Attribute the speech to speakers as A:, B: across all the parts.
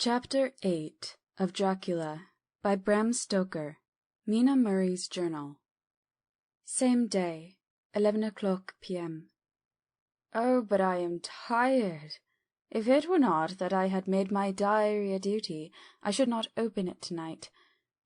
A: Chapter 8 of Dracula by Bram Stoker. Mina Murray's Journal. Same day, 11 o'clock p.m. Oh, but I am tired. If it were not that I had made my diary a duty, I should not open it tonight.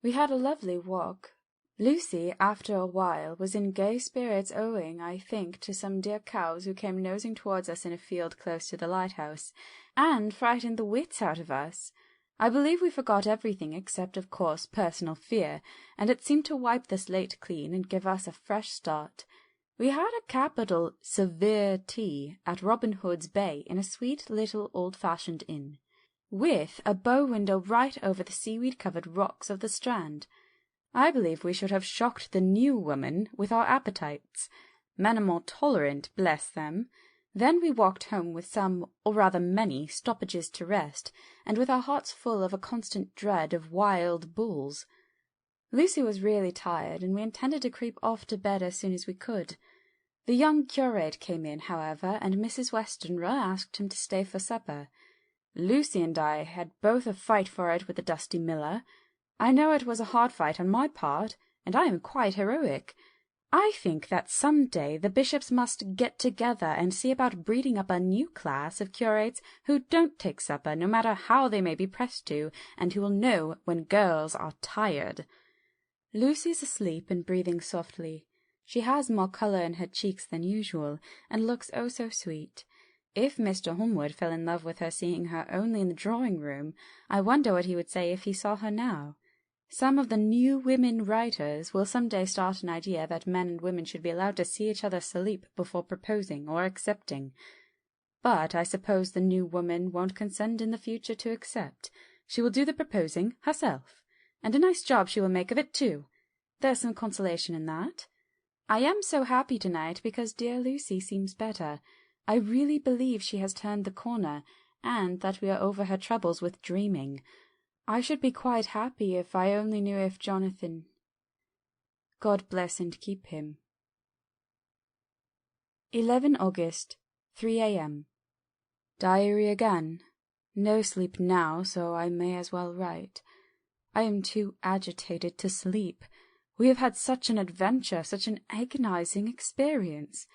A: We had a lovely walk. Lucy, after a while, was in gay spirits owing, I think, to some dear cows who came nosing towards us in a field close to the lighthouse, and frightened the wits out of us. I believe we forgot everything except, of course, personal fear, and it seemed to wipe the slate clean and give us a fresh start. We had a capital severe tea at Robin Hood's Bay in a sweet little old-fashioned inn, with a bow-window right over the seaweed-covered rocks of the Strand. I believe we should have shocked the new woman with our appetites. Men are more tolerant, bless them. Then we walked home with some, or rather many, stoppages to rest, and with our hearts full of a constant dread of wild bulls. Lucy was really tired, and we intended to creep off to bed as soon as we could. The young curate came in, however, and Mrs. Westenra asked him to stay for supper. Lucy and I had both a fight for it with the dusty miller. I know it was a hard fight on my part, and I am quite heroic. I think that some day the bishops must get together and see about breeding up a new class of curates who don't take supper, no matter how they may be pressed to, and who will know when girls are tired. Lucy's asleep and breathing softly. She has more colour in her cheeks than usual, and looks oh so sweet. If Mr. Holmwood fell in love with her seeing her only in the drawing-room, I wonder what he would say if he saw her now. Some of the new women writers will some day start an idea that men and women should be allowed to see each other sleep before proposing or accepting. But I suppose the new woman won't consent in the future to accept. She will do the proposing herself, and a nice job she will make of it too. There's some consolation in that. I am so happy tonight because dear Lucy seems better. I really believe she has turned the corner, and that we are over her troubles with dreaming. I should be quite happy if I only knew if Jonathan... God bless and keep him. 11 August, 3 a.m. Diary again. No sleep now, so I may as well write. I am too agitated to sleep. We have had such an adventure, such an agonizing experience.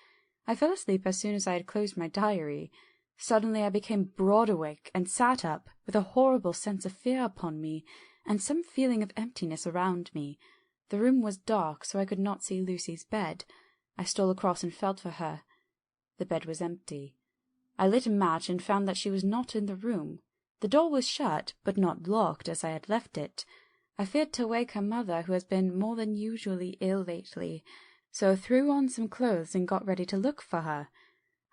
A: I fell asleep as soon as I had closed my diary. Suddenly I became broad awake, and sat up, with a horrible sense of fear upon me, and some feeling of emptiness around me. The room was dark, so I could not see Lucy's bed. I stole across and felt for her. The bed was empty. I lit a match and found that she was not in the room. The door was shut, but not locked as I had left it. I feared to wake her mother, who has been more than usually ill lately, so threw on some clothes and got ready to look for her.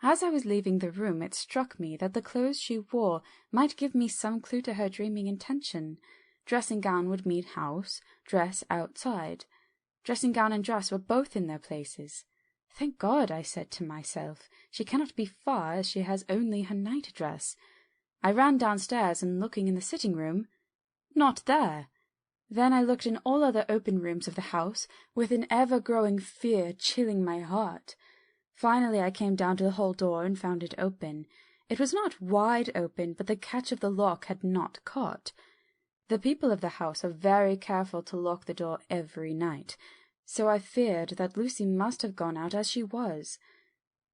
A: As I was leaving the room, it struck me that the clothes she wore might give me some clue to her dreaming intention. Dressing-gown would mean house, dress outside. Dressing-gown and dress were both in their places. Thank God, I said to myself, she cannot be far, as she has only her night-dress. I ran downstairs, and looking in the sitting-room, not there. Then I looked in all other open rooms of the house, with an ever-growing fear chilling my heart. Finally I came down to the hall door and found it open. It was not wide open, but the catch of the lock had not caught. The people of the house are very careful to lock the door every night, so I feared that Lucy must have gone out as she was.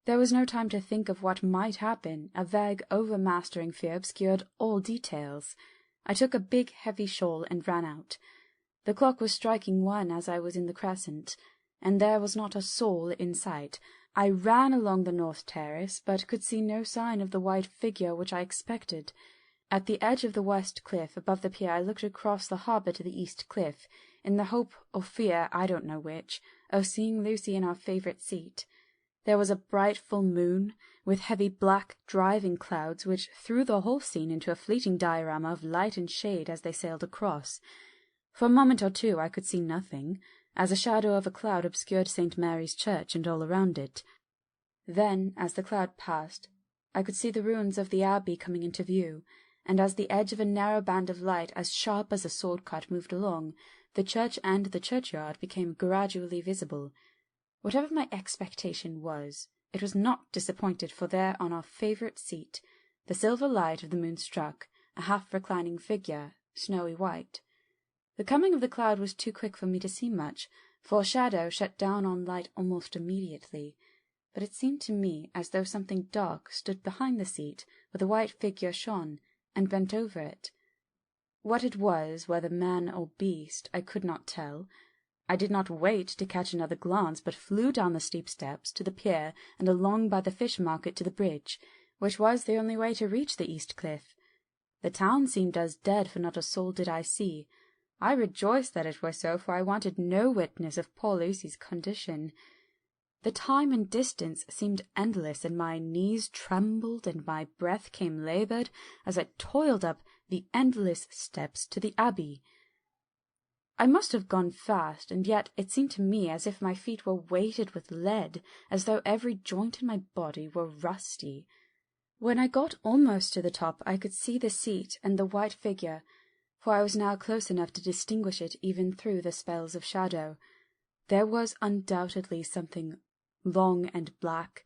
A: There was no time to think of what might happen. A vague, overmastering fear obscured all details. I took a big, heavy shawl and ran out. The clock was striking 1 as I was in the crescent, and there was not a soul in sight. I ran along the north terrace, but could see no sign of the white figure which I expected. At the edge of the west cliff, above the pier, I looked across the harbour to the east cliff, in the hope or fear, I don't know which, of seeing Lucy in our favourite seat. There was a bright full moon, with heavy black driving clouds, which threw the whole scene into a fleeting diorama of light and shade as they sailed across. For a moment or two I could see nothing, as a shadow of a cloud obscured St. Mary's Church and all around it. Then, as the cloud passed, I could see the ruins of the abbey coming into view, and as the edge of a narrow band of light as sharp as a sword-cut moved along, the church and the churchyard became gradually visible. Whatever my expectation was, it was not disappointed, for there on our favourite seat the silver light of the moon struck, a half-reclining figure, snowy white. The coming of the cloud was too quick for me to see much, for shadow shut down on light almost immediately, but it seemed to me as though something dark stood behind the seat where the white figure shone, and bent over it. What it was, whether man or beast, I could not tell. I did not wait to catch another glance, but flew down the steep steps to the pier and along by the fish market to the bridge, which was the only way to reach the east cliff. The town seemed as dead, for not a soul did I see. I rejoiced that it was so, for I wanted no witness of poor Lucy's condition. The time and distance seemed endless, and my knees trembled and my breath came laboured as I toiled up the endless steps to the abbey. I must have gone fast, and yet it seemed to me as if my feet were weighted with lead, as though every joint in my body were rusty. When I got almost to the top, I could see the seat and the white figure, for I was now close enough to distinguish it even through the spells of shadow. There was undoubtedly something long and black,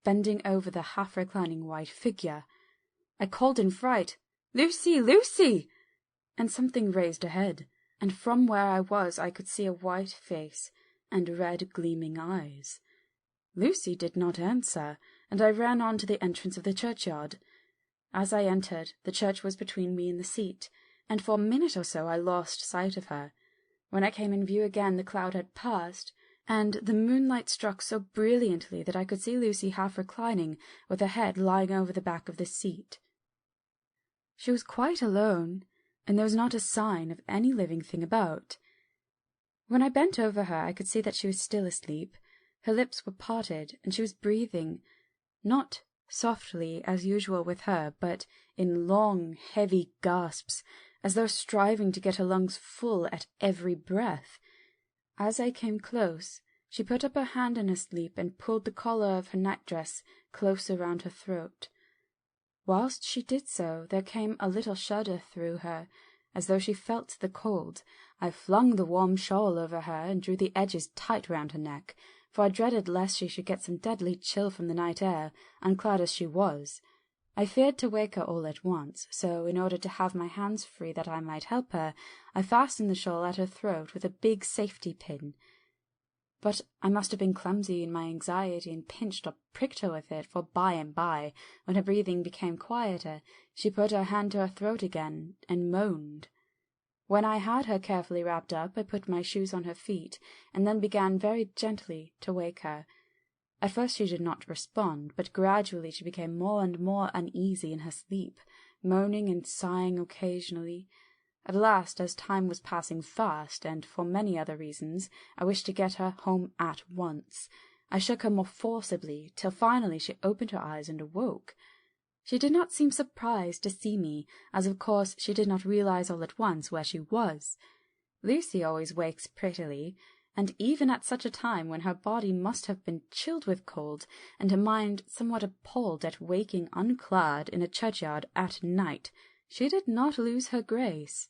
A: bending over the half-reclining white figure. I called in fright, "Lucy, Lucy!" and something raised a head, and from where I was I could see a white face and red gleaming eyes. Lucy did not answer, and I ran on to the entrance of the churchyard. As I entered, the church was between me and the seat, and for a minute or so I lost sight of her. When I came in view again, the cloud had passed, and the moonlight struck so brilliantly that I could see Lucy half reclining, with her head lying over the back of the seat. She was quite alone, and there was not a sign of any living thing about. When I bent over her, I could see that she was still asleep. Her lips were parted, and she was breathing, not softly as usual with her, but in long, heavy gasps, as though striving to get her lungs full at every breath. As I came close, she put up her hand in her sleep and pulled the collar of her nightdress close around her throat. Whilst she did so, there came a little shudder through her, as though she felt the cold. I flung the warm shawl over her and drew the edges tight round her neck, for I dreaded lest she should get some deadly chill from the night air, unclad as she was. I feared to wake her all at once, so in order to have my hands free that I might help her, I fastened the shawl at her throat with a big safety pin. But I must have been clumsy in my anxiety and pinched or pricked her with it, for by and by, when her breathing became quieter, she put her hand to her throat again and moaned. When I had her carefully wrapped up, I put my shoes on her feet, and then began very gently to wake her. At first she did not respond, but gradually she became more and more uneasy in her sleep, moaning and sighing occasionally. At last, as time was passing fast, and for many other reasons, I wished to get her home at once, I shook her more forcibly, till finally she opened her eyes and awoke. She did not seem surprised to see me, as of course she did not realize all at once where she was. Lucy always wakes prettily, and even at such a time when her body must have been chilled with cold, and her mind somewhat appalled at waking unclad in a churchyard at night, she did not lose her grace.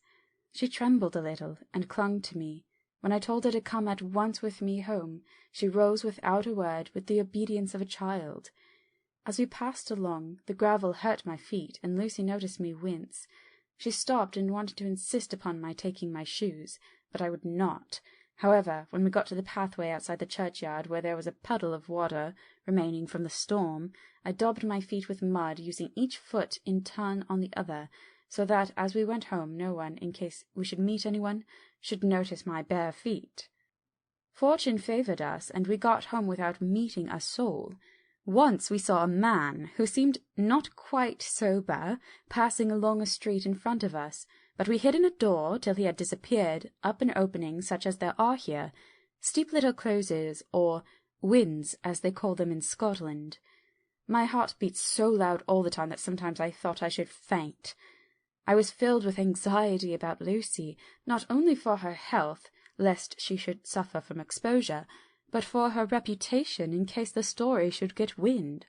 A: She trembled a little, and clung to me. When I told her to come at once with me home, she rose without a word, with the obedience of a child. As we passed along, the gravel hurt my feet, and Lucy noticed me wince. She stopped and wanted to insist upon my taking my shoes, but I would not. However, when we got to the pathway outside the churchyard, where there was a puddle of water remaining from the storm, I daubed my feet with mud, using each foot in turn on the other, so that as we went home no one, in case we should meet anyone, should notice my bare feet. Fortune favoured us, and we got home without meeting a soul. Once we saw a man, who seemed not quite sober, passing along a street in front of us, but we hid in a door till he had disappeared, up an opening such as there are here, steep little closes, or wynds, as they call them in Scotland. My heart beat so loud all the time that sometimes I thought I should faint. I was filled with anxiety about Lucy, not only for her health, lest she should suffer from exposure, but for her reputation in case the story should get wind.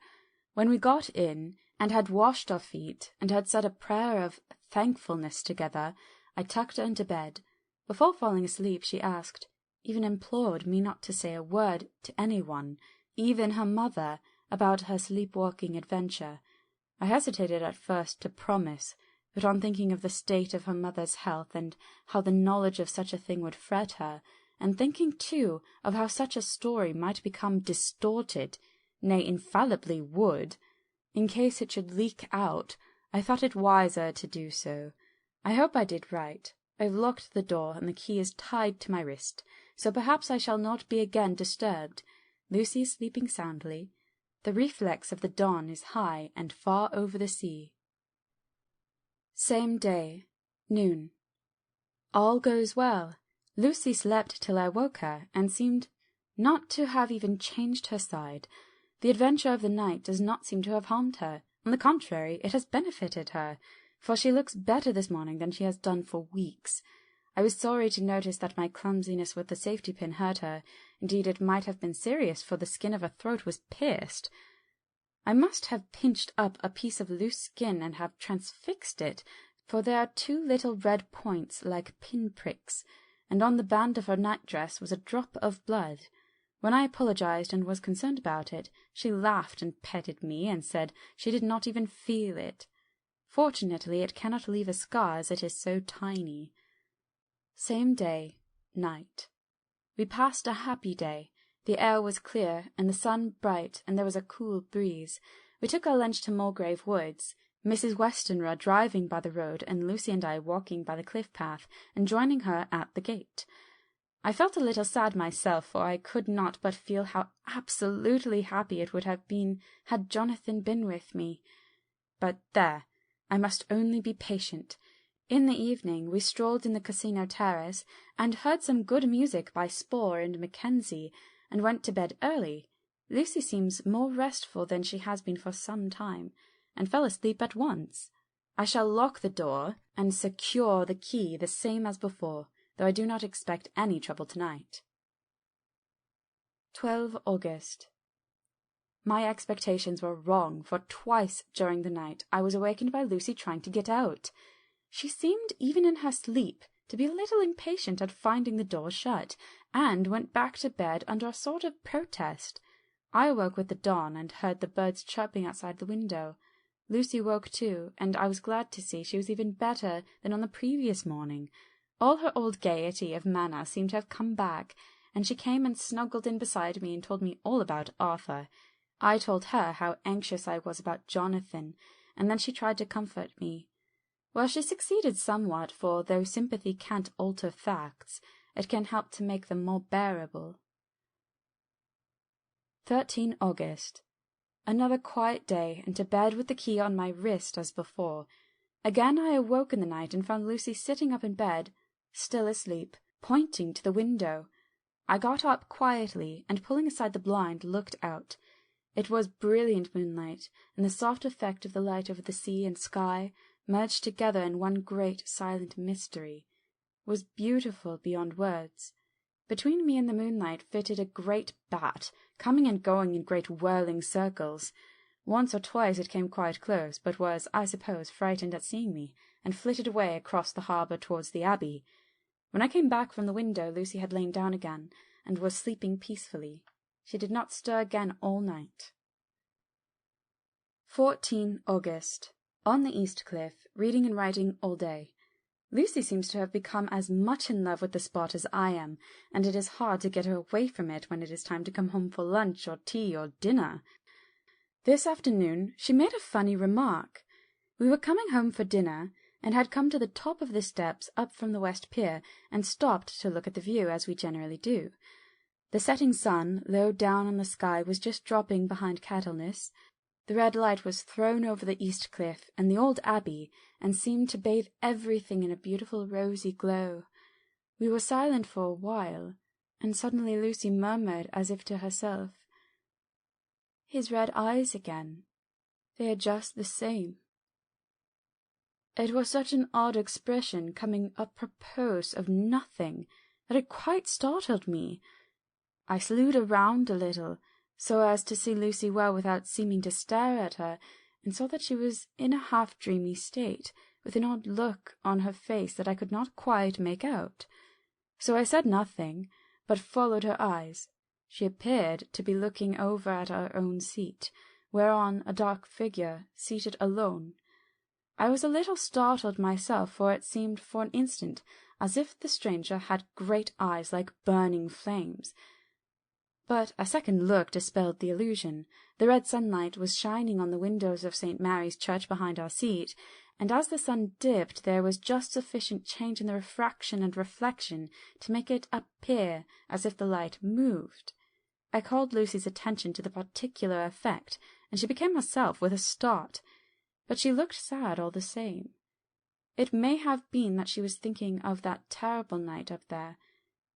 A: When we got in, and had washed our feet, and had said a prayer of thankfulness together, I tucked her into bed. Before falling asleep she asked, even implored me not to say a word to anyone, even her mother, about her sleep-walking adventure. I hesitated at first to promise, but on thinking of the state of her mother's health, and how the knowledge of such a thing would fret her, and thinking, too, of how such a story might become distorted, nay, infallibly would, in case it should leak out, I thought it wiser to do so. I hope I did right. I've locked the door, and the key is tied to my wrist, so perhaps I shall not be again disturbed. Lucy is sleeping soundly. The reflex of the dawn is high and far over the sea. Same day, noon. All goes well. Lucy slept till I woke her, and seemed not to have even changed her side. The adventure of the night does not seem to have harmed her. On the contrary, it has benefited her, for she looks better this morning than she has done for weeks. I was sorry to notice that my clumsiness with the safety pin hurt her. Indeed, it might have been serious, for the skin of her throat was pierced. I must have pinched up a piece of loose skin and have transfixed it, for there are 2 little red points like pin-pricks, and on the band of her night-dress was a drop of blood. When I apologized and was concerned about it, she laughed and petted me, and said she did not even feel it. Fortunately, it cannot leave a scar, as it is so tiny. Same day, night. We passed a happy day. The air was clear, and the sun bright, and there was a cool breeze. We took our lunch to Mulgrave Woods, Mrs. Westenra driving by the road, and Lucy and I walking by the cliff path, and joining her at the gate. I felt a little sad myself, for I could not but feel how absolutely happy it would have been had Jonathan been with me. But there, I must only be patient. In the evening we strolled in the Casino Terrace, and heard some good music by Spohr and Mackenzie, and went to bed early. Lucy seems more restful than she has been for some time, and fell asleep at once. I shall lock the door, and secure the key the same as before, though I do not expect any trouble tonight. 12 August. My expectations were wrong, for twice during the night I was awakened by Lucy trying to get out. She seemed, even in her sleep, to be a little impatient at finding the door shut, and went back to bed under a sort of protest. I awoke with the dawn, and heard the birds chirping outside the window. Lucy woke too, and I was glad to see she was even better than on the previous morning. All her old gaiety of manner seemed to have come back, and she came and snuggled in beside me and told me all about Arthur. I told her how anxious I was about Jonathan, and then she tried to comfort me. Well, she succeeded somewhat, for though sympathy can't alter facts, it can help to make them more bearable. 13 August. Another quiet day, and to bed with the key on my wrist as before. Again I awoke in the night and found Lucy sitting up in bed, still asleep, pointing to the window. I got up quietly, and pulling aside the blind, looked out. It was brilliant moonlight, and the soft effect of the light over the sea and sky, merged together in one great silent mystery, was beautiful beyond words. Between me and the moonlight flitted a great bat, coming and going in great whirling circles. Once or twice it came quite close, but was, I suppose, frightened at seeing me, and flitted away across the harbour towards the Abbey. When I came back from the window, Lucy had lain down again, and was sleeping peacefully. She did not stir again all night. 14 August. On the East Cliff, reading and writing all day. Lucy seems to have become as much in love with the spot as I am, and it is hard to get her away from it when it is time to come home for lunch or tea or dinner. This afternoon she made a funny remark. We were coming home for dinner, and had come to the top of the steps up from the West Pier, and stopped to look at the view, as we generally do. The setting sun, low down on the sky, was just dropping behind Candlemas. The red light was thrown over the East Cliff and the old Abbey, and seemed to bathe everything in a beautiful rosy glow. We were silent for a while, and suddenly Lucy murmured, as if to herself, "His red eyes again. They are just the same." It was such an odd expression, coming apropos of nothing, that it quite startled me. I slewed around a little, so as to see Lucy well without seeming to stare at her, and saw that she was in a half-dreamy state, with an odd look on her face that I could not quite make out. So I said nothing, but followed her eyes. She appeared to be looking over at our own seat, whereon a dark figure, seated alone. I was a little startled myself, for it seemed for an instant as if the stranger had great eyes like burning flames. But a second look dispelled the illusion. The red sunlight was shining on the windows of St. Mary's Church behind our seat, and as the sun dipped there was just sufficient change in the refraction and reflection to make it appear as if the light moved. I called Lucy's attention to the particular effect, and she became herself with a start, but she looked sad all the same. It may have been that she was thinking of that terrible night up there.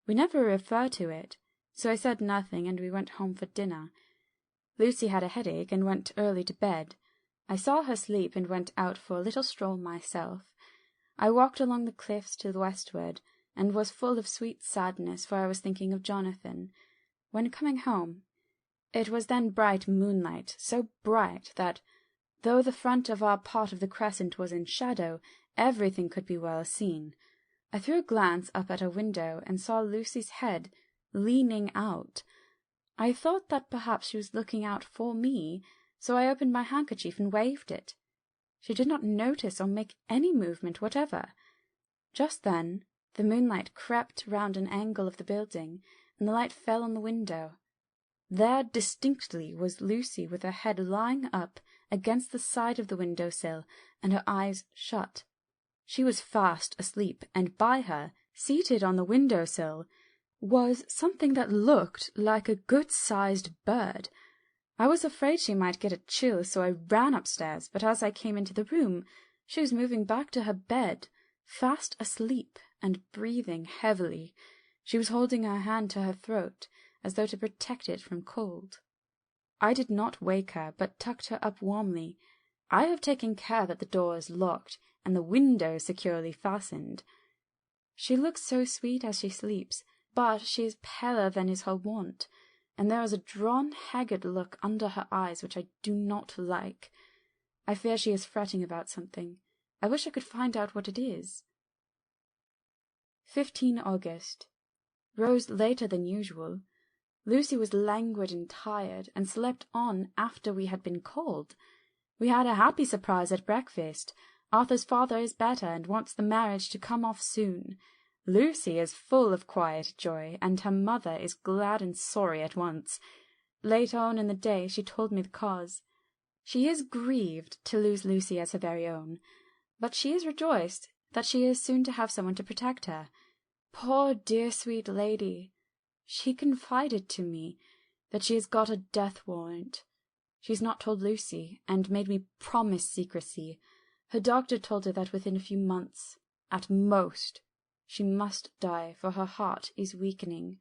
A: We never referred to it, so I said nothing, and we went home for dinner. Lucy had a headache and went early to bed. I saw her sleep and went out for a little stroll myself. I walked along the cliffs to the westward, and was full of sweet sadness, for I was thinking of Jonathan. When coming home, it was then bright moonlight, so bright that, though the front of our part of the crescent was in shadow, everything could be well seen. I threw a glance up at a window, and saw Lucy's head leaning out. I thought that perhaps she was looking out for me, so I opened my handkerchief and waved it. She did not notice or make any movement whatever. Just then the moonlight crept round an angle of the building, and the light fell on the window. There distinctly was Lucy with her head lying up against the side of the window-sill, and her eyes shut. She was fast asleep, and by her, seated on the window-sill, was something that looked like a good-sized bird. I was afraid she might get a chill, so I ran upstairs, but as I came into the room, she was moving back to her bed, fast asleep and breathing heavily. She was holding her hand to her throat, as though to protect it from cold. I did not wake her, but tucked her up warmly. I have taken care that the door is locked, and the window securely fastened. She looks so sweet as she sleeps, but she is paler than is her wont, and there is a drawn, haggard look under her eyes which I do not like. I fear she is fretting about something. I wish I could find out what it is. 15 August. Rose later than usual. Lucy was languid and tired, and slept on after we had been called. We had a happy surprise at breakfast. Arthur's father is better, and wants the marriage to come off soon. Lucy is full of quiet joy, and her mother is glad and sorry at once. Later on in the day she told me the cause. She is grieved to lose Lucy as her very own, but she is rejoiced that she is soon to have someone to protect her. Poor dear sweet lady! She confided to me that she has got a death warrant. She has not told Lucy, and made me promise secrecy. Her doctor told her that within a few months, at most, she must die, for her heart is weakening.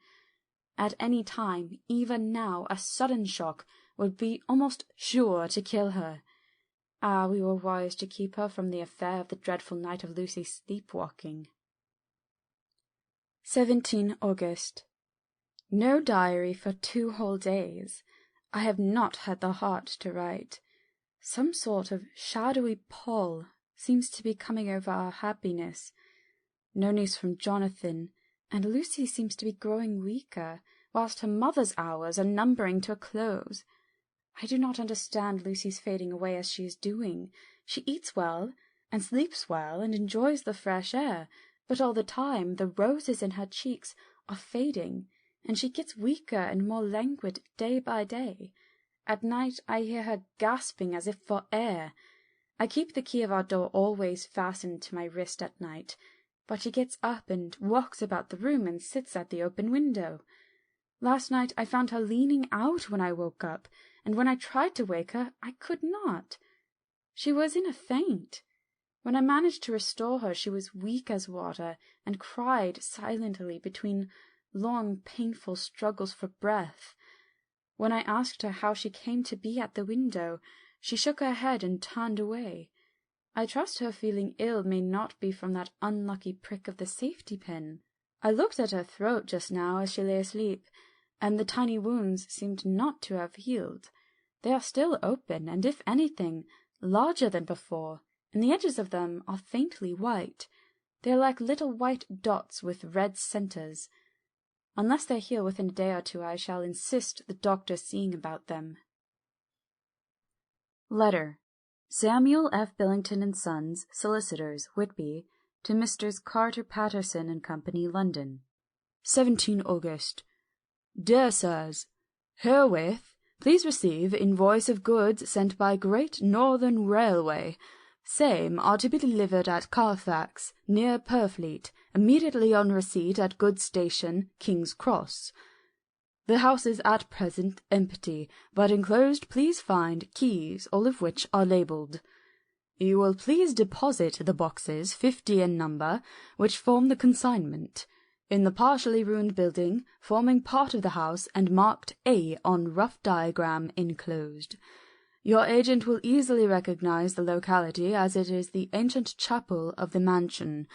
A: At any time, even now, a sudden shock would be almost sure to kill her. Ah, we were wise to keep her from the affair of the dreadful night of Lucy's sleepwalking. 17 August. No diary for 2 whole days. I have not had the heart to write. Some sort of shadowy pall seems to be coming over our happiness. No news from Jonathan, and Lucy seems to be growing weaker, whilst her mother's hours are numbering to a close. I do not understand Lucy's fading away as she is doing. She eats well, and sleeps well, and enjoys the fresh air, but all the time the roses in her cheeks are fading, and she gets weaker and more languid day by day. At night I hear her gasping as if for air. I keep the key of our door always fastened to my wrist at night, but she gets up and walks about the room and sits at the open window. Last night I found her leaning out when I woke up, and when I tried to wake her I could not. She was in a faint. When I managed to restore her she was weak as water, and cried silently between long painful struggles for breath. When I asked her how she came to be at the window, she shook her head and turned away. I trust her feeling ill may not be from that unlucky prick of the safety-pin. I looked at her throat just now as she lay asleep, and the tiny wounds seemed not to have healed. They are still open, and if anything, larger than before, and the edges of them are faintly white. They are like little white dots with red centres. Unless they heal within a day or two, I shall insist the doctor seeing about them. Letter Samuel F. Billington and Sons, Solicitors, Whitby, to Messrs. Carter Patterson and Company, London. 17 August. Dear Sirs, herewith please receive invoice of goods sent by Great Northern Railway. Same are to be delivered at Carfax, near Purfleet, immediately on receipt at goods station, King's Cross. The house is at present empty, but enclosed please find keys, all of which are labelled. You will please deposit the boxes, 50 in number, which form the consignment, in the partially ruined building, forming part of the house and marked A on rough diagram enclosed. Your agent will easily recognize the locality, as it is the ancient chapel of the mansion.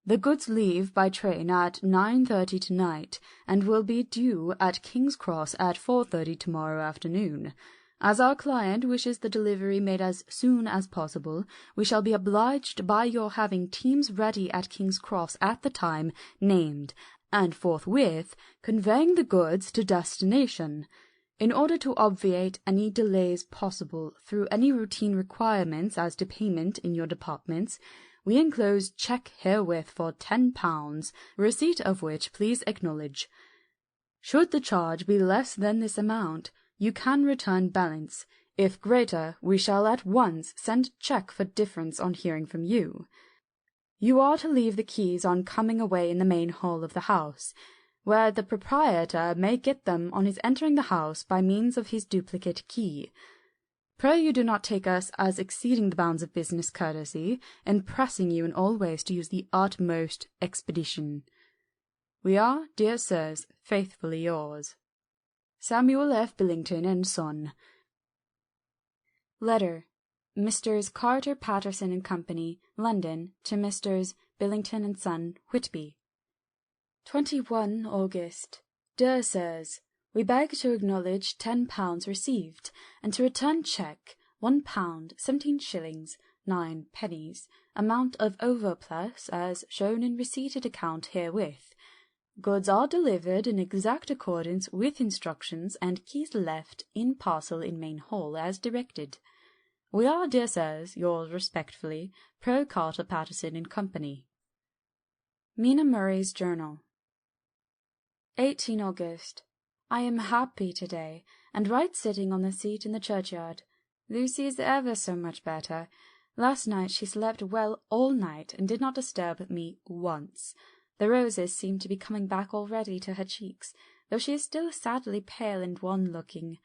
A: The goods leave by train at 9:30 tonight, and will be due at King's Cross at 4:30 tomorrow afternoon. As our client wishes the delivery made as soon as possible, we shall be obliged by your having teams ready at King's Cross at the time named, and forthwith conveying the goods to destination. In order to obviate any delays possible through any routine requirements as to payment in your departments, we enclose cheque herewith for £10, receipt of which please acknowledge. Should the charge be less than this amount, you can return balance. If greater, we shall at once send cheque for difference on hearing from you. You are to leave the keys on coming away in the main hall of the house, where the proprietor may get them on his entering the house by means of his duplicate key. Pray you do not take us as exceeding the bounds of business courtesy, and pressing you in all ways to use the utmost expedition. We are, dear sirs, faithfully yours, Samuel F. Billington and Son. Letter. Messrs. Carter Patterson and Company, London, to Messrs. Billington and Son, Whitby. 21 August. Dear Sirs, we beg to acknowledge £10 received, and to return cheque £1 17s. 9d, amount of overplus as shown in receipted account herewith. Goods are delivered in exact accordance with instructions, and keys left in parcel in main hall as directed. We are, dear sirs, yours respectfully, Pro Carter Patterson and Company. Mina Murray's Journal. 18 August. I am happy today, and right sitting on the seat in the churchyard. Lucy is ever so much better. Last night she slept well all night, and did not disturb me once. The roses seem to be coming back already to her cheeks, though she is still sadly pale and wan-looking.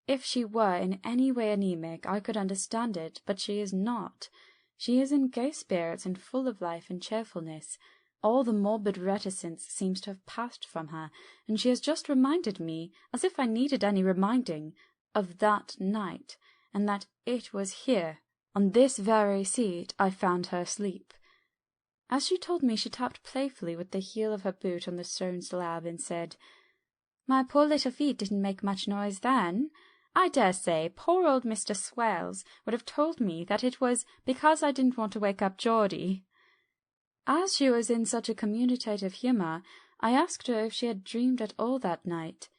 A: If she were in any way anemic, I could understand it, but she is not. She is in gay spirits and full of life and cheerfulness. All the morbid reticence seems to have passed from her, and she has just reminded me, as if I needed any reminding, of that night, and that it was here, on this very seat, I found her asleep. As she told me, she tapped playfully with the heel of her boot on the stone slab, and said, "My poor little feet didn't make much noise then. I dare say poor old Mr. Swells would have told me that it was because I didn't want to wake up Geordie." As she was in such a communicative humour, I asked her if she had dreamed at all that night.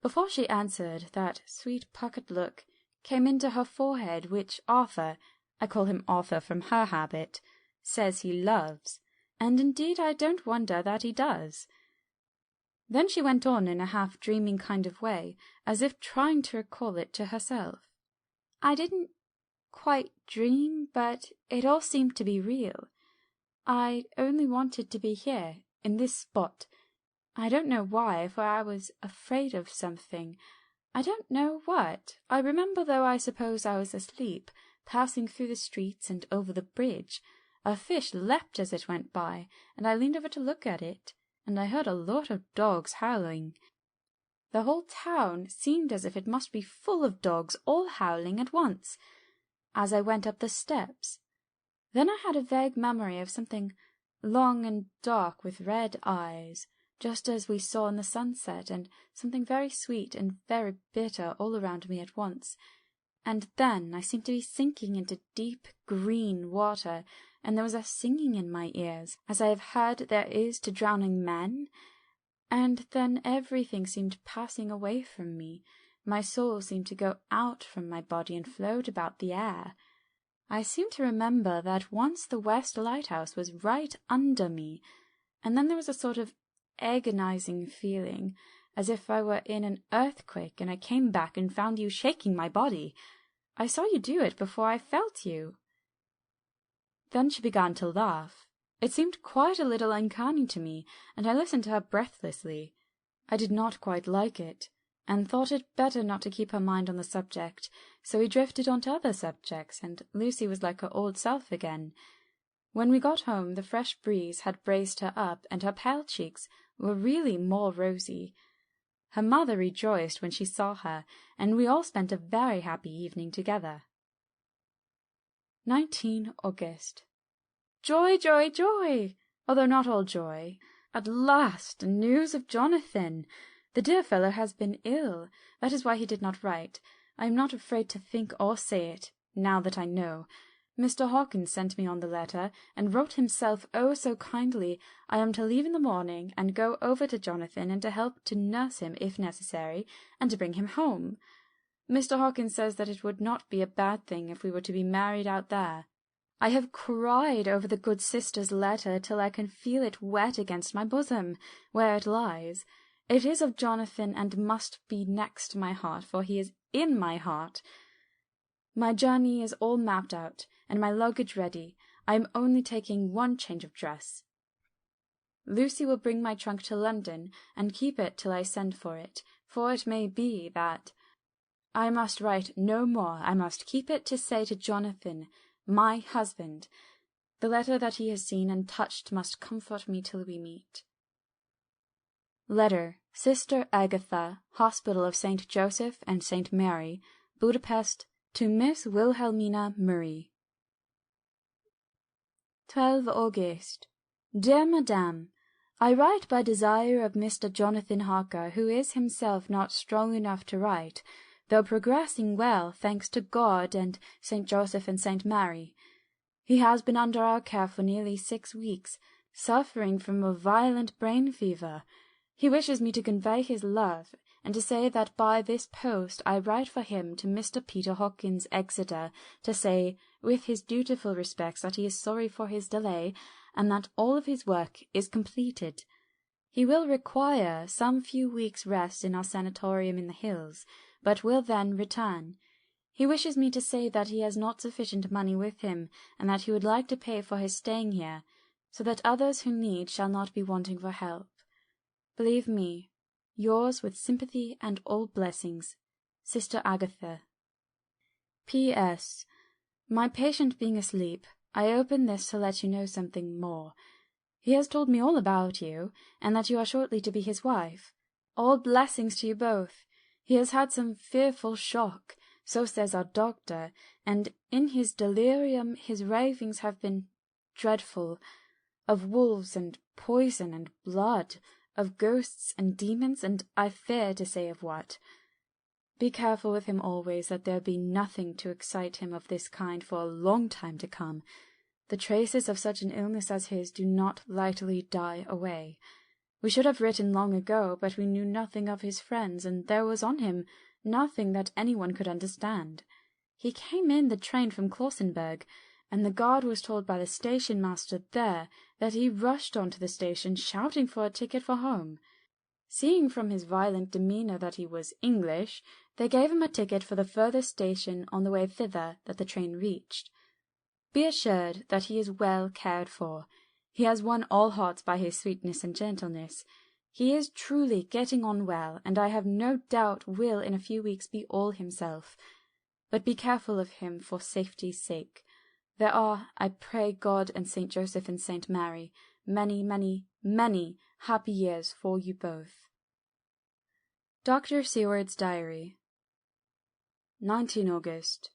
A: Before she answered, that sweet puckered look came into her forehead which Arthur, I call him Arthur from her habit, says he loves, and indeed I don't wonder that he does. Then she went on in a half-dreaming kind of way, as if trying to recall it to herself. I didn't quite dream, but it all seemed to be real. I only wanted to be here, in this spot. I don't know why, for I was afraid of something. I don't know what. I remember, though I suppose I was asleep, passing through the streets and over the bridge. A fish leapt as it went by, and I leaned over to look at it, and I heard a lot of dogs howling. The whole town seemed as if it must be full of dogs all howling at once, as I went up the steps. Then I had a vague memory of something long and dark with red eyes, just as we saw in the sunset, and something very sweet and very bitter all around me at once. And then I seemed to be sinking into deep green water, and there was a singing in my ears, as I have heard there is to drowning men. And then everything seemed passing away from me. My soul seemed to go out from my body and float about the air. I seem to remember that once the West Lighthouse was right under me, and then there was a sort of agonizing feeling, as if I were in an earthquake, and I came back and found you shaking my body. I saw you do it before I felt you." Then she began to laugh. It seemed quite a little uncanny to me, and I listened to her breathlessly. I did not quite like it, and thought it better not to keep her mind on the subject, so we drifted on to other subjects, and Lucy was like her old self again. When we got home, the fresh breeze had braced her up, and her pale cheeks were really more rosy. Her mother rejoiced when she saw her, and we all spent a very happy evening together. 19 August. Joy, joy, joy! Although not all joy. At last, news of Jonathan. The dear fellow has been ill. That is why he did not write. I am not afraid to think or say it, now that I know. Mr. Hawkins sent me on the letter, and wrote himself oh so kindly. I am to leave in the morning, and go over to Jonathan, and to help to nurse him if necessary, and to bring him home. Mr. Hawkins says that it would not be a bad thing if we were to be married out there. I have cried over the good sister's letter till I can feel it wet against my bosom, where it lies. It is of Jonathan, and must be next my heart, for he is in my heart. My journey is all mapped out, and my luggage ready. I am only taking one change of dress. Lucy will bring my trunk to London, and keep it till I send for it, for it may be that I must write no more. I must keep it to say to Jonathan, my husband. The letter that he has seen and touched must comfort me till we meet. Letter, Sister Agatha, Hospital of St. Joseph and St. Mary, Budapest, to Miss Wilhelmina Murray. 12 August. Dear Madame, I write by desire of Mr. Jonathan Harker, who is himself not strong enough to write, though progressing well, thanks to God and St. Joseph and St. Mary. He has been under our care for nearly 6 weeks, suffering from a violent brain fever. He wishes me to convey his love, and to say that by this post I write for him to Mr. Peter Hawkins, Exeter, to say, with his dutiful respects, that he is sorry for his delay, and that all of his work is completed. He will require some few weeks' rest in our sanatorium in the hills, but will then return. He wishes me to say that he has not sufficient money with him, and that he would like to pay for his staying here, so that others who need shall not be wanting for help. Believe me, yours with sympathy and all blessings, Sister Agatha. P.S. My patient being asleep, I open this to let you know something more. He has told me all about you, and that you are shortly to be his wife. All blessings to you both. He has had some fearful shock, so says our doctor, and in his delirium his ravings have been dreadful, of wolves and poison and blood, of ghosts and demons, and I fear to say of what. Be careful with him always, that there be nothing to excite him of this kind for a long time to come. The traces of such an illness as his do not lightly die away. We should have written long ago, but we knew nothing of his friends, and there was on him nothing that anyone could understand. He came in the train from Klausenberg, and the guard was told by the station-master there that he rushed on to the station shouting for a ticket for home. Seeing from his violent demeanour that he was English, they gave him a ticket for the furthest station on the way thither that the train reached. Be assured that he is well cared for. He has won all hearts by his sweetness and gentleness. He is truly getting on well, and I have no doubt will in a few weeks be all himself. But be careful of him for safety's sake. There are, I pray God and St. Joseph and St. Mary, many, many, many happy years for you both. Dr. Seward's Diary. 19 August.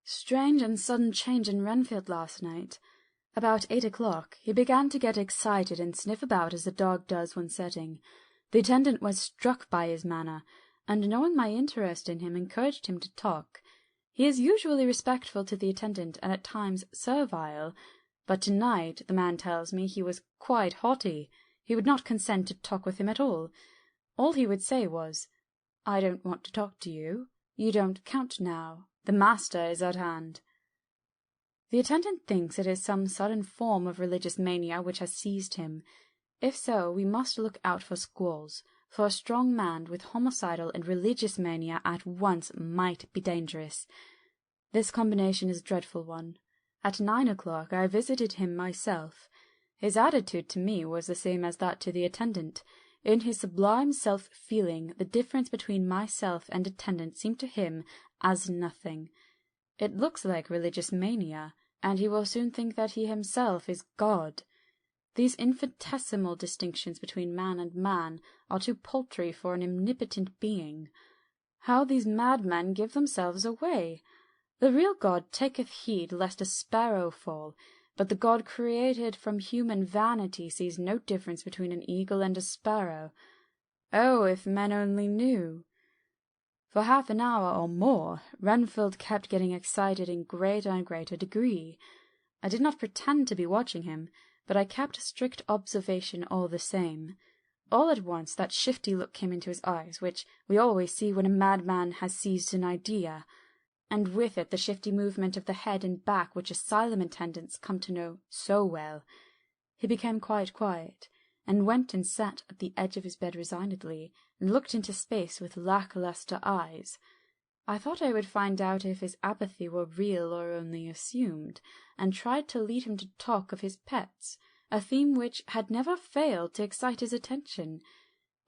A: Strange and sudden change in Renfield last night. About 8 o'clock, he began to get excited and sniff about as a dog does when setting. The attendant was struck by his manner, and knowing my interest in him, encouraged him to talk. He is usually respectful to the attendant and at times servile, but tonight, the man tells me, he was quite haughty. He would not consent to talk with him at all. All he would say was, "I don't want to talk to you. You don't count now. The master is at hand." The attendant thinks it is some sudden form of religious mania which has seized him. If so, we must look out for squalls, for a strong man with homicidal and religious mania at once might be dangerous. This combination is a dreadful one. At 9 o'clock I visited him myself. His attitude to me was the same as that to the attendant. In his sublime self-feeling, the difference between myself and attendant seemed to him as nothing. It looks like religious mania, and he will soon think that he himself is God. These infinitesimal distinctions between man and man are too paltry for an omnipotent being. How these madmen give themselves away! The real God taketh heed lest a sparrow fall, but the God created from human vanity sees no difference between an eagle and a sparrow. Oh, if men only knew! For half an hour or more, Renfield kept getting excited in greater and greater degree. I did not pretend to be watching him, but I kept strict observation all the same. All at once that shifty look came into his eyes, which we always see when a madman has seized an idea, and with it the shifty movement of the head and back which asylum attendants come to know so well. He became quite quiet, and went and sat at the edge of his bed resignedly, and looked into space with lacklustre eyes. I thought I would find out if his apathy were real or only assumed, and tried to lead him to talk of his pets, a theme which had never failed to excite his attention.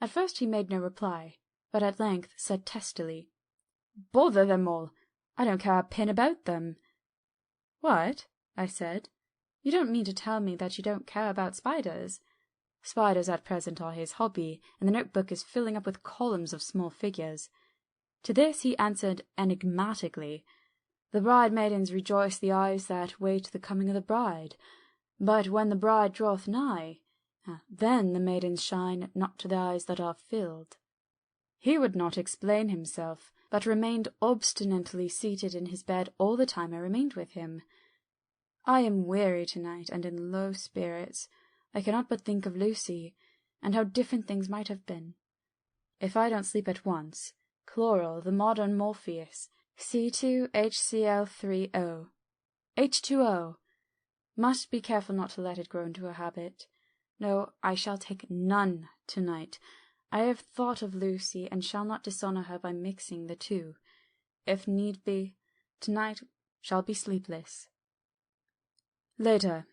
A: At first he made no reply, but at length said testily, "Bother them all! I don't care a pin about them." "What?" I said. "You don't mean to tell me that you don't care about spiders?" Spiders at present are his hobby, and the notebook is filling up with columns of small figures. To this he answered enigmatically, "The bride-maidens rejoice the eyes that wait the coming of the bride. But when the bride draweth nigh, then the maidens shine not to the eyes that are filled." He would not explain himself, but remained obstinately seated in his bed all the time I remained with him. I am weary tonight and in low spirits. I cannot but think of Lucy, and how different things might have been. If I don't sleep at once, chloral, the modern Morpheus, C2HCl3O. H2O! Must be careful not to let it grow into a habit. No, I shall take none tonight. I have thought of Lucy, and shall not dishonour her by mixing the two. If need be, tonight shall be sleepless. Later.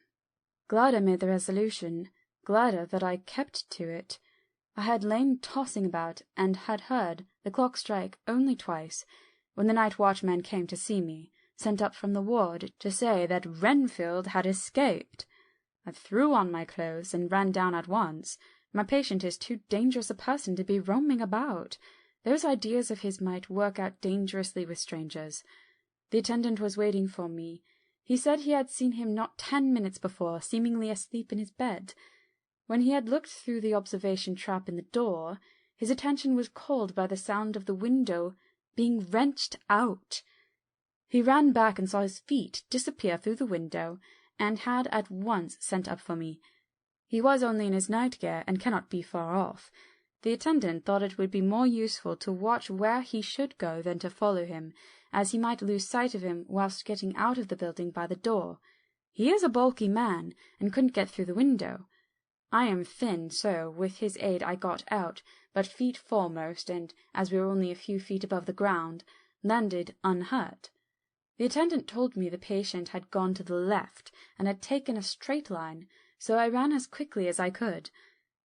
A: Glad I made the resolution, gladder that I kept to it. I had lain tossing about, and had heard the clock strike only twice, when the night watchman came to see me, sent up from the ward to say that Renfield had escaped. I threw on my clothes and ran down at once. My patient is too dangerous a person to be roaming about. Those ideas of his might work out dangerously with strangers. The attendant was waiting for me. He said he had seen him not 10 minutes before, seemingly asleep in his bed. When he had looked through the observation trap in the door, his attention was called by the sound of the window being wrenched out. He ran back and saw his feet disappear through the window, and had at once sent up for me. He was only in his night-gear, and cannot be far off. The attendant thought it would be more useful to watch where he should go than to follow him, as he might lose sight of him whilst getting out of the building by the door. He is a bulky man, and couldn't get through the window. I am thin, so with his aid I got out, but feet foremost, and, as we were only a few feet above the ground, landed unhurt. The attendant told me the patient had gone to the left, and had taken a straight line, so I ran as quickly as I could.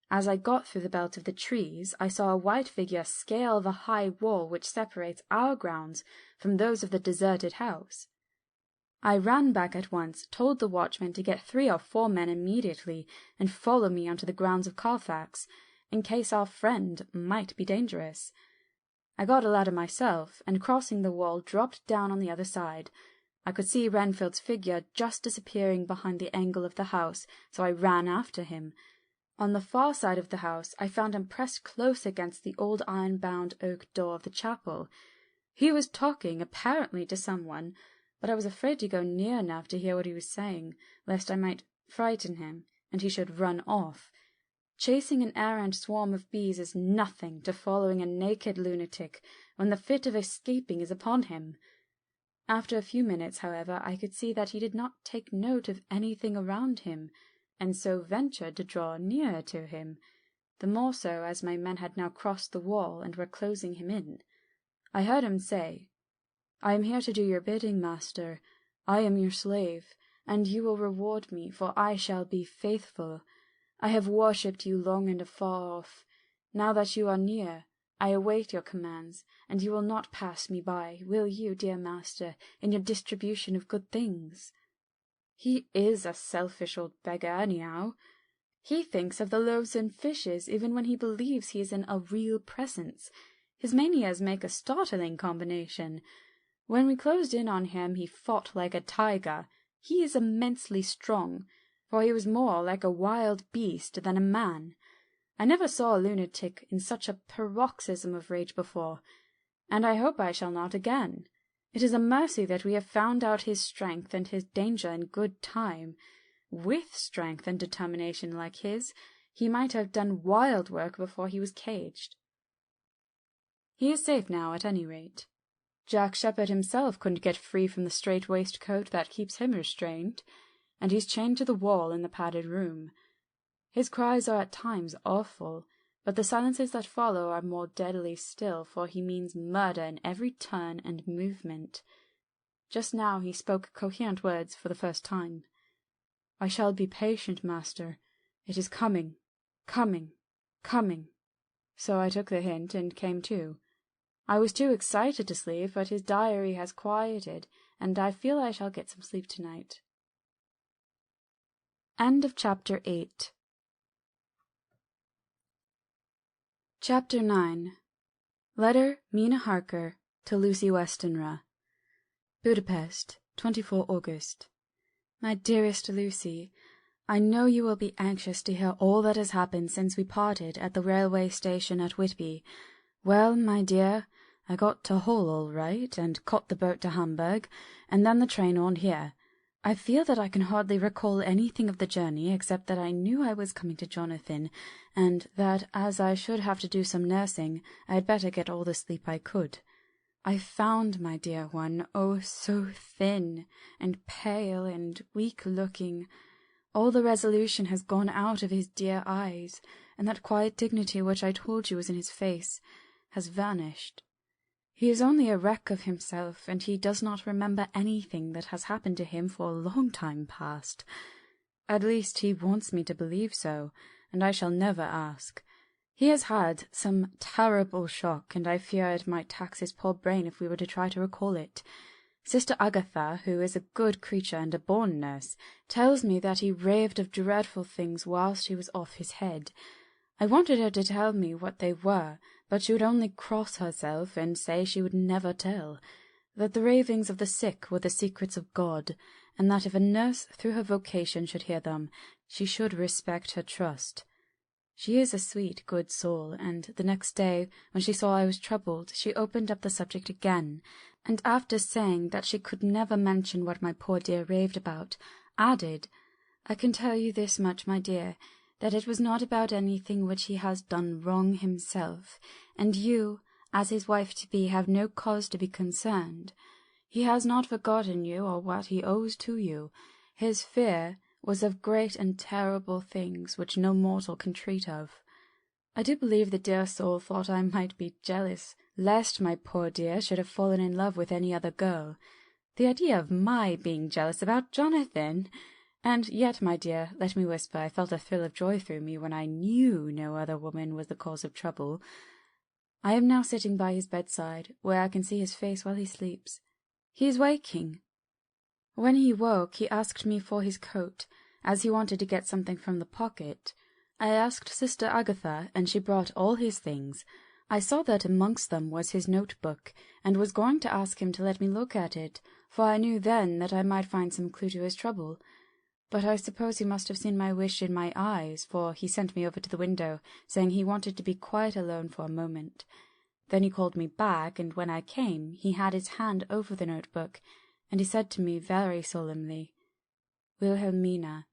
A: As I got through the belt of the trees, I saw a white figure scale the high wall which separates our grounds from those of the deserted house. I ran back at once, told the watchman to get 3 or 4 men immediately, and follow me onto the grounds of Carfax, in case our friend might be dangerous. I got a ladder myself, and crossing the wall, dropped down on the other side. I could see Renfield's figure just disappearing behind the angle of the house, so I ran after him. On the far side of the house I found him pressed close against the old iron-bound oak door of the chapel. He was talking, apparently to someone, but I was afraid to go near enough to hear what he was saying, lest I might frighten him, and he should run off. Chasing an errant swarm of bees is nothing to following a naked lunatic when the fit of escaping is upon him. After a few minutes, however, I could see that he did not take note of anything around him, and so ventured to draw nearer to him, the more so as my men had now crossed the wall and were closing him in. I heard him say, "I am here to do your bidding, master. I am your slave, and you will reward me, for I shall be faithful. I have worshipped you long and afar off. Now that you are near, I await your commands, and you will not pass me by, will you, dear master, in your distribution of good things?" He is a selfish old beggar, anyhow. He thinks of the loaves and fishes even when he believes he is in a real presence. His manias make a startling combination. When we closed in on him, he fought like a tiger. He is immensely strong, for he was more like a wild beast than a man. I never saw a lunatic in such a paroxysm of rage before, and I hope I shall not again. It is a mercy that we have found out his strength and his danger in good time. With strength and determination like his, he might have done wild work before he was caged. He is safe now, at any rate. Jack Sheppard himself couldn't get free from the strait waistcoat that keeps him restrained, and he's chained to the wall in the padded room. His cries are at times awful, but the silences that follow are more deadly still, for he means murder in every turn and movement. Just now he spoke coherent words for the first time. "I shall be patient, master. It is coming, coming, coming." So I took the hint and came to. I was too excited to sleep, but his diary has quieted, and I feel I shall get some sleep tonight. End of Chapter 8. Chapter 9. Letter Mina Harker to Lucy Westenra. Budapest, 24 August. My dearest Lucy, I know you will be anxious to hear all that has happened since we parted at the railway station at Whitby. Well, my dear, I got to Hull all right, and caught the boat to Hamburg, and then the train on here. I feel that I can hardly recall anything of the journey, except that I knew I was coming to Jonathan, and that, as I should have to do some nursing, I had better get all the sleep I could. I found my dear one, oh, so thin, and pale, and weak-looking. All the resolution has gone out of his dear eyes, and that quiet dignity which I told you was in his face has vanished. He is only a wreck of himself, and he does not remember anything that has happened to him for a long time past. At least he wants me to believe so, and I shall never ask. He has had some terrible shock, and I fear it might tax his poor brain if we were to try to recall it. Sister Agatha, who is a good creature and a born nurse, tells me that he raved of dreadful things whilst he was off his head. I wanted her to tell me what they were, but she would only cross herself and say she would never tell, that the ravings of the sick were the secrets of God, and that if a nurse through her vocation should hear them, she should respect her trust. She is a sweet, good soul, and the next day, when she saw I was troubled, she opened up the subject again, and after saying that she could never mention what my poor dear raved about, added, "I can tell you this much, my dear, that it was not about anything which he has done wrong himself, and you, as his wife-to-be, have no cause to be concerned. He has not forgotten you or what he owes to you. His fear was of great and terrible things which no mortal can treat of. I do believe the dear soul thought I might be jealous, lest my poor dear should have fallen in love with any other girl. The idea of my being jealous about Jonathan! And yet, my dear, let me whisper, I felt a thrill of joy through me when I knew no other woman was the cause of trouble. I am now sitting by his bedside, where I can see his face while he sleeps. He is waking. When he woke, he asked me for his coat, as he wanted to get something from the pocket. I asked Sister Agatha, and she brought all his things. I saw that amongst them was his notebook, and was going to ask him to let me look at it, for I knew then that I might find some clue to his trouble. But I suppose he must have seen my wish in my eyes, for he sent me over to the window, saying he wanted to be quite alone for a moment. Then he called me back, and when I came, he had his hand over the notebook, and he said to me very solemnly, "Wilhelmina."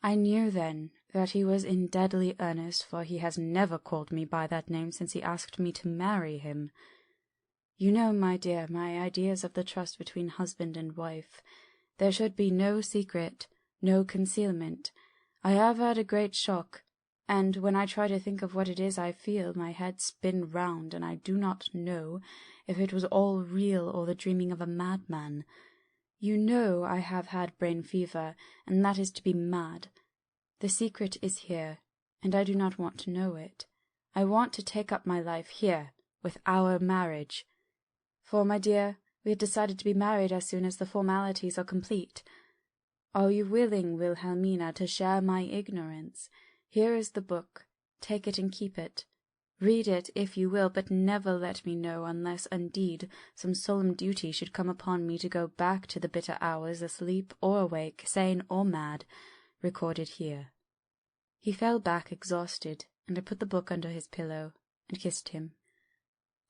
A: I knew then that he was in deadly earnest, for he has never called me by that name since he asked me to marry him. You know, my dear, my ideas of the trust between husband and wife. There should be no secret, no concealment. I have had a great shock, and when I try to think of what it is I feel, my head spin round, and I do not know if it was all real or the dreaming of a madman. You know I have had brain fever, and that is to be mad. The secret is here, and I do not want to know it. I want to take up my life here, with our marriage. For, my dear, we had decided to be married as soon as the formalities are complete. Are you willing, Wilhelmina, to share my ignorance? Here is the book. Take it and keep it. Read it, if you will, but never let me know unless, indeed, some solemn duty should come upon me to go back to the bitter hours, asleep or awake, sane or mad, recorded here. He fell back exhausted, and I put the book under his pillow, and kissed him.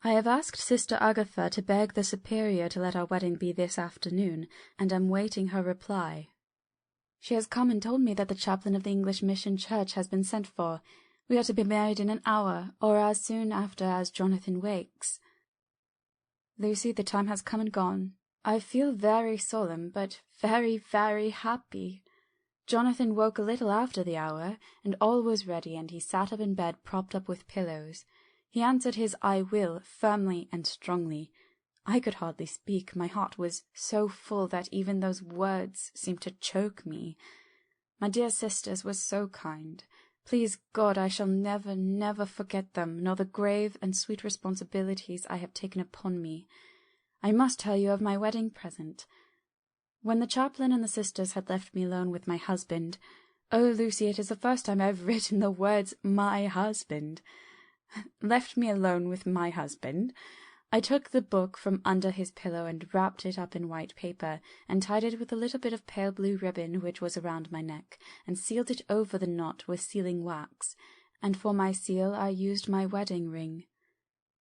A: I have asked Sister Agatha to beg the Superior to let our wedding be this afternoon, and am waiting her reply. She has come and told me that the chaplain of the English Mission Church has been sent for. We are to be married in an hour, or as soon after as Jonathan wakes. Lucy, the time has come and gone. I feel very solemn, but very, very happy. Jonathan woke a little after the hour, and all was ready, and he sat up in bed propped up with pillows. He answered his "I will" firmly and strongly. I could hardly speak. My heart was so full that even those words seemed to choke me. My dear sisters were so kind. Please God, I shall never, never forget them, nor the grave and sweet responsibilities I have taken upon me. I must tell you of my wedding present. When the chaplain and the sisters had left me alone with my husband— oh, Lucy, it is the first time I have written the words "my husband" left me alone with my husband, I took the book from under his pillow and wrapped it up in white paper, and tied it with a little bit of pale blue ribbon which was around my neck, and sealed it over the knot with sealing wax, and for my seal I used my wedding ring.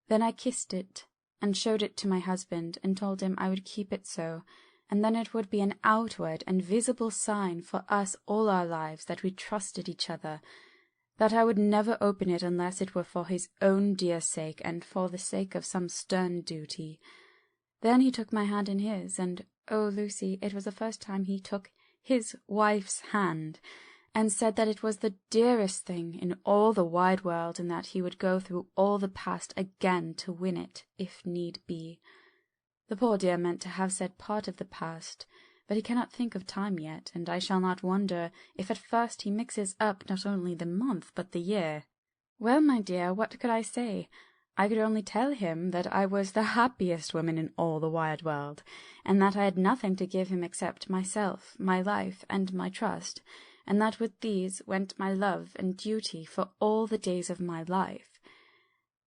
A: Then I kissed it, and showed it to my husband, and told him I would keep it so, and then it would be an outward and visible sign for us all our lives that we trusted each other, that I would never open it unless it were for his own dear sake and for the sake of some stern duty. Then he took my hand in his, and, oh, Lucy, it was the first time he took his wife's hand, and said that it was the dearest thing in all the wide world, and that he would go through all the past again to win it, if need be. The poor dear meant to have said part of the past, but he cannot think of time yet, and I shall not wonder if at first he mixes up not only the month but the year. Well, my dear, what could I say? I could only tell him that I was the happiest woman in all the wide world, and that I had nothing to give him except myself, my life, and my trust, and that with these went my love and duty for all the days of my life.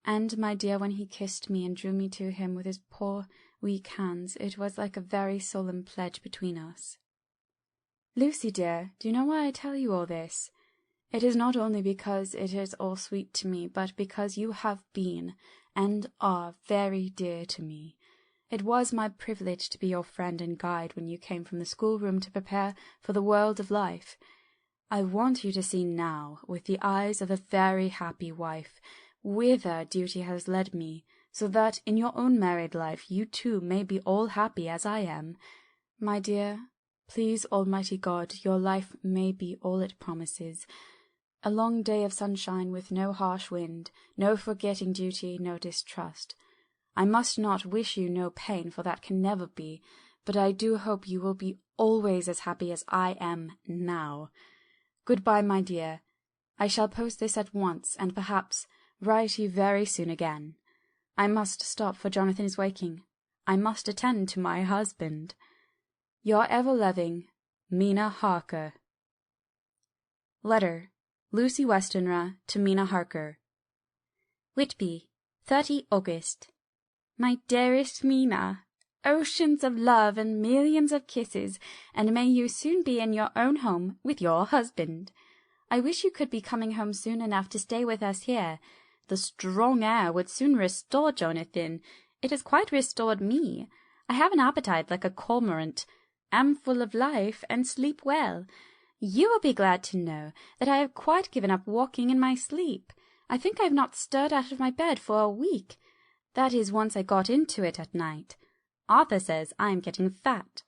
A: And, my dear, when he kissed me and drew me to him with his poor weak hands, it was like a very solemn pledge between us. Lucy, dear, do you know why I tell you all this? It is not only because it is all sweet to me, but because you have been, and are, very dear to me. It was my privilege to be your friend and guide when you came from the schoolroom to prepare for the world of life. I want you to see now, with the eyes of a very happy wife, whither duty has led me, so that in your own married life you too may be all happy as I am. My dear, please Almighty God, your life may be all it promises. A long day of sunshine with no harsh wind, no forgetting duty, no distrust. I must not wish you no pain, for that can never be, but I do hope you will be always as happy as I am now. Good-bye, my dear. I shall post this at once, and perhaps write you very soon again. I must stop, for Jonathan is waking. I must attend to my husband. Your ever-loving Mina Harker. Letter, Lucy Westenra to Mina Harker. Whitby, 30 August. My dearest Mina, oceans of love and millions of kisses, and may you soon be in your own home with your husband. I wish you could be coming home soon enough to stay with us here. The strong air would soon restore Jonathan. It has quite restored me. I have an appetite like a cormorant, am full of life, and sleep well. You will be glad to know that I have quite given up walking in my sleep. I think I have not stirred out of my bed for a week. That is, once I got into it at night. Arthur says I am getting fat.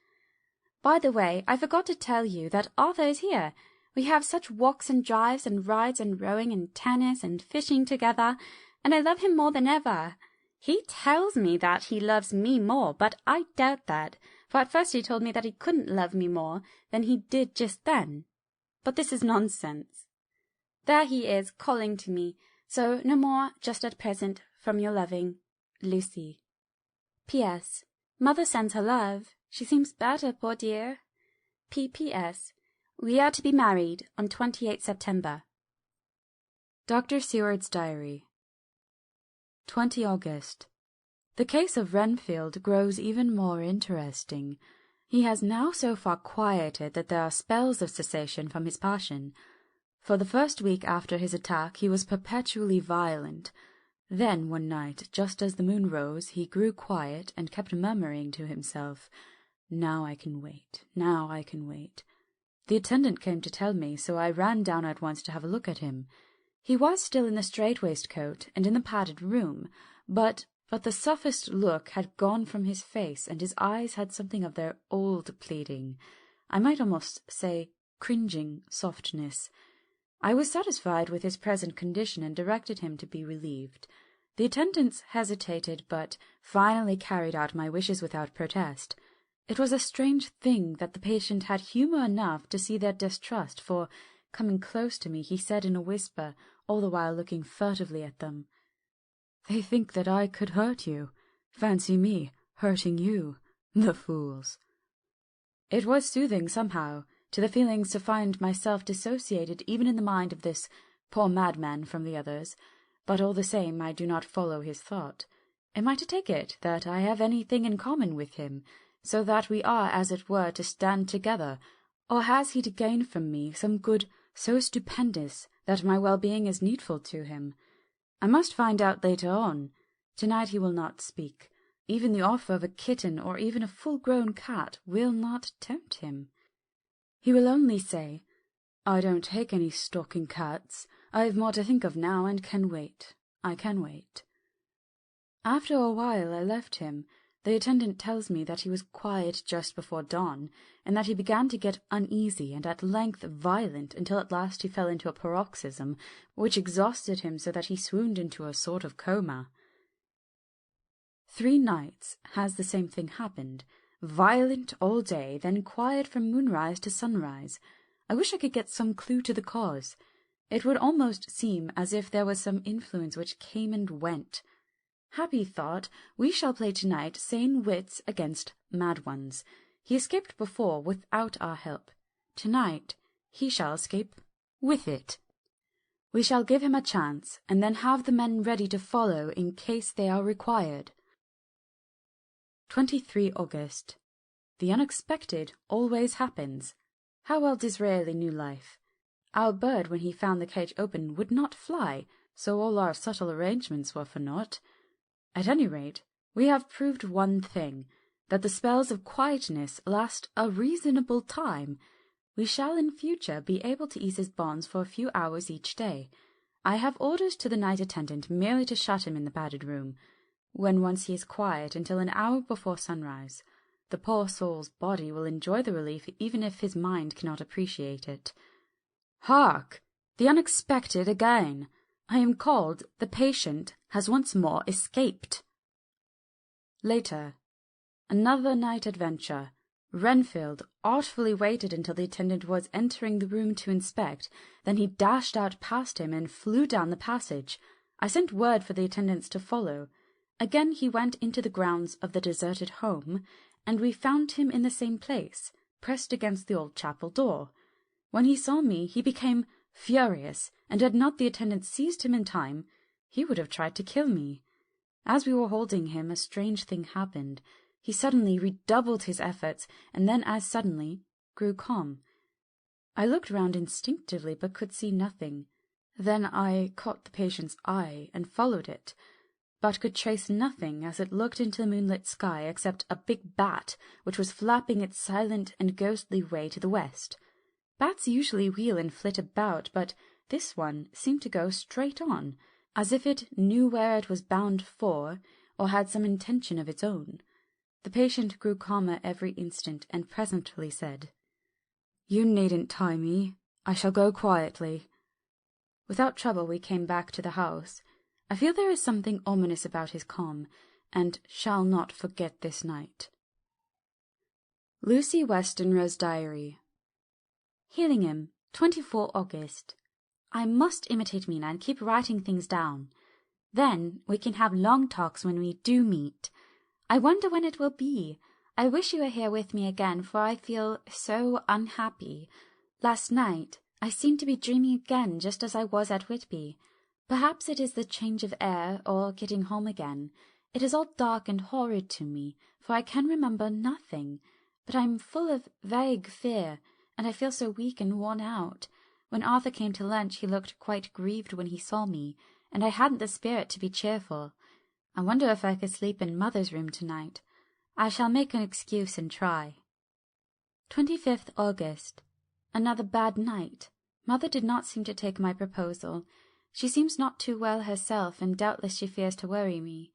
A: By the way, I forgot to tell you that Arthur is here. We have such walks and drives and rides and rowing and tennis and fishing together, and I love him more than ever. He tells me that he loves me more, but I doubt that, for at first he told me that he couldn't love me more than he did just then. But this is nonsense. There he is, calling to me, so no more just at present from your loving Lucy. P.S. Mother sends her love. She seems better, poor dear. P.P.S. We are to be married on 28 September. Dr. Seward's Diary. 20 August. The case of Renfield grows even more interesting. He has now so far quieted that there are spells of cessation from his passion. For the first week after his attack he was perpetually violent. Then one night, just as the moon rose, he grew quiet and kept murmuring to himself, "Now I can wait, now I can wait." The attendant came to tell me, so I ran down at once to have a look at him. He was still in the strait-waistcoat and in the padded room, but the sophist look had gone from his face, and his eyes had something of their old pleading, I might almost say cringing softness. I was satisfied with his present condition and directed him to be relieved. The attendants hesitated, but finally carried out my wishes without protest. It was a strange thing that the patient had humour enough to see their distrust, for, coming close to me, he said in a whisper, all the while looking furtively at them, "They think that I could hurt you. Fancy me hurting you, the fools." It was soothing, somehow, to the feelings to find myself dissociated even in the mind of this poor madman from the others, but all the same I do not follow his thought. Am I to take it that I have anything in common with him, so that we are, as it were, to stand together, or has he to gain from me some good so stupendous that my well-being is needful to him? I must find out later on. Tonight he will not speak. Even the offer of a kitten or even a full-grown cat will not tempt him. He will only say, "I don't take any stalking cats. I've more to think of now and can wait. I can wait." After a while I left him. The attendant tells me that he was quiet just before dawn, and that he began to get uneasy and at length violent, until at last he fell into a paroxysm, which exhausted him so that he swooned into a sort of coma. 3 nights has the same thing happened. Violent all day, then quiet from moonrise to sunrise. I wish I could get some clue to the cause. It would almost seem as if there was some influence which came and went. Happy thought, we shall play tonight sane wits against mad ones. He escaped before without our help. Tonight he shall escape with it. We shall give him a chance, and then have the men ready to follow in case they are required. 23 August. The unexpected always happens. How well Disraeli knew life. Our bird, when he found the cage open, would not fly, so all our subtle arrangements were for naught. At any rate, we have proved one thing, that the spells of quietness last a reasonable time. We shall in future be able to ease his bonds for a few hours each day. I have orders to the night attendant merely to shut him in the padded room, when once he is quiet, until an hour before sunrise. The poor soul's body will enjoy the relief even if his mind cannot appreciate it. Hark! The unexpected again! I am called. The patient has once more escaped. Later. Another night adventure. Renfield artfully waited until the attendant was entering the room to inspect, then he dashed out past him and flew down the passage. I sent word for the attendants to follow. Again he went into the grounds of the deserted home, and we found him in the same place, pressed against the old chapel door. When he saw me he became furious, and had not the attendant seized him in time, he would have tried to kill me. As we were holding him, a strange thing happened. He suddenly redoubled his efforts, and then as suddenly grew calm. I looked round instinctively, but could see nothing. Then I caught the patient's eye and followed it, but could trace nothing as it looked into the moonlit sky except a big bat which was flapping its silent and ghostly way to the west. Bats usually wheel and flit about, but this one seemed to go straight on, as if it knew where it was bound for, or had some intention of its own. The patient grew calmer every instant, and presently said, "You needn't tie me. I shall go quietly." Without trouble we came back to the house. I feel there is something ominous about his calm, and shall not forget this night. Lucy Westenra's Diary. Healingham, 24 August. I must imitate Mina and keep writing things down. Then we can have long talks when we do meet. I wonder when it will be. I wish you were here with me again, for I feel so unhappy. Last night I seemed to be dreaming again, just as I was at Whitby. Perhaps it is the change of air, or getting home again. It is all dark and horrid to me, for I can remember nothing. But I am full of vague fear, and I feel so weak and worn out. When Arthur came to lunch he looked quite grieved when he saw me, and I hadn't the spirit to be cheerful. I wonder if I could sleep in Mother's room tonight. I shall make an excuse and try. 25th August. Another bad night. Mother did not seem to take my proposal. She seems not too well herself, and doubtless she fears to worry me.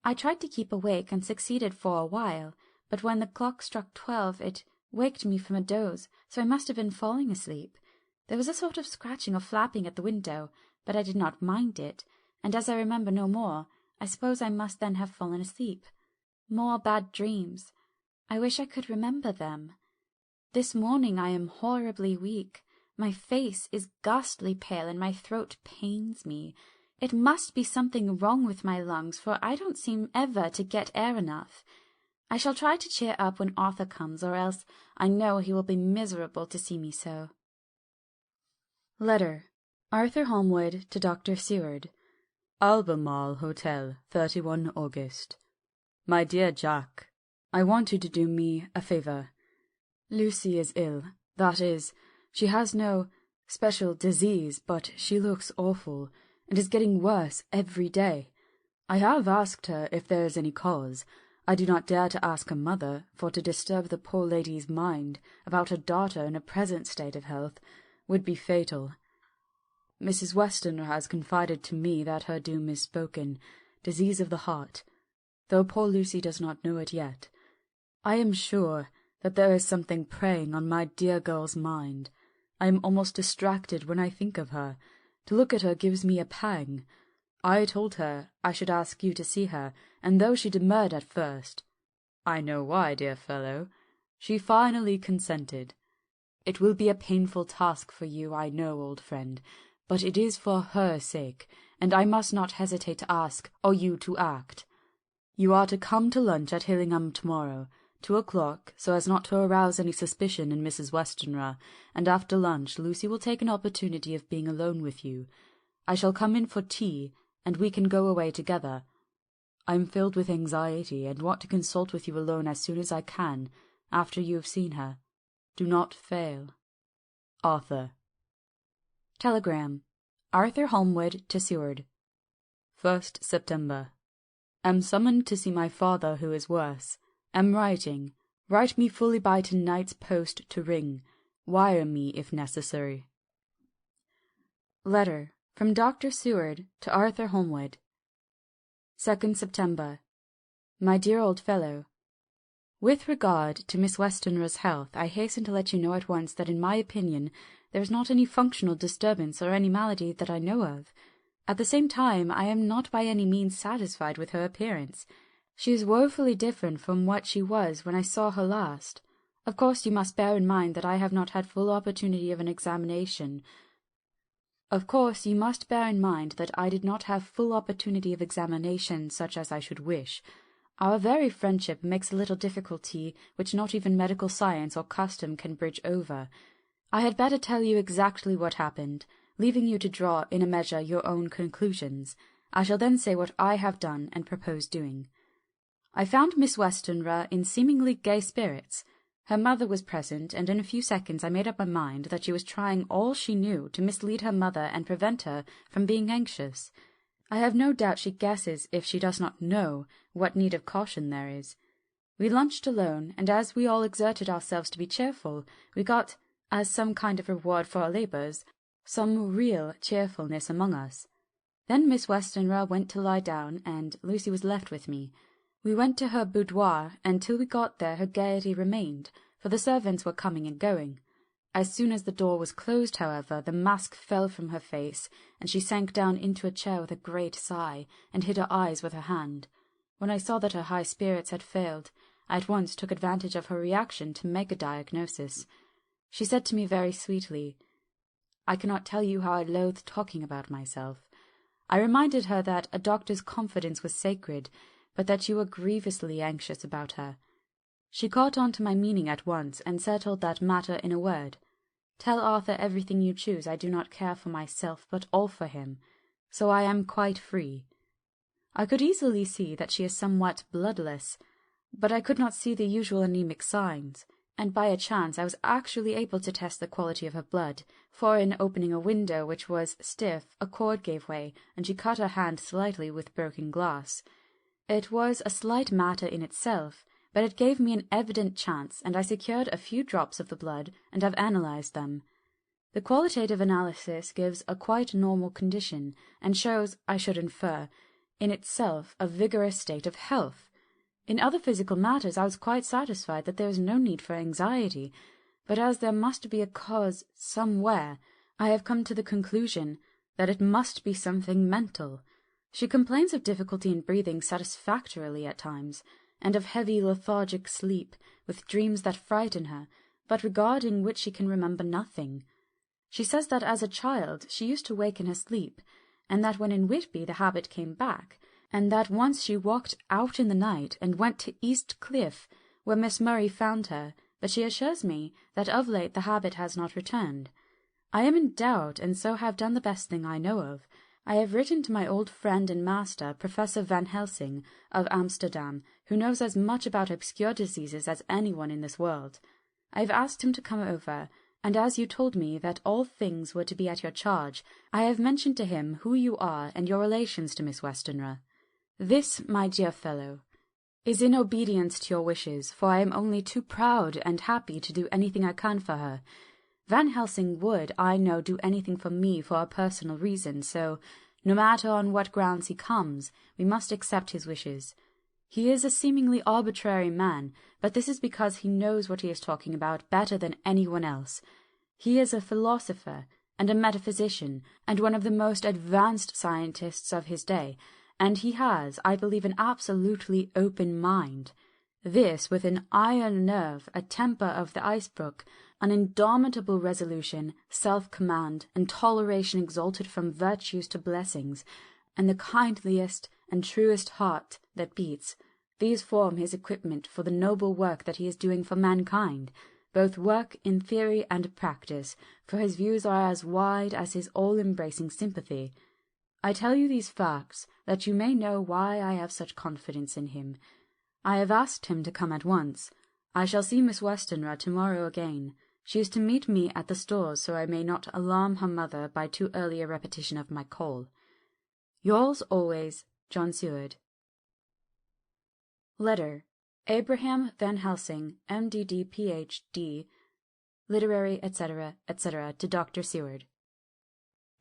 A: I tried to keep awake and succeeded for a while, but when the clock struck 12 it waked me from a doze, so I must have been falling asleep. There was a sort of scratching or flapping at the window, but I did not mind it, and as I remember no more, I suppose I must then have fallen asleep. More bad dreams. I wish I could remember them. This morning I am horribly weak. My face is ghastly pale, and my throat pains me. It must be something wrong with my lungs, for I don't seem ever to get air enough. I shall try to cheer up when Arthur comes, or else I know he will be miserable to see me so. Letter. Arthur Holmwood to Dr. Seward.
B: Albemarle Hotel, 31 August. My dear Jack, I want you to do me a favour. Lucy is ill. That is, she has no special disease, but she looks awful, and is getting worse every day. I have asked her if there is any cause. I do not dare to ask her mother, for to disturb the poor lady's mind about her daughter in a present state of health would be fatal. Mrs. Westenra has confided to me that her doom is spoken, disease of the heart, though poor Lucy does not know it yet. I am sure that there is something preying on my dear girl's mind. I am almost distracted when I think of her. To look at her gives me a pang. I told her I should ask you to see her, and though she demurred at first, I know why, dear fellow, she finally consented. It will be a painful task for you, I know, old friend, but it is for her sake, and I must not hesitate to ask, or you to act. You are to come to lunch at Hillingham tomorrow, 2 o'clock, so as not to arouse any suspicion in Mrs. Westenra, and after lunch Lucy will take an opportunity of being alone with you. I shall come in for tea, and we can go away together. I am filled with anxiety, and want to consult with you alone as soon as I can, after you have seen her. Do not fail. Arthur.
A: Telegram. Arthur Holmwood to Seward.
B: 1st September. Am summoned to see my father, who is worse. Am writing. Write me fully by to-night's post to ring. Wire me if necessary.
A: Letter from Dr. Seward to Arthur Holmwood. 2nd September. My dear old fellow, with regard to Miss Westenra's health, I hasten to let you know at once that in my opinion there is not any functional disturbance or any malady that I know of. At the same time, I am not by any means satisfied with her appearance. She is woefully different from what she was when I saw her last. Of course you must bear in mind that I have not had full opportunity of an examination. Such as I should wish. Our very friendship makes a little difficulty which not even medical science or custom can bridge over. I had better tell you exactly what happened, leaving you to draw in a measure your own conclusions. I shall then say what I have done and propose doing. I found Miss Westenra in seemingly gay spirits. Her mother was present, and in a few seconds I made up my mind that she was trying all she knew to mislead her mother and prevent her from being anxious. I have no doubt she guesses, if she does not know, what need of caution there is. We lunched alone, and as we all exerted ourselves to be cheerful, we got, as some kind of reward for our labours, some real cheerfulness among us. Then Miss Westenra went to lie down, and Lucy was left with me. We went to her boudoir, and till we got there her gaiety remained, for the servants were coming and going. As soon as the door was closed, however, the mask fell from her face, and she sank down into a chair with a great sigh, and hid her eyes with her hand. When I saw that her high spirits had failed, I at once took advantage of her reaction to make a diagnosis. She said to me very sweetly, "I cannot tell you how I loathe talking about myself." I reminded her that a doctor's confidence was sacred, but that you were grievously anxious about her. She caught on to my meaning at once, and settled that matter in a word. "Tell Arthur everything you choose. I do not care for myself, but all for him, so I am quite free." I could easily see that she is somewhat bloodless, but I could not see the usual anemic signs, and by a chance I was actually able to test the quality of her blood, for in opening a window which was stiff a cord gave way, and she cut her hand slightly with broken glass. It was a slight matter in itself, but it gave me an evident chance, and I secured a few drops of the blood and have analyzed them. The qualitative analysis gives a quite normal condition, and shows, I should infer, in itself a vigorous state of health. In other physical matters I was quite satisfied that there is no need for anxiety, but as there must be a cause somewhere, I have come to the conclusion that it must be something mental. She complains of difficulty in breathing satisfactorily at times, and of heavy lethargic sleep, with dreams that frighten her, but regarding which she can remember nothing. She says that as a child she used to wake in her sleep, and that when in Whitby the habit came back, and that once she walked out in the night and went to East Cliff, where Miss Murray found her, but she assures me that of late the habit has not returned. I am in doubt, and so have done the best thing I know of. I have written to my old friend and master, Professor Van Helsing, of Amsterdam, who knows as much about obscure diseases as anyone in this world. I have asked him to come over, and as you told me that all things were to be at your charge, I have mentioned to him who you are and your relations to Miss Westenra. This, my dear fellow, is in obedience to your wishes, for I am only too proud and happy to do anything I can for her. Van Helsing would, I know, do anything for me for a personal reason, so, no matter on what grounds he comes, we must accept his wishes. He is a seemingly arbitrary man, but this is because he knows what he is talking about better than anyone else. He is a philosopher and a metaphysician, and one of the most advanced scientists of his day, and he has, I believe, an absolutely open mind. This, with an iron nerve, a temper of the ice-brook, an indomitable resolution, self-command, and toleration exalted from virtues to blessings, and the kindliest and truest heart that beats, these form his equipment for the noble work that he is doing for mankind, both work in theory and practice, for his views are as wide as his all-embracing sympathy. I tell you these facts, that you may know why I have such confidence in him. I have asked him to come at once. I shall see Miss Westenra tomorrow again. She is to meet me at the stores, so I may not alarm her mother by too early a repetition of my call. Yours always, John Seward. Letter. Abraham Van Helsing, MDD, Ph.D., Literary, etc., etc., to Dr. Seward.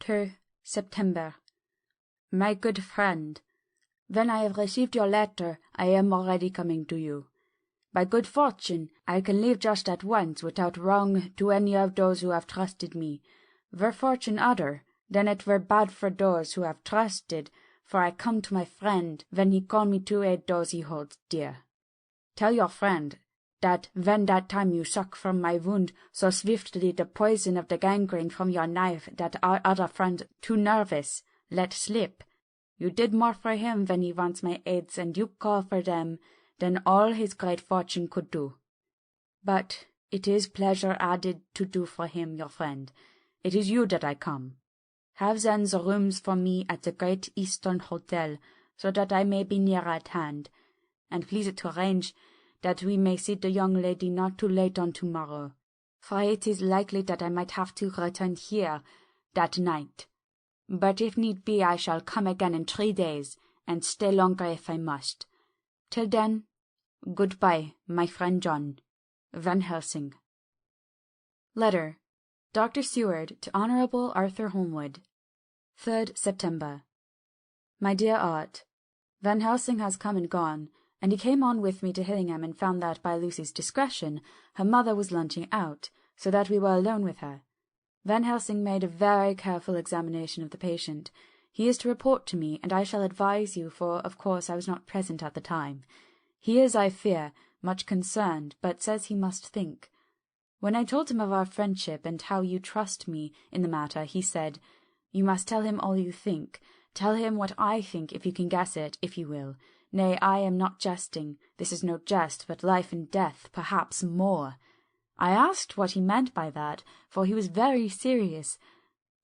A: 2 September. My good friend, when I have received your letter, I am already coming to you. By good fortune, I can leave just at once without wrong to any of those who have trusted me. Were fortune other, then it were bad for those who have trusted, for I come to my friend when he call me to aid those he holds dear. Tell your friend that when that time you suck from my wound so swiftly the poison of the gangrene from your knife that our other friend, too nervous, let slip, you did more for him when he wants my aids, and you call for them, than all his great fortune could do. But it is pleasure added to do for him, your friend. It is you that I come. Have then the rooms for me at the Great Eastern Hotel, so that I may be near at hand, and please to arrange that we may see the young lady not too late on tomorrow, for it is likely that I might have to return here that night. But if need be, I shall come again in 3 days, and stay longer if I must. Till then, goodbye, my friend John. Van Helsing. Letter. Dr. Seward to Honourable Arthur Holmwood. 3rd September. My dear Art, Van Helsing has come and gone, and he came on with me to Hillingham and found that, by Lucy's discretion, her mother was lunching out, so that we were alone with her. Van Helsing made a very careful examination of the patient. He is to report to me, and I shall advise you, for of course I was not present at the time. He is, I fear, much concerned, but says he must think. When I told him of our friendship and how you trust me in the matter, he said, "You must tell him all you think. Tell him what I think, if you can guess it, if you will. Nay, I am not jesting. This is no jest, but life and death, perhaps more." I asked what he meant by that, for he was very serious.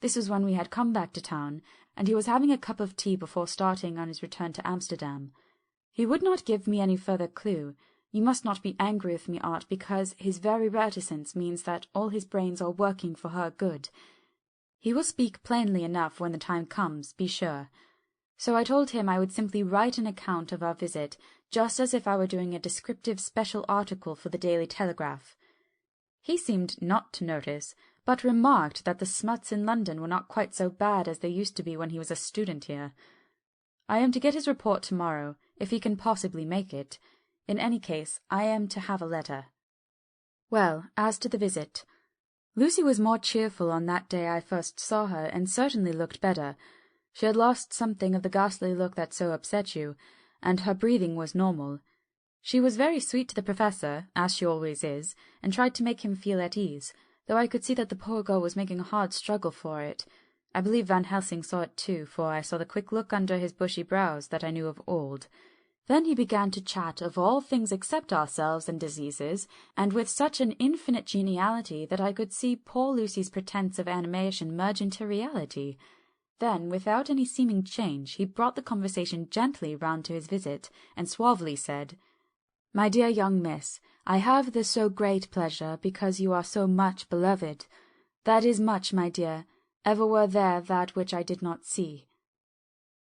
A: This was when we had come back to town, and he was having a cup of tea before starting on his return to Amsterdam. He would not give me any further clue. You must not be angry with me, Art, because his very reticence means that all his brains are working for her good. He will speak plainly enough when the time comes, be sure. So I told him I would simply write an account of our visit, just as if I were doing a descriptive special article for the Daily Telegraph. He seemed not to notice, but remarked that the smuts in London were not quite so bad as they used to be when he was a student here. I am to get his report tomorrow, if he can possibly make it. In any case, I am to have a letter. Well, as to the visit. Lucy was more cheerful on that day I first saw her, and certainly looked better. She had lost something of the ghastly look that so upset you, and her breathing was normal. She was very sweet to the Professor, as she always is, and tried to make him feel at ease, though I could see that the poor girl was making a hard struggle for it. I believe Van Helsing saw it too, for I saw the quick look under his bushy brows that I knew of old. Then he began to chat of all things except ourselves and diseases, and with such an infinite geniality that I could see poor Lucy's pretence of animation merge into reality. Then, without any seeming change, he brought the conversation gently round to his visit, and suavely said, "My dear young miss, I have this so great pleasure, because you are so much beloved. That is much, my dear, ever were there that which I did not see.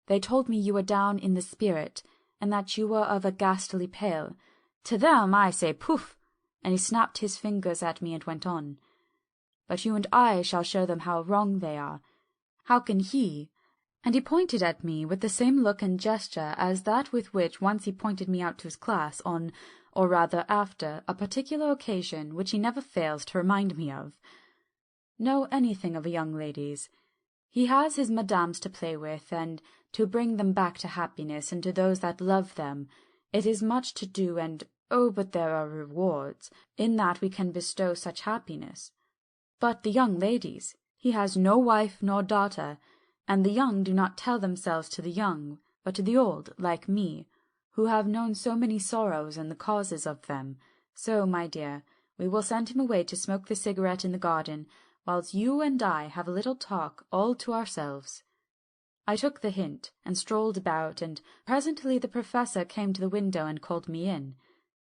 A: They told me you were down in the spirit, and that you were of a ghastly pale. To them I say poof!" And he snapped his fingers at me and went on. "But you and I shall show them how wrong they are. How can he—" And he pointed at me with the same look and gesture as that with which once he pointed me out to his class on, or rather after, a particular occasion which he never fails to remind me of. Know anything of a young lady's. He has his madames to play with, and to bring them back to happiness, and to those that love them. It is much to do, and oh, but there are rewards, in that we can bestow such happiness. But the young ladies, he has no wife nor daughter, and the young do not tell themselves to the young, but to the old, like me, who have known so many sorrows and the causes of them. So, my dear, we will send him away to smoke the cigarette in the garden, whilst you and I have a little talk all to ourselves." I took the hint, and strolled about, and presently the Professor came to the window and called me in.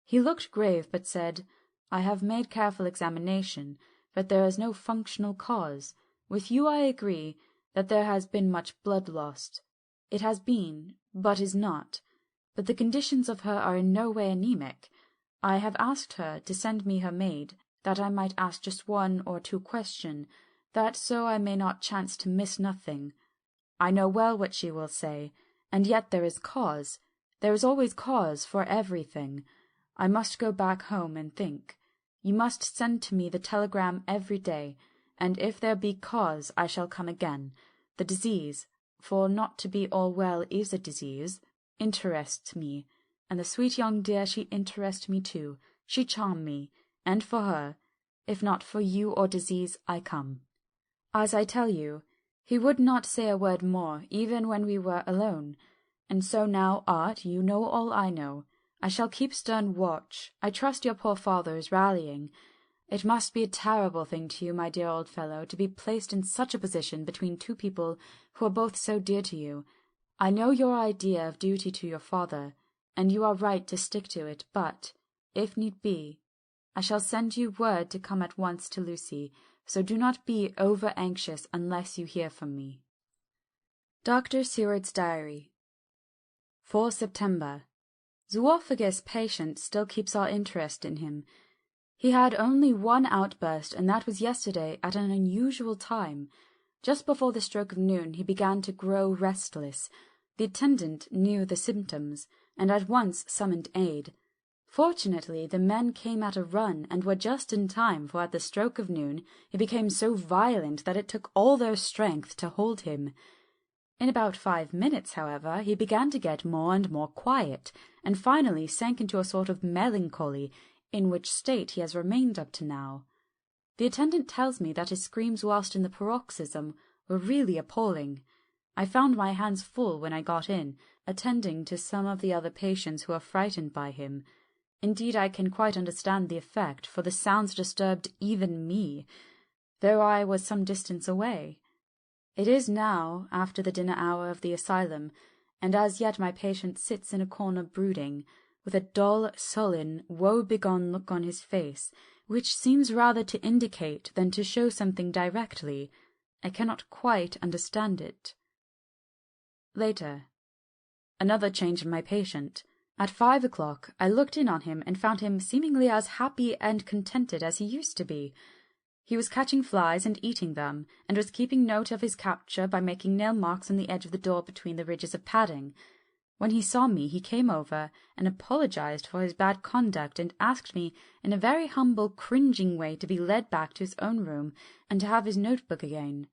A: He looked grave, but said, "I have made careful examination, but there is no functional cause. With you I agree that there has been much blood lost. It has been, but is not. But the conditions of her are in no way anemic. I have asked her to send me her maid, that I might ask just one or two questions, that so I may not chance to miss nothing. I know well what she will say, and yet there is cause. There is always cause for everything. I must go back home and think. You must send to me the telegram every day, and if there be cause I shall come again. The disease, for not to be all well is a disease, interests me, and the sweet young dear, she interests me too. She charm me, and for her, if not for you or disease, I come." As I tell you, he would not say a word more, even when we were alone. And so now, Art, you know all I know. I shall keep stern watch. I trust your poor father is rallying. It must be a terrible thing to you, my dear old fellow, to be placed in such a position between two people who are both so dear to you. I know your idea of duty to your father, and you are right to stick to it, but, if need be, I shall send you word to come at once to Lucy, so do not be over-anxious unless you hear from me. Dr. Seward's Diary. 4 September. Zoophagous patient still keeps our interest in him. He had only one outburst, and that was yesterday at an unusual time. Just before the stroke of noon he began to grow restless. The attendant knew the symptoms, and at once summoned aid. Fortunately, the men came at a run, and were just in time, for at the stroke of noon he became so violent that it took all their strength to hold him. In about 5 minutes, however, he began to get more and more quiet, and finally sank into a sort of melancholy, in which state he has remained up to now. The attendant tells me that his screams whilst in the paroxysm were really appalling. I found my hands full when I got in, attending to some of the other patients who were frightened by him. Indeed, I can quite understand the effect, for the sounds disturbed even me, though I was some distance away. It is now after the dinner hour of the asylum, and as yet my patient sits in a corner brooding, with a dull, sullen, woe-begone look on his face, which seems rather to indicate than to show something directly. I cannot quite understand it. Later. Another change in my patient. At 5 o'clock I looked in on him and found him seemingly as happy and contented as he used to be. He was catching flies and eating them, and was keeping note of his capture by making nail marks on the edge of the door between the ridges of padding. When he saw me, he came over and apologized for his bad conduct, and asked me in a very humble, cringing way to be led back to his own room and to have his notebook again.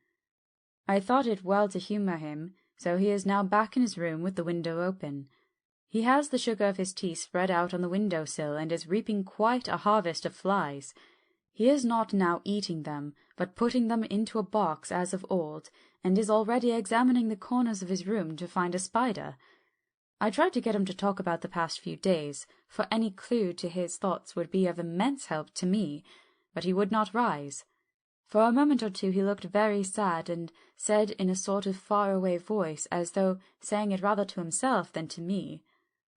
A: I thought it well to humour him, so he is now back in his room with the window open. He has the sugar of his tea spread out on the window-sill, and is reaping quite a harvest of flies. He is not now eating them, but putting them into a box as of old, and is already examining the corners of his room to find a spider. I tried to get him to talk about the past few days, for any clue to his thoughts would be of immense help to me, but he would not rise. For a moment or two he looked very sad, and said in a sort of far-away voice, as though saying it rather to himself than to me,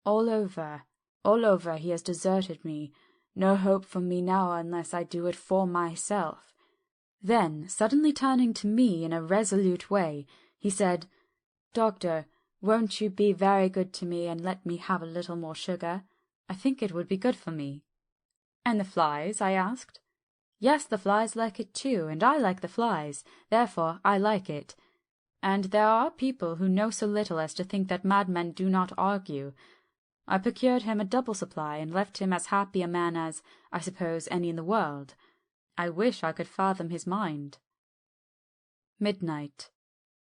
A: all over, he has deserted me. No hope for me now unless I do it for myself." Then, suddenly turning to me in a resolute way, he said, "Doctor, won't you be very good to me and let me have a little more sugar? I think it would be good for me." "And the flies?" I asked. "Yes, the flies like it too, and I like the flies, therefore I like it. And there are people who know so little as to think that madmen do not argue. I procured him a double supply, and left him as happy a man as, I suppose, any in the world. I wish I could fathom his mind." Midnight.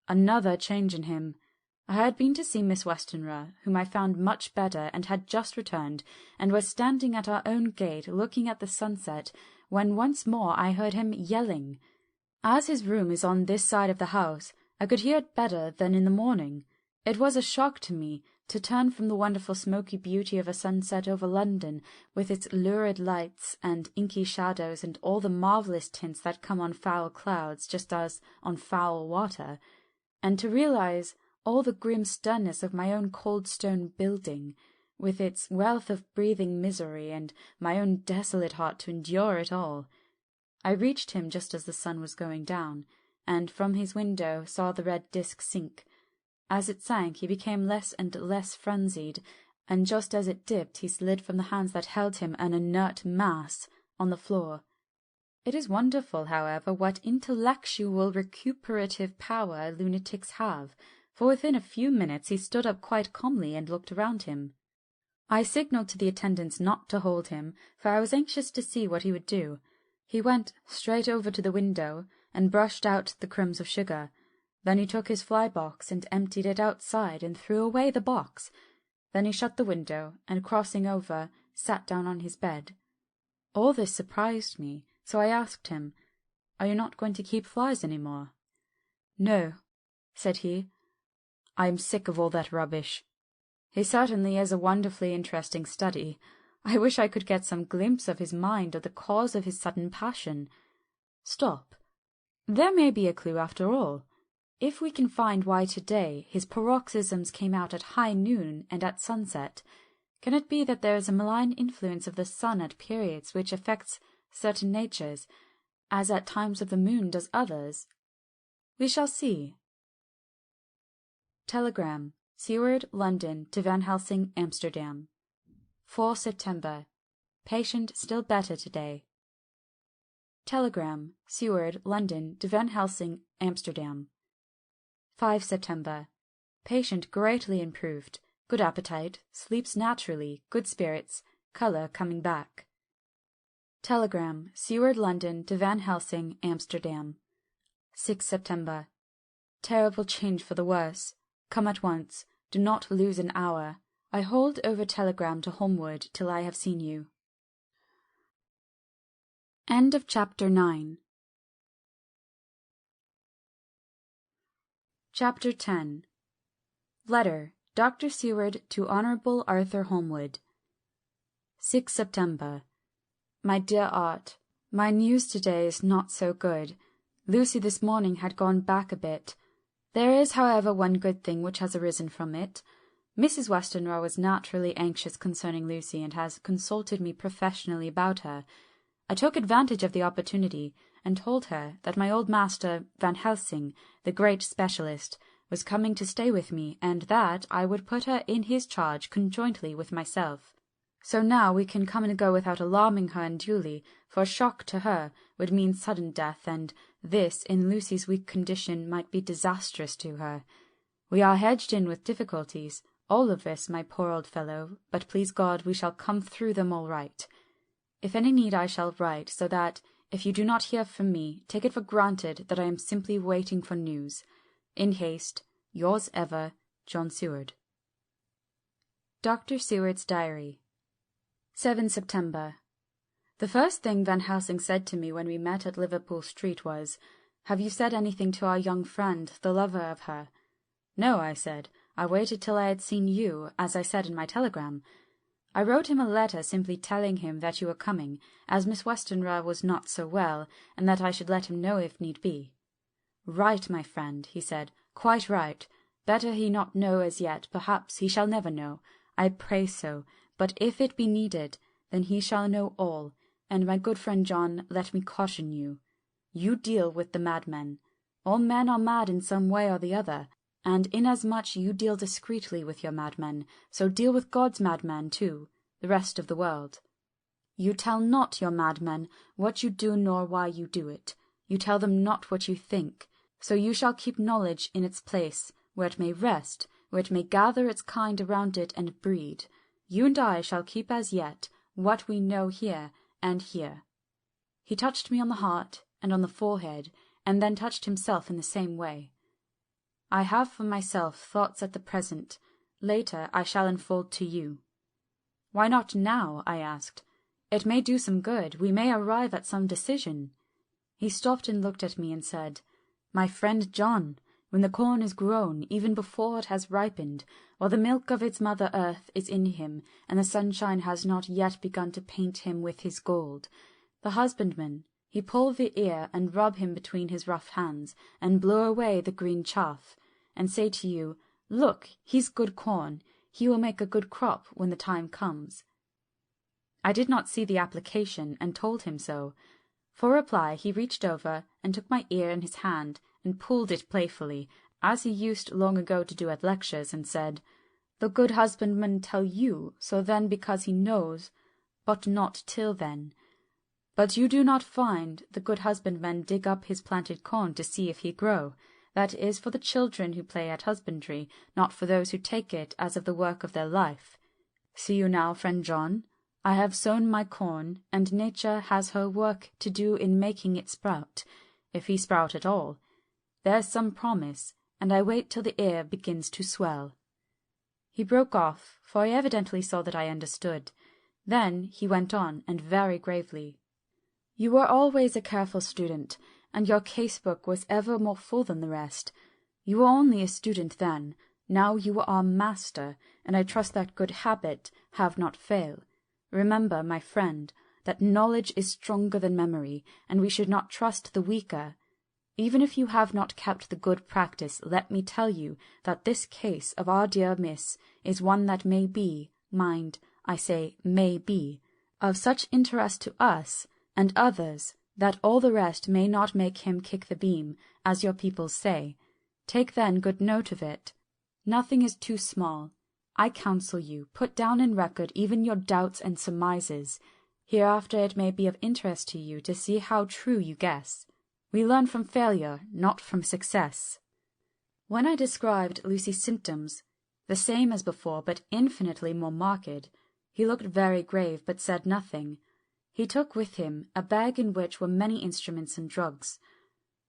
A: Another change in him. I had been to see Miss Westenra, whom I found much better, and had just returned, and was standing at our own gate looking at the sunset, when once more I heard him yelling. As his room is on this side of the house, I could hear it better than in the morning. It was a shock to me to turn from the wonderful smoky beauty of a sunset over London, with its lurid lights and inky shadows and all the marvellous tints that come on foul clouds just as on foul water, and to realize all the grim sternness of my own cold stone building, with its wealth of breathing misery, and my own desolate heart to endure it all. I reached him just as the sun was going down, and from his window saw the red disk sink. As it sank, he became less and less frenzied, and just as it dipped, he slid from the hands that held him an inert mass on the floor. It is wonderful, however, what intellectual recuperative power lunatics have, for within a few minutes he stood up quite calmly and looked around him. I signalled to the attendants not to hold him, for I was anxious to see what he would do. He went straight over to the window, and brushed out the crumbs of sugar. Then he took his fly-box and emptied it outside and threw away the box. Then he shut the window, and crossing over, sat down on his bed. All this surprised me, so I asked him, "Are you not going to keep flies any more?" "No," said he. "I am sick of all that rubbish. He certainly is a wonderfully interesting study. I wish I could get some glimpse of his mind or the cause of his sudden passion. Stop. There may be a clue after all. If we can find why today his paroxysms came out at high noon and at sunset, can it be that there is a malign influence of the sun at periods which affects certain natures, as at times of the moon does others? We shall see. Telegram. Seward, London, to Van Helsing, Amsterdam. 4 September. Patient still better today. Telegram. Seward, London, to Van Helsing, Amsterdam. 5 September. Patient greatly improved. Good appetite. Sleeps naturally. Good spirits. Colour coming back. Telegram. Seward, London, to Van Helsing, Amsterdam. 6 September. Terrible change for the worse. Come at once. Do not lose an hour. I hold over telegram to Holmwood till I have seen you. End of Chapter 9. Chapter 10. Letter. Dr. Seward to Honourable Arthur Holmwood. 6 September. My dear Art, my news today is not so good. Lucy this morning had gone back a bit. There is, however, one good thing which has arisen from it. Mrs. Westenra was naturally anxious concerning Lucy, and has consulted me professionally about her. I took advantage of the opportunity, and told her that my old master Van Helsing, the great specialist, was coming to stay with me, and that I would put her in his charge conjointly with myself. So now we can come and go without alarming her unduly, for a shock to her would mean sudden death, and this, in Lucy's weak condition, might be disastrous to her. We are hedged in with difficulties, all of this, my poor old fellow, but please God we shall come through them all right. If any need I shall write, so that, if you do not hear from me, take it for granted that I am simply waiting for news. In haste, yours ever, John Seward. Dr. Seward's Diary. 7 September. The first thing Van Helsing said to me when we met at Liverpool Street was, "Have you said anything to our young friend, the lover of her?" "No," I said. "I waited till I had seen you, as I said in my telegram. I wrote him a letter simply telling him that you were coming, as Miss Westenra was not so well, and that I should let him know if need be." "Right, my friend," he said, "quite right. Better he not know as yet, perhaps he shall never know. I pray so, but if it be needed, then he shall know all, and my good friend John, let me caution you. You deal with the madmen. All men are mad in some way or the other, and inasmuch you deal discreetly with your madmen, so deal with God's madmen too, the rest of the world. You tell not your madmen what you do nor why you do it. You tell them not what you think, so you shall keep knowledge in its place, where it may rest, where it may gather its kind around it and breed. You and I shall keep as yet what we know here and here." He touched me on the heart and on the forehead, and then touched himself in the same way. "I have for myself thoughts at the present. Later I shall unfold to you." "Why not now?" I asked. "It may do some good. We may arrive at some decision." He stopped and looked at me and said, "My friend John, when the corn is grown, even before it has ripened, while the milk of its mother earth is in him, and the sunshine has not yet begun to paint him with his gold, the husbandman, he pull the ear and rub him between his rough hands, and blow away the green chaff, and say to you, 'Look, he's good corn, he will make a good crop when the time comes.'" I did not see the application, and told him so. For reply he reached over and took my ear in his hand, and pulled it playfully, as he used long ago to do at lectures, and said, "The good husbandman tell you so then because he knows, but not till then. But you do not find the good husbandman dig up his planted corn to see if he grow. That is for the children who play at husbandry, not for those who take it as of the work of their life. See you now, friend John, I have sown my corn, and nature has her work to do in making it sprout, if he sprout at all. There's some promise, and I wait till the ear begins to swell." He broke off, for he evidently saw that I understood. Then he went on, and very gravely, "You were always a careful student, and your case-book was ever more full than the rest. You were only a student then, now you are master, and I trust that good habit have not fail. Remember, my friend, that knowledge is stronger than memory, and we should not trust the weaker. Even if you have not kept the good practice, let me tell you that this case of our dear Miss is one that may be, mind, I say may be, of such interest to us and others, that all the rest may not make him kick the beam, as your people say. Take then good note of it. Nothing is too small. I counsel you, put down in record even your doubts and surmises. Hereafter it may be of interest to you to see how true you guess. We learn from failure, not from success. When I described Lucy's symptoms, the same as before but infinitely more marked, he looked very grave but said nothing. He took with him a bag in which were many instruments and drugs,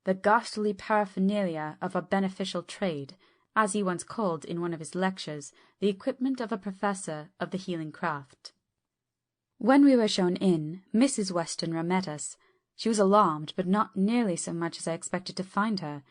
A: the ghastly paraphernalia of a beneficial trade, as he once called in one of his lectures the equipment of a professor of the healing craft. When we were shown in, Mrs. Westenra met us. She was alarmed, but not nearly so much as I expected to find her.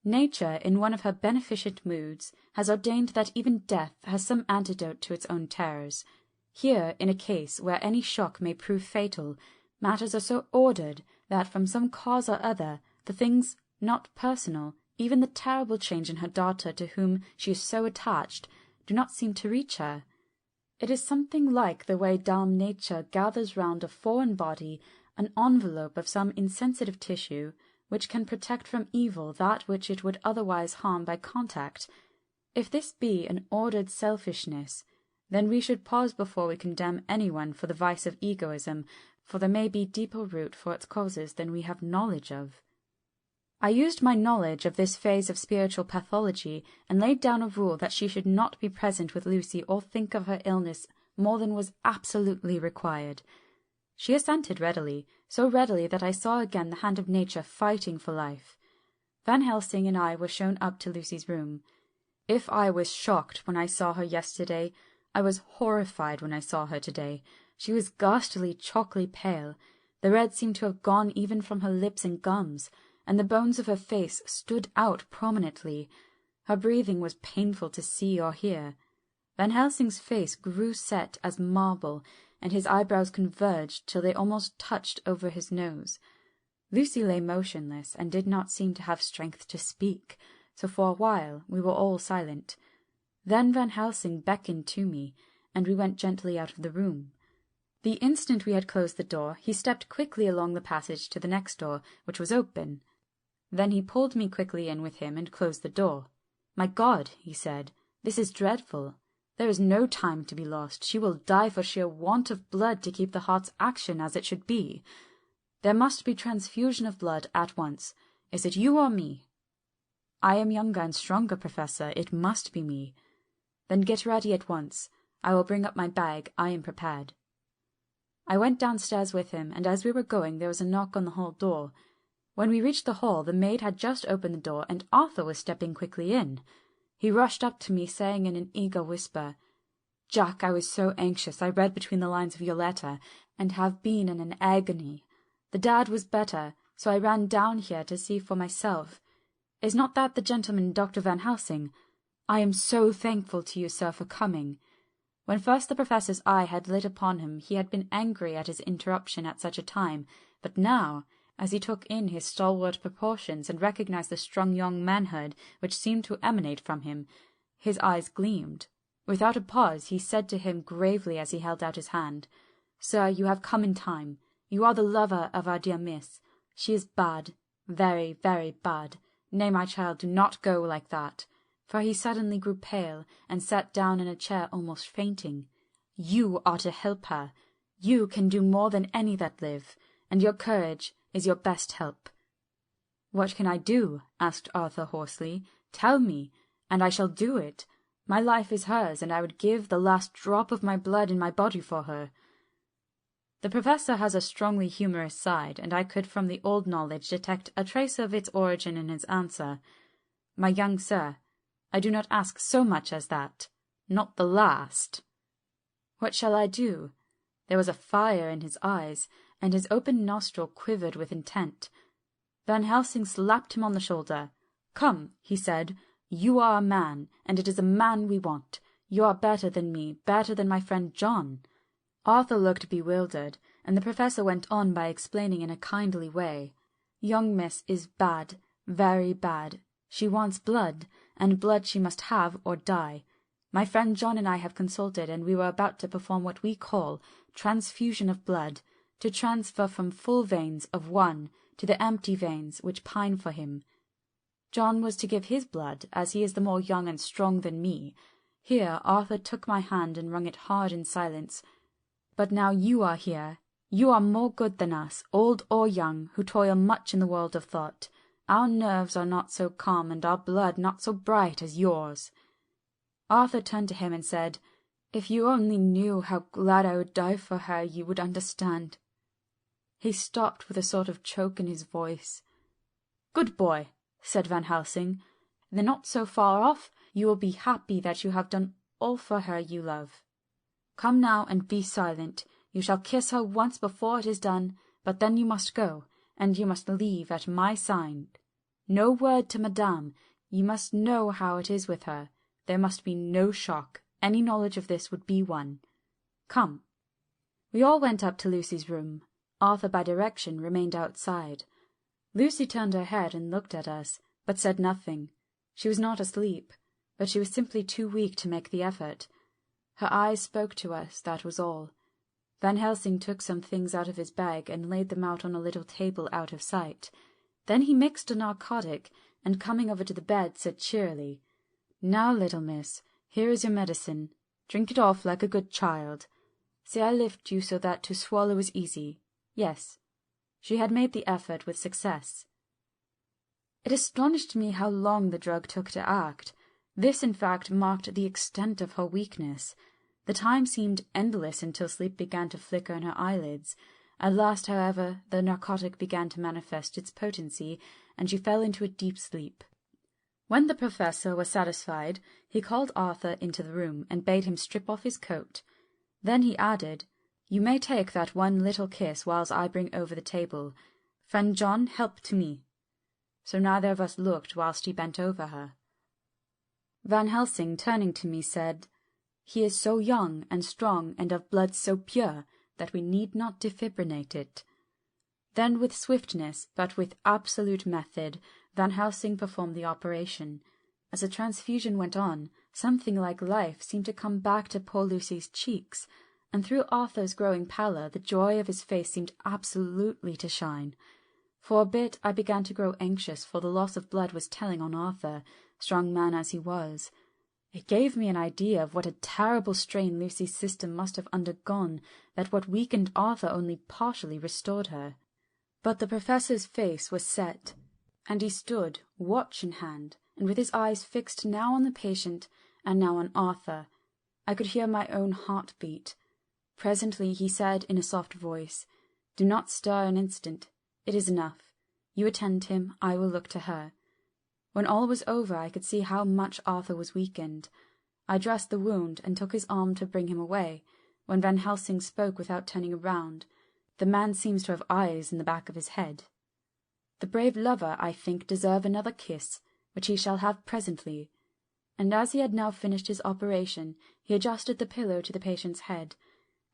A: Nature, in one of her beneficent moods, has ordained that even death has some antidote to its own terrors. Here, in a case where any shock may prove fatal, matters are so ordered that from some cause or other the things not personal, even the terrible change in her daughter to whom she is so attached, do not seem to reach her. It is something like the way Dame Nature gathers round a foreign body an envelope of some insensitive tissue, which can protect from evil that which it would otherwise harm by contact. If this be an ordered selfishness, then we should pause before we condemn anyone for the vice of egoism, for there may be deeper root for its causes than we have knowledge of. I used my knowledge of this phase of spiritual pathology, and laid down a rule that she should not be present with Lucy or think of her illness more than was absolutely required. She assented readily, so readily that I saw again the hand of nature fighting for life. Van Helsing and I were shown up to Lucy's room. If I was shocked when I saw her yesterday, I was horrified when I saw her today. She was ghastly, chalkily pale. The red seemed to have gone even from her lips and gums, and the bones of her face stood out prominently. Her breathing was painful to see or hear. Van Helsing's face grew set as marble, and his eyebrows converged till they almost touched over his nose. Lucy lay motionless, and did not seem to have strength to speak, so for a while we were all silent. Then Van Helsing beckoned to me, and we went gently out of the room. The instant we had closed the door, he stepped quickly along the passage to the next door, which was open. Then he pulled me quickly in with him and closed the door. "My God," he said, "this is dreadful. There is no time to be lost. She will die for sheer want of blood to keep the heart's action as it should be. There must be transfusion of blood at once. Is it you or me?" "I am younger and stronger, Professor. It must be me." "Then get ready at once. I will bring up my bag. I am prepared." I went downstairs with him, and as we were going there was a knock on the hall door. When we reached the hall, the maid had just opened the door, and Arthur was stepping quickly in. He rushed up to me, saying in an eager whisper, "Jack, I was so anxious. I read between the lines of your letter, and have been in an agony. The dad was better, so I ran down here to see for myself. Is not that the gentleman, Dr. Van Helsing? I am so thankful to you, sir, for coming." When first the professor's eye had lit upon him, he had been angry at his interruption at such a time, but now, as he took in his stalwart proportions and recognized the strong young manhood which seemed to emanate from him, his eyes gleamed. Without a pause, he said to him gravely as he held out his hand, "Sir, you have come in time. You are the lover of our dear miss. She is bad, very, very bad. Nay, my child, do not go like that." For he suddenly grew pale, and sat down in a chair almost fainting. "You are to help her. You can do more than any that live, and your courage is your best help." "What can I do?" asked Arthur hoarsely. "Tell me, and I shall do it. My life is hers, and I would give the last drop of my blood in my body for her." The professor has a strongly humorous side, and I could from the old knowledge detect a trace of its origin in his answer. "My young sir, I do not ask so much as that. Not the last." "What shall I do?" There was a fire in his eyes, and his open nostril quivered with intent. Van Helsing slapped him on the shoulder. "Come," he said, "you are a man, and it is a man we want. You are better than me, better than my friend John." Arthur looked bewildered, and the professor went on by explaining in a kindly way. "Young miss is bad, very bad. She wants blood, and blood she must have or die. My friend John and I have consulted, and we were about to perform what we call transfusion of blood, to transfer from full veins of one to the empty veins which pine for him. John was to give his blood, as he is the more young and strong than me." Here Arthur took my hand and wrung it hard in silence. "But now you are here. You are more good than us, old or young, who toil much in the world of thought. Our nerves are not so calm and our blood not so bright as yours." Arthur turned to him and said, "If you only knew how glad I would die for her, you would understand." He stopped with a sort of choke in his voice. "Good boy," said Van Helsing. "They're not so far off. You will be happy that you have done all for her you love. Come now and be silent. You shall kiss her once before it is done, but then you must go, and you must leave at my sign. No word to Madame. You must know how it is with her. There must be no shock. Any knowledge of this would be one. Come." We all went up to Lucy's room. Arthur, by direction, remained outside. Lucy turned her head and looked at us, but said nothing. She was not asleep, but she was simply too weak to make the effort. Her eyes spoke to us, that was all. Van Helsing took some things out of his bag and laid them out on a little table out of sight. Then he mixed a narcotic, and coming over to the bed, said cheerily, "Now, little miss, here is your medicine. Drink it off like a good child. See, I lift you so that to swallow is easy. Yes." She had made the effort with success. It astonished me how long the drug took to act. This, in fact, marked the extent of her weakness. The time seemed endless until sleep began to flicker in her eyelids. At last, however, the narcotic began to manifest its potency, and she fell into a deep sleep. When the professor was satisfied, he called Arthur into the room and bade him strip off his coat. Then he added, "You may take that one little kiss whilst I bring over the table. Friend John, help to me." So neither of us looked whilst he bent over her. Van Helsing, turning to me, said, "He is so young and strong and of blood so pure that we need not defibrinate it." Then with swiftness, but with absolute method, Van Helsing performed the operation. As the transfusion went on, something like life seemed to come back to poor Lucy's cheeks, and through Arthur's growing pallor the joy of his face seemed absolutely to shine. For a bit I began to grow anxious, for the loss of blood was telling on Arthur, strong man as he was. It gave me an idea of what a terrible strain Lucy's system must have undergone, that what weakened Arthur only partially restored her. But the professor's face was set, and he stood, watch in hand, and with his eyes fixed now on the patient and now on Arthur. I could hear my own heart beat. Presently he said in a soft voice, "Do not stir an instant. It is enough. You attend him, I will look to her." When all was over, I could see how much Arthur was weakened. I dressed the wound and took his arm to bring him away, when Van Helsing spoke without turning around. The man seems to have eyes in the back of his head. "The brave lover, I think, deserve another kiss, which he shall have presently." And as he had now finished his operation, he adjusted the pillow to the patient's head.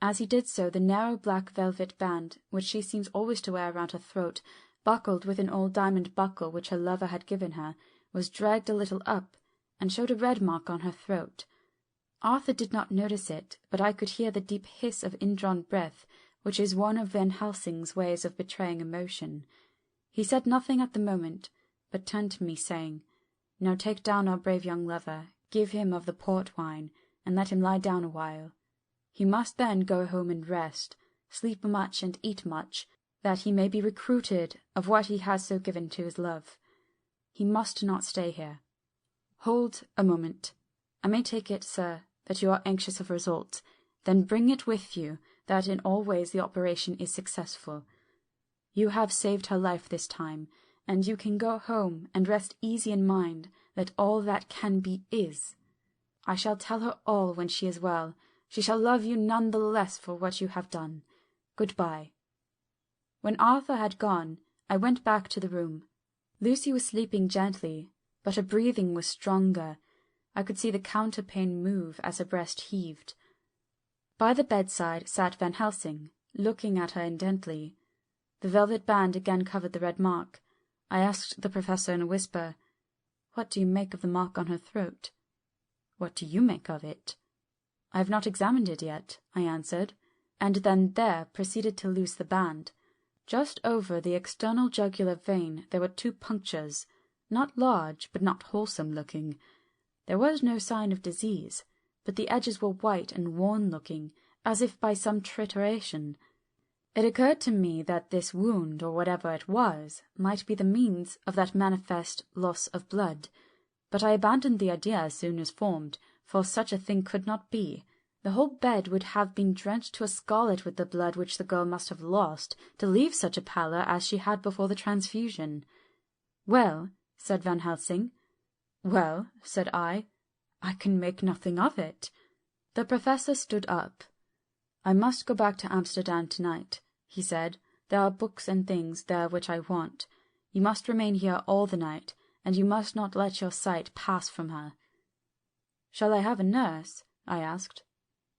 A: As he did so, the narrow black velvet band, which she seems always to wear round her throat, buckled with an old diamond buckle which her lover had given her, was dragged a little up, and showed a red mark on her throat. Arthur did not notice it, but I could hear the deep hiss of indrawn breath, which is one of Van Helsing's ways of betraying emotion. He said nothing at the moment, but turned to me, saying, "Now take down our brave young lover, give him of the port wine, and let him lie down a while. He must then go home and rest, sleep much and eat much, that he may be recruited of what he has so given to his love. He must not stay here. Hold a moment. I may take it, sir, that you are anxious of result. Then bring it with you, that in all ways the operation is successful. You have saved her life this time, and you can go home and rest easy in mind that all that can be is. I shall tell her all when she is well. She shall love you none the less for what you have done. Good-bye." When Arthur had gone, I went back to the room. Lucy was sleeping gently, but her breathing was stronger. I could see the counterpane move as her breast heaved. By the bedside sat Van Helsing, looking at her intently. The velvet band again covered the red mark. I asked the professor in a whisper, "What do you make of the mark on her throat?" "What do you make of it?" "I have not examined it yet," I answered, and then there proceeded to loose the band. Just over the external jugular vein there were 2 punctures, not large, but not wholesome looking. There was no sign of disease, but the edges were white and worn-looking, as if by some trituration. It occurred to me that this wound, or whatever it was, might be the means of that manifest loss of blood, but I abandoned the idea as soon as formed, for such a thing could not be. The whole bed would have been drenched to a scarlet with the blood which the girl must have lost, to leave such a pallor as she had before the transfusion. "Well," said Van Helsing. "Well," said I can make nothing of it." The Professor stood up. "I must go back to Amsterdam tonight," he said. "There are books and things there which I want. You must remain here all the night, and you must not let your sight pass from her." "Shall I have a nurse?" I asked.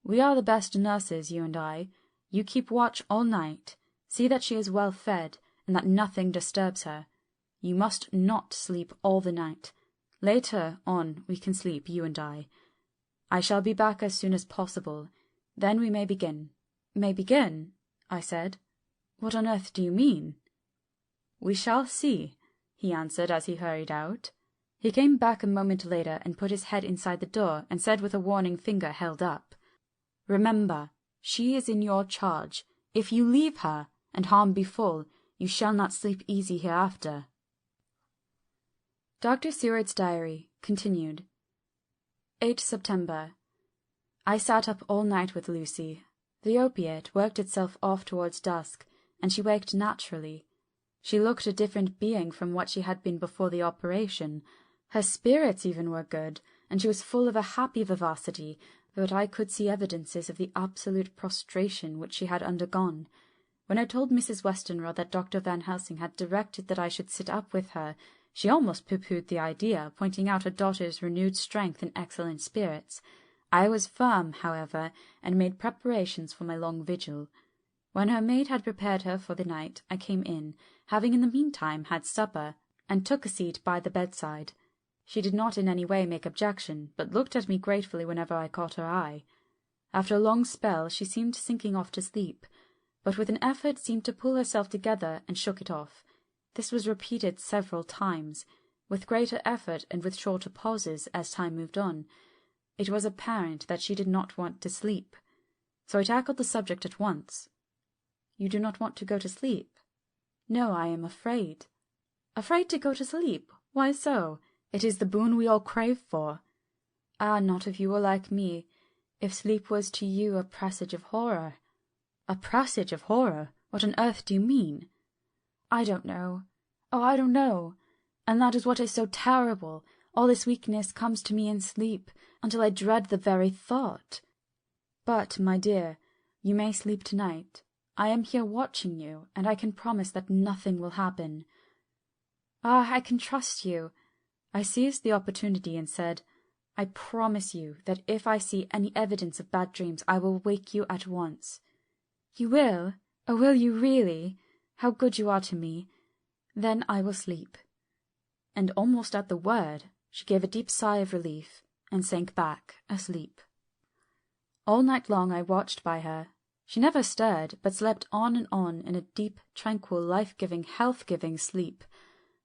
A: "We are the best nurses, you and I. You keep watch all night. See that she is well fed, and that nothing disturbs her. You must not sleep all the night. Later on we can sleep, you and I. I shall be back as soon as possible. Then we may begin." "May begin?" I said. "What on earth do you mean?" "We shall see," he answered as he hurried out. He came back a moment later and put his head inside the door and said with a warning finger held up, "Remember, she is in your charge. If you leave her, and harm befall, you shall not sleep easy hereafter." Dr. Seward's Diary continued. 8 September. I sat up all night with Lucy. The opiate worked itself off towards dusk, and she waked naturally. She looked a different being from what she had been before the operation. Her spirits even were good, and she was full of a happy vivacity, but I could see evidences of the absolute prostration which she had undergone. When I told Mrs. Westenra that Dr. Van Helsing had directed that I should sit up with her, she almost pooh-poohed the idea, pointing out her daughter's renewed strength and excellent spirits. I was firm, however, and made preparations for my long vigil. When her maid had prepared her for the night, I came in, having in the meantime had supper, and took a seat by the bedside. She did not in any way make objection, but looked at me gratefully whenever I caught her eye. After a long spell she seemed sinking off to sleep, but with an effort seemed to pull herself together and shook it off. This was repeated several times, with greater effort and with shorter pauses as time moved on. It was apparent that she did not want to sleep, so I tackled the subject at once. "You do not want to go to sleep?" "No, I am afraid." "Afraid to go to sleep? Why so? It is the boon we all crave for." "Ah, not if you were like me. If sleep was to you a presage of horror." "A presage of horror? What on earth do you mean?" "I don't know. Oh, I don't know. And that is what is so terrible. All this weakness comes to me in sleep, until I dread the very thought." "But, my dear, you may sleep tonight. I am here watching you, and I can promise that nothing will happen." "Ah, I can trust you." I seized the opportunity and said, "I promise you that if I see any evidence of bad dreams I will wake you at once." "You will? Oh, will you really? How good you are to me. Then I will sleep." And almost at the word she gave a deep sigh of relief and sank back asleep. All night long I watched by her. She never stirred, but slept on in a deep, tranquil, life-giving, health-giving sleep.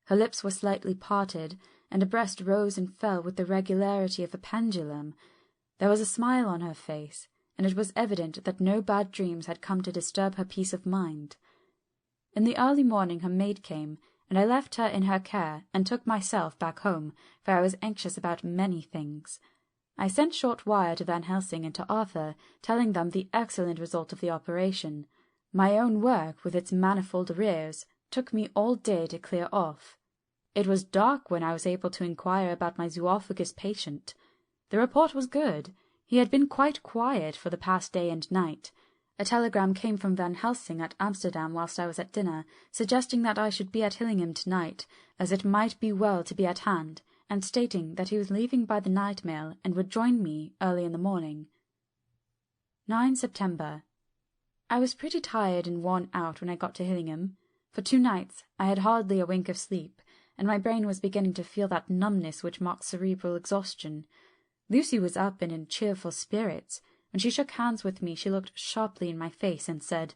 A: Her lips were slightly parted, and her breast rose and fell with the regularity of a pendulum. There was a smile on her face, and it was evident that no bad dreams had come to disturb her peace of mind. In the early morning her maid came, and I left her in her care and took myself back home, for I was anxious about many things. I sent short wire to Van Helsing and to Arthur, telling them the excellent result of the operation. My own work, with its manifold arrears, took me all day to clear off. It was dark when I was able to inquire about my zoophagus patient. The report was good. He had been quite quiet for the past day and night. A telegram came from Van Helsing at Amsterdam whilst I was at dinner, suggesting that I should be at Hillingham tonight, as it might be well to be at hand, and stating that he was leaving by the night mail and would join me early in the morning. 9 September. I was pretty tired and worn out when I got to Hillingham. For 2 nights I had hardly a wink of sleep, and my brain was beginning to feel that numbness which marks cerebral exhaustion. Lucy was up and in cheerful spirits. When she shook hands with me she looked sharply in my face and said,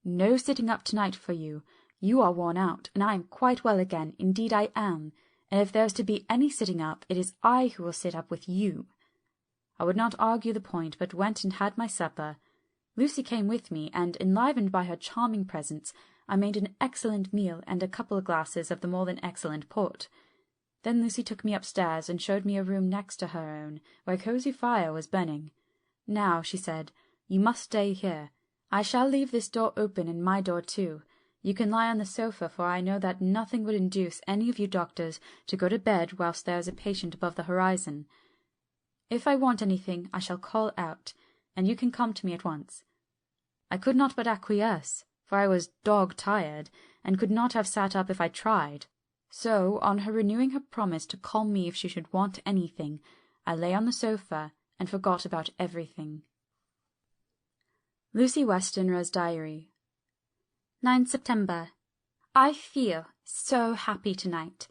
A: "No sitting up tonight for you. You are worn out, and I am quite well again, indeed I am, and if there is to be any sitting up, it is I who will sit up with you." I would not argue the point, but went and had my supper. Lucy came with me, and, enlivened by her charming presence, I made an excellent meal and a couple of glasses of the more than excellent port. Then Lucy took me upstairs and showed me a room next to her own, where a cosy fire was burning. "Now," she said, "you must stay here. I shall leave this door open and my door too. You can lie on the sofa, for I know that nothing would induce any of you doctors to go to bed whilst there is a patient above the horizon. If I want anything, I shall call out, and you can come to me at once." I could not but acquiesce, for I was dog-tired, and could not have sat up if I tried. So, on her renewing her promise to call me if she should want anything, I lay on the sofa and forgot about everything. Lucy Westenra's Diary. 9 September. I feel so happy tonight.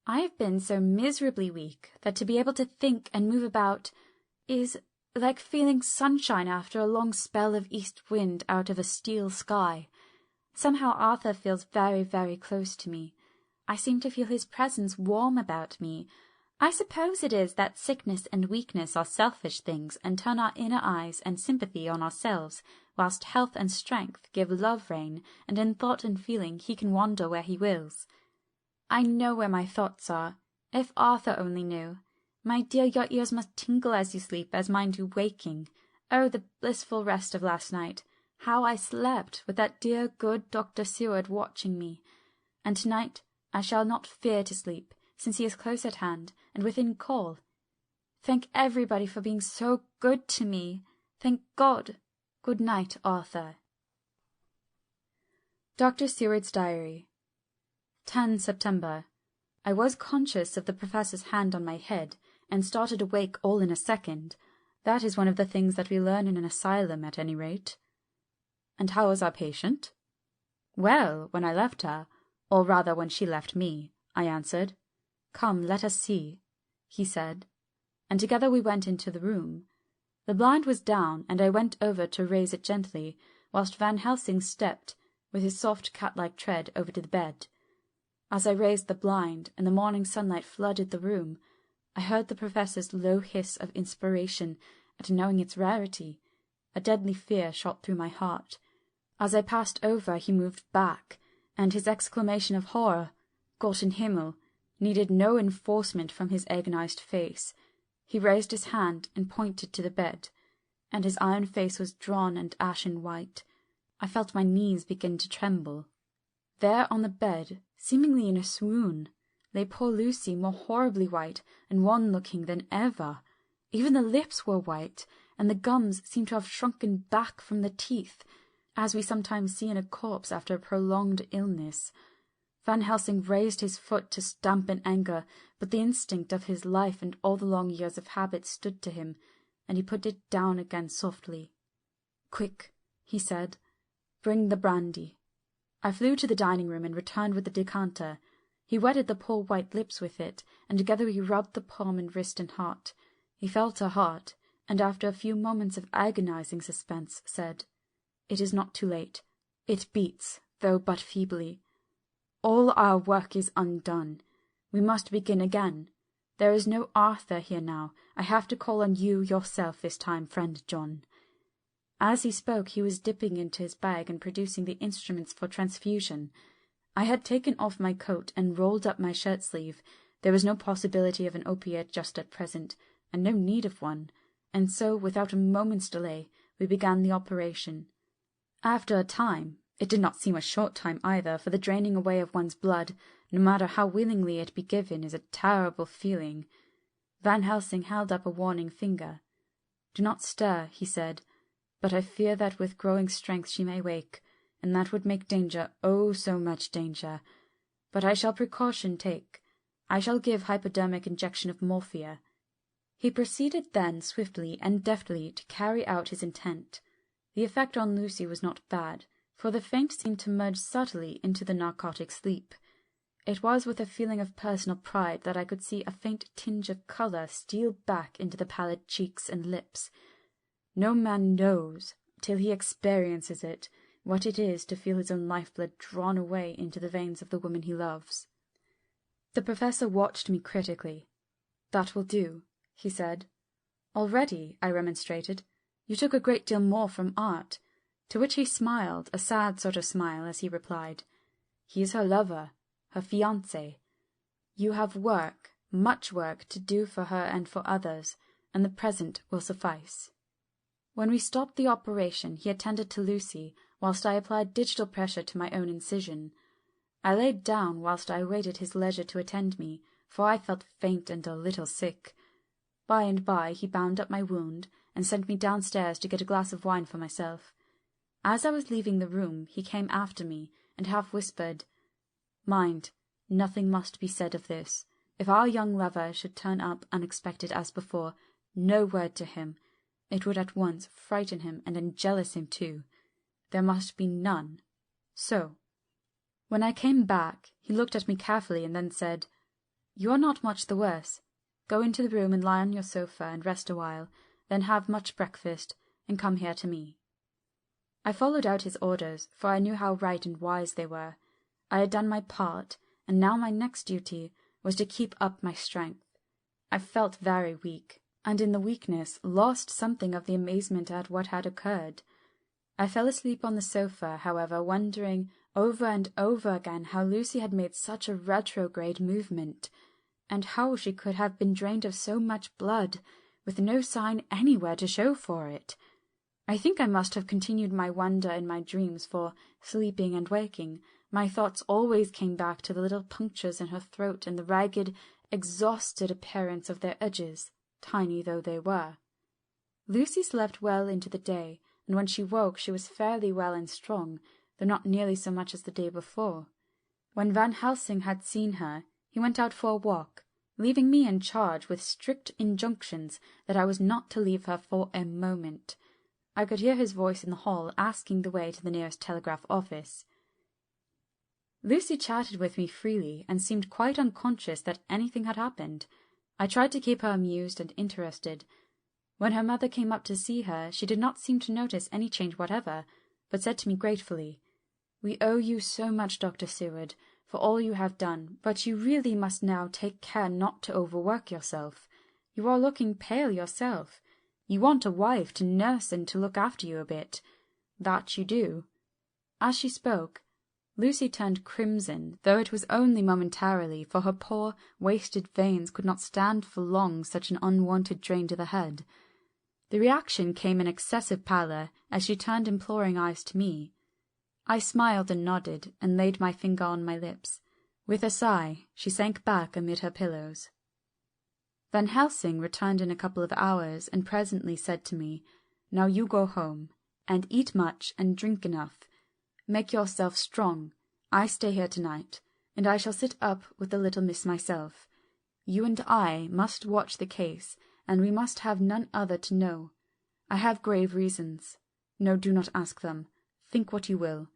A: I have been so miserably weak that to be able to think and move about is like feeling sunshine after a long spell of east wind out of a steel sky. Somehow Arthur feels very, very close to me. I seem to feel his presence warm about me. I suppose it is that sickness and weakness are selfish things and turn our inner eyes and sympathy on ourselves, whilst health and strength give love rein, and in thought and feeling he can wander where he wills. I know where my thoughts are. If Arthur only knew. My dear, your ears must tingle as you sleep, as mine do waking. Oh, the blissful rest of last night! How I slept, with that dear good Dr. Seward watching me! And tonight I shall not fear to sleep, since he is close at hand, and within call. Thank everybody for being so good to me. Thank God. Good night, Arthur. Dr. Seward's Diary. 10 September. I was conscious of the Professor's hand on my head, and started awake all in a second. That is one of the things that we learn in an asylum, at any rate. And how is our patient? Well, when I left her, or rather when she left me, I answered. Come, let us see, he said, and together we went into the room. The blind was down, and I went over to raise it gently, whilst Van Helsing stepped, with his soft cat-like tread, over to the bed. As I raised the blind, and the morning sunlight flooded the room, I heard the Professor's low hiss of inspiration at knowing its rarity. A deadly fear shot through my heart. As I passed over, he moved back, and his exclamation of horror, Gott in Himmel, needed no enforcement from his agonized face. He raised his hand and pointed to the bed, and his iron face was drawn and ashen white. I felt my knees begin to tremble. There on the bed, seemingly in a swoon, lay poor Lucy, more horribly white and wan-looking than ever. Even the lips were white, and the gums seemed to have shrunken back from the teeth, as we sometimes see in a corpse after a prolonged illness. Van Helsing raised his foot to stamp in anger, but the instinct of his life and all the long years of habit stood to him, and he put it down again softly. "Quick," he said, "bring the brandy." I flew to the dining-room and returned with the decanter. He wetted the poor white lips with it, and together we rubbed the palm and wrist and heart. He felt her heart, and after a few moments of agonizing suspense, said, "It is not too late. It beats, though but feebly. All our work is undone. We must begin again. There is no Arthur here now. I have to call on you yourself this time, friend John." As he spoke, he was dipping into his bag and producing the instruments for transfusion. I had taken off my coat and rolled up my shirt-sleeve. There was no possibility of an opiate just at present, and no need of one, and so, without a moment's delay, we began the operation. After a time, it did not seem a short time either, for the draining away of one's blood, no matter how willingly it be given, is a terrible feeling. Van Helsing held up a warning finger. "Do not stir," he said, "but I fear that with growing strength she may wake, and that would make danger, oh, so much danger. But I shall precaution take. I shall give hypodermic injection of morphia." He proceeded then swiftly and deftly to carry out his intent. The effect on Lucy was not bad, for the faint seemed to merge subtly into the narcotic sleep. It was with a feeling of personal pride that I could see a faint tinge of colour steal back into the pallid cheeks and lips. No man knows, till he experiences it, what it is to feel his own lifeblood drawn away into the veins of the woman he loves. The Professor watched me critically. "That will do," he said. "Already," I remonstrated. "You took a great deal more from art. to which he smiled, a sad sort of smile, as he replied, "He is her lover, her fiancé. You have work, much work, to do for her and for others, and the present will suffice." When we stopped the operation, he attended to Lucy, whilst I applied digital pressure to my own incision. I laid down whilst I awaited his leisure to attend me, for I felt faint and a little sick. By and by he bound up my wound, and sent me downstairs to get a glass of wine for myself. As I was leaving the room, he came after me, and half whispered, "Mind, nothing must be said of this. If our young lover should turn up unexpected as before, no word to him. It would at once frighten him and enjealous him too. There must be none. So." When I came back, he looked at me carefully and then said, "You are not much the worse. Go into the room and lie on your sofa and rest a while, then have much breakfast, and come here to me." I followed out his orders, for I knew how right and wise they were. I had done my part, and now my next duty was to keep up my strength. I felt very weak, and in the weakness lost something of the amazement at what had occurred. I fell asleep on the sofa, however, wondering over and over again how Lucy had made such a retrograde movement, and how she could have been drained of so much blood, with no sign anywhere to show for it. I think I must have continued my wonder in my dreams, for, sleeping and waking, my thoughts always came back to the little punctures in her throat and the ragged, exhausted appearance of their edges, tiny though they were. Lucy slept well into the day, and when she woke she was fairly well and strong, though not nearly so much as the day before. When Van Helsing had seen her, he went out for a walk, leaving me in charge with strict injunctions that I was not to leave her for a moment. I could hear his voice in the hall asking the way to the nearest telegraph office. Lucy chatted with me freely and seemed quite unconscious that anything had happened. I tried to keep her amused and interested. When her mother came up to see her, she did not seem to notice any change whatever, but said to me gratefully, "We owe you so much, Dr. Seward, for all you have done, but you really must now take care not to overwork yourself. You are looking pale yourself. You want a wife to nurse and to look after you a bit. That you do." As she spoke, Lucy turned crimson, though it was only momentarily, for her poor, wasted veins could not stand for long such an unwanted drain to the head. The reaction came in excessive pallor as she turned imploring eyes to me. I smiled and nodded, and laid my finger on my lips. With a sigh, she sank back amid her pillows. Van Helsing returned in a couple of hours, and presently said to me, "Now you go home, and eat much and drink enough. Make yourself strong. I stay here tonight, and I shall sit up with the little miss myself. You and I must watch the case, and we must have none other to know. I have grave reasons. No, do not ask them. Think what you will.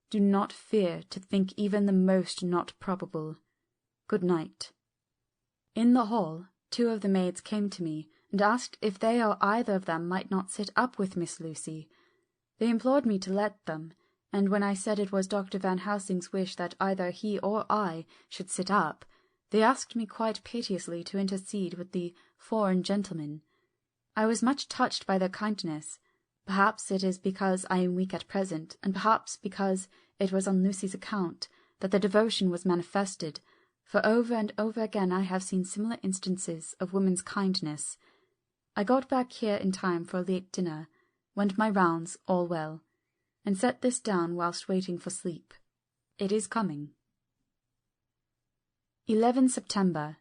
A: Do not fear to think even the most not probable. Good night." In the hall, 2 of the maids came to me, and asked if they or either of them might not sit up with Miss Lucy. They implored me to let them, and when I said it was Dr. Van Helsing's wish that either he or I should sit up, they asked me quite piteously to intercede with the foreign gentlemen. I was much touched by their kindness. Perhaps it is because I am weak at present, and perhaps because it was on Lucy's account, that the devotion was manifested, for over and over again I have seen similar instances of women's kindness. I got back here in time for a late dinner, went my rounds, all well, and set this down whilst waiting for sleep. It is coming. 11 September.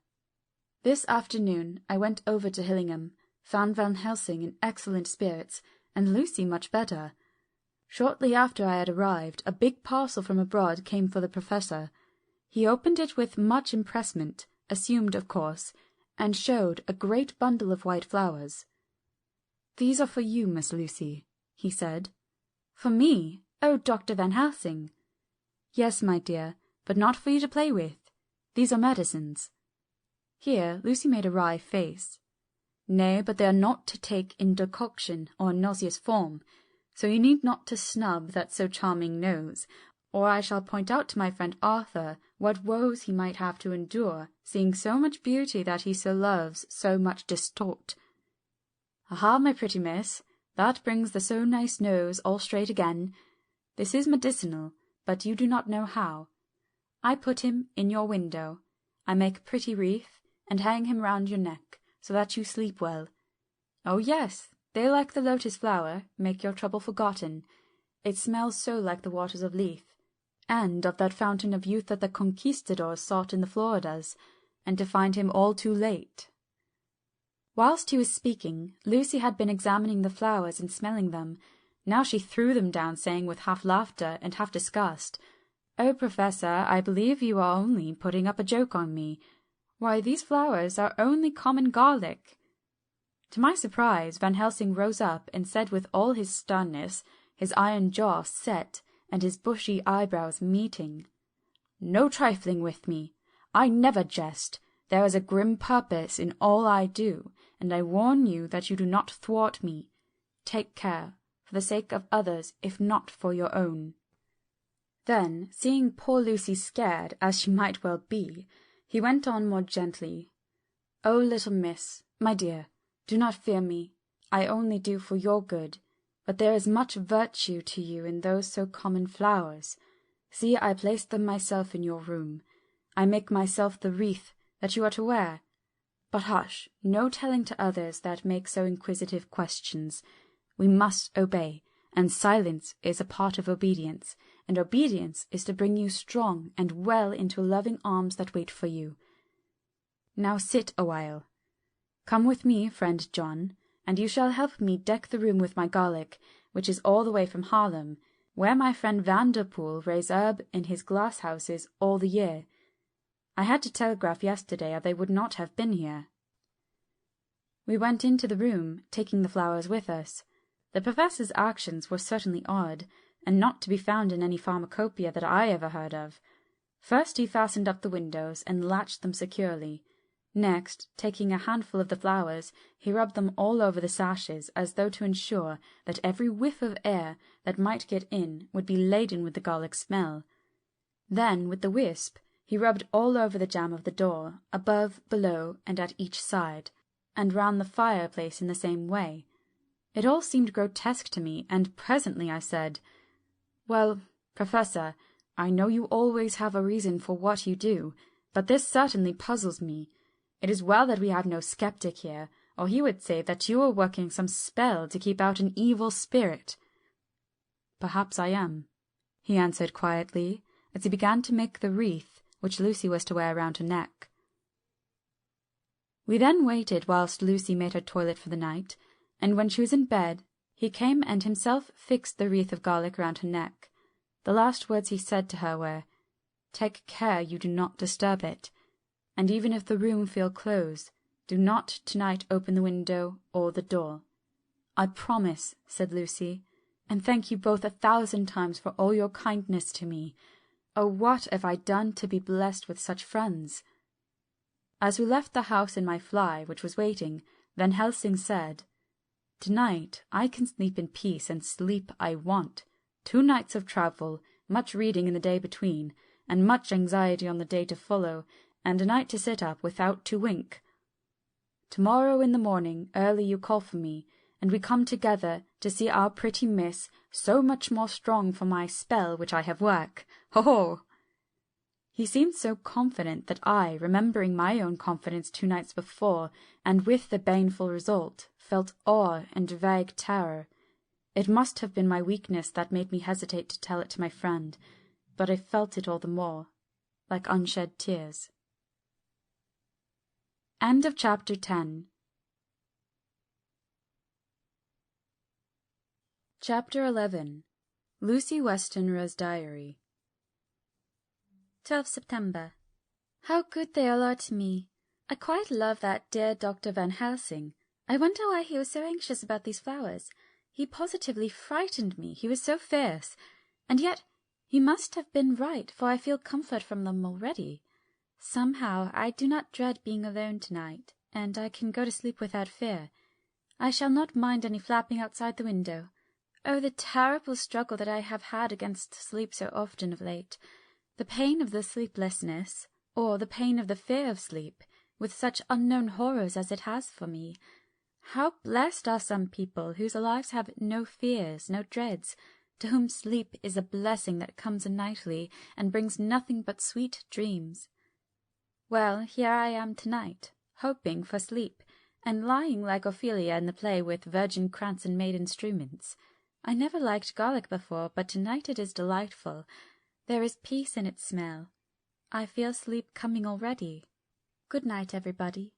A: This afternoon I went over to Hillingham, found Van Helsing in excellent spirits, and Lucy much better. Shortly after I had arrived, a big parcel from abroad came for the Professor. He opened it with much empressement, assumed of course, and showed a great bundle of white flowers. "These are for you, Miss Lucy," he said. "For me? Oh, Dr. Van Helsing!" "Yes, my dear, but not for you to play with. These are medicines." Here Lucy made a wry face. "Nay, but they are not to take in decoction or nauseous form, so you need not to snub that so charming nose, or I shall point out to my friend Arthur what woes he might have to endure, seeing so much beauty that he so loves so much distort." "Aha, my pretty miss, That brings the so nice nose all straight again. This is medicinal, but you do not know how. I put him in your window. I make a pretty wreath, and hang him round your neck, so that you sleep well. Oh yes, they like the lotus flower, make your trouble forgotten. It smells so like the waters of Lethe, and of that fountain of youth that the conquistadors sought in the Floridas, and to find him all too late. Whilst he was speaking, Lucy had been examining the flowers and smelling them. Now she threw them down, saying with half laughter and half disgust, "Oh, Professor, I believe you are only putting up a joke on me. Why, these flowers are only common garlic." To my surprise, Van Helsing rose up and said with all his sternness, his iron jaw set, and his bushy eyebrows meeting, "No trifling with me. I never jest. There is a grim purpose in all I do, and I warn you that you do not thwart me. Take care, for the sake of others, if not for your own." Then, seeing poor Lucy scared, as she might well be, he went on more gently, "Oh, little miss, my dear, do not fear me. I only do for your good. But there is much virtue to you in those so common flowers. See, I place them myself in your room. I make myself the wreath that you are to wear. But hush, no telling to others that make so inquisitive questions. We must obey, and silence is a part of obedience, and obedience is to bring you strong and well into loving arms that wait for you. Now sit awhile. Come with me, friend John, and you shall help me deck the room with my garlic, which is all the way from Haarlem, where my friend Vanderpoel raise herb in his glass houses all the year. I had to telegraph yesterday, or they would not have been here." We went into the room, taking the flowers with us. The Professor's actions were certainly odd, and not to be found in any pharmacopoeia that I ever heard of. First he fastened up the windows and latched them securely. Next, taking a handful of the flowers, he rubbed them all over the sashes, as though to ensure that every whiff of air that might get in would be laden with the garlic smell. Then, with the wisp, he rubbed all over the jamb of the door, above, below, and at each side, and round the fireplace in the same way. It all seemed grotesque to me, and presently I said, "Well, Professor, I know you always have a reason for what you do, but this certainly puzzles me. It is well that we have no skeptic here, or he would say that you are working some spell to keep out an evil spirit." "Perhaps I am," he answered quietly, as he began to make the wreath which Lucy was to wear round her neck. We then waited whilst Lucy made her toilet for the night, and when she was in bed, he came and himself fixed the wreath of garlic round her neck. The last words he said to her were, "Take care you do not disturb it, and even if the room feel close, do not tonight open the window or the door." "I promise," said Lucy, "and thank you both 1,000 times for all your kindness to me. Oh, what have I done to be blessed with such friends?" As we left the house in my fly, which was waiting, Van Helsing said, "Tonight I can sleep in peace, and sleep I want. 2 nights of travel, much reading in the day between, and much anxiety on the day to follow, and a night to sit up without to wink. Tomorrow in the morning early you call for me, and we come together to see our pretty miss so much more strong for my spell which I have work. Ho ho!" He seemed so confident that I, remembering my own confidence 2 nights before, and with the baneful result, felt awe and vague terror. It must have been my weakness that made me hesitate to tell it to my friend, but I felt it all the more, like unshed tears. End of chapter 10. Chapter 11. Lucy Westenra's Diary. 12 September. How good they all are to me. I quite love that dear Dr. Van Helsing. I wonder why he was so anxious about these flowers. He positively frightened me, he was so fierce. And yet he must have been right, for I feel comfort from them already. Somehow I do not dread being alone tonight, and I can go to sleep without fear. I shall not mind any flapping outside the window. Oh, the terrible struggle that I have had against sleep so often of late! The pain of the sleeplessness, or the pain of the fear of sleep, with such unknown horrors as it has for me. How blessed are some people whose lives have no fears, no dreads, to whom sleep is a blessing that comes nightly and brings nothing but sweet dreams. Well, here I am tonight, hoping for sleep, and lying like Ophelia in the play with virgin crants and maid instruments. I never liked garlic before, but tonight it is delightful. There is peace in its smell. I feel sleep coming already. Good night, everybody.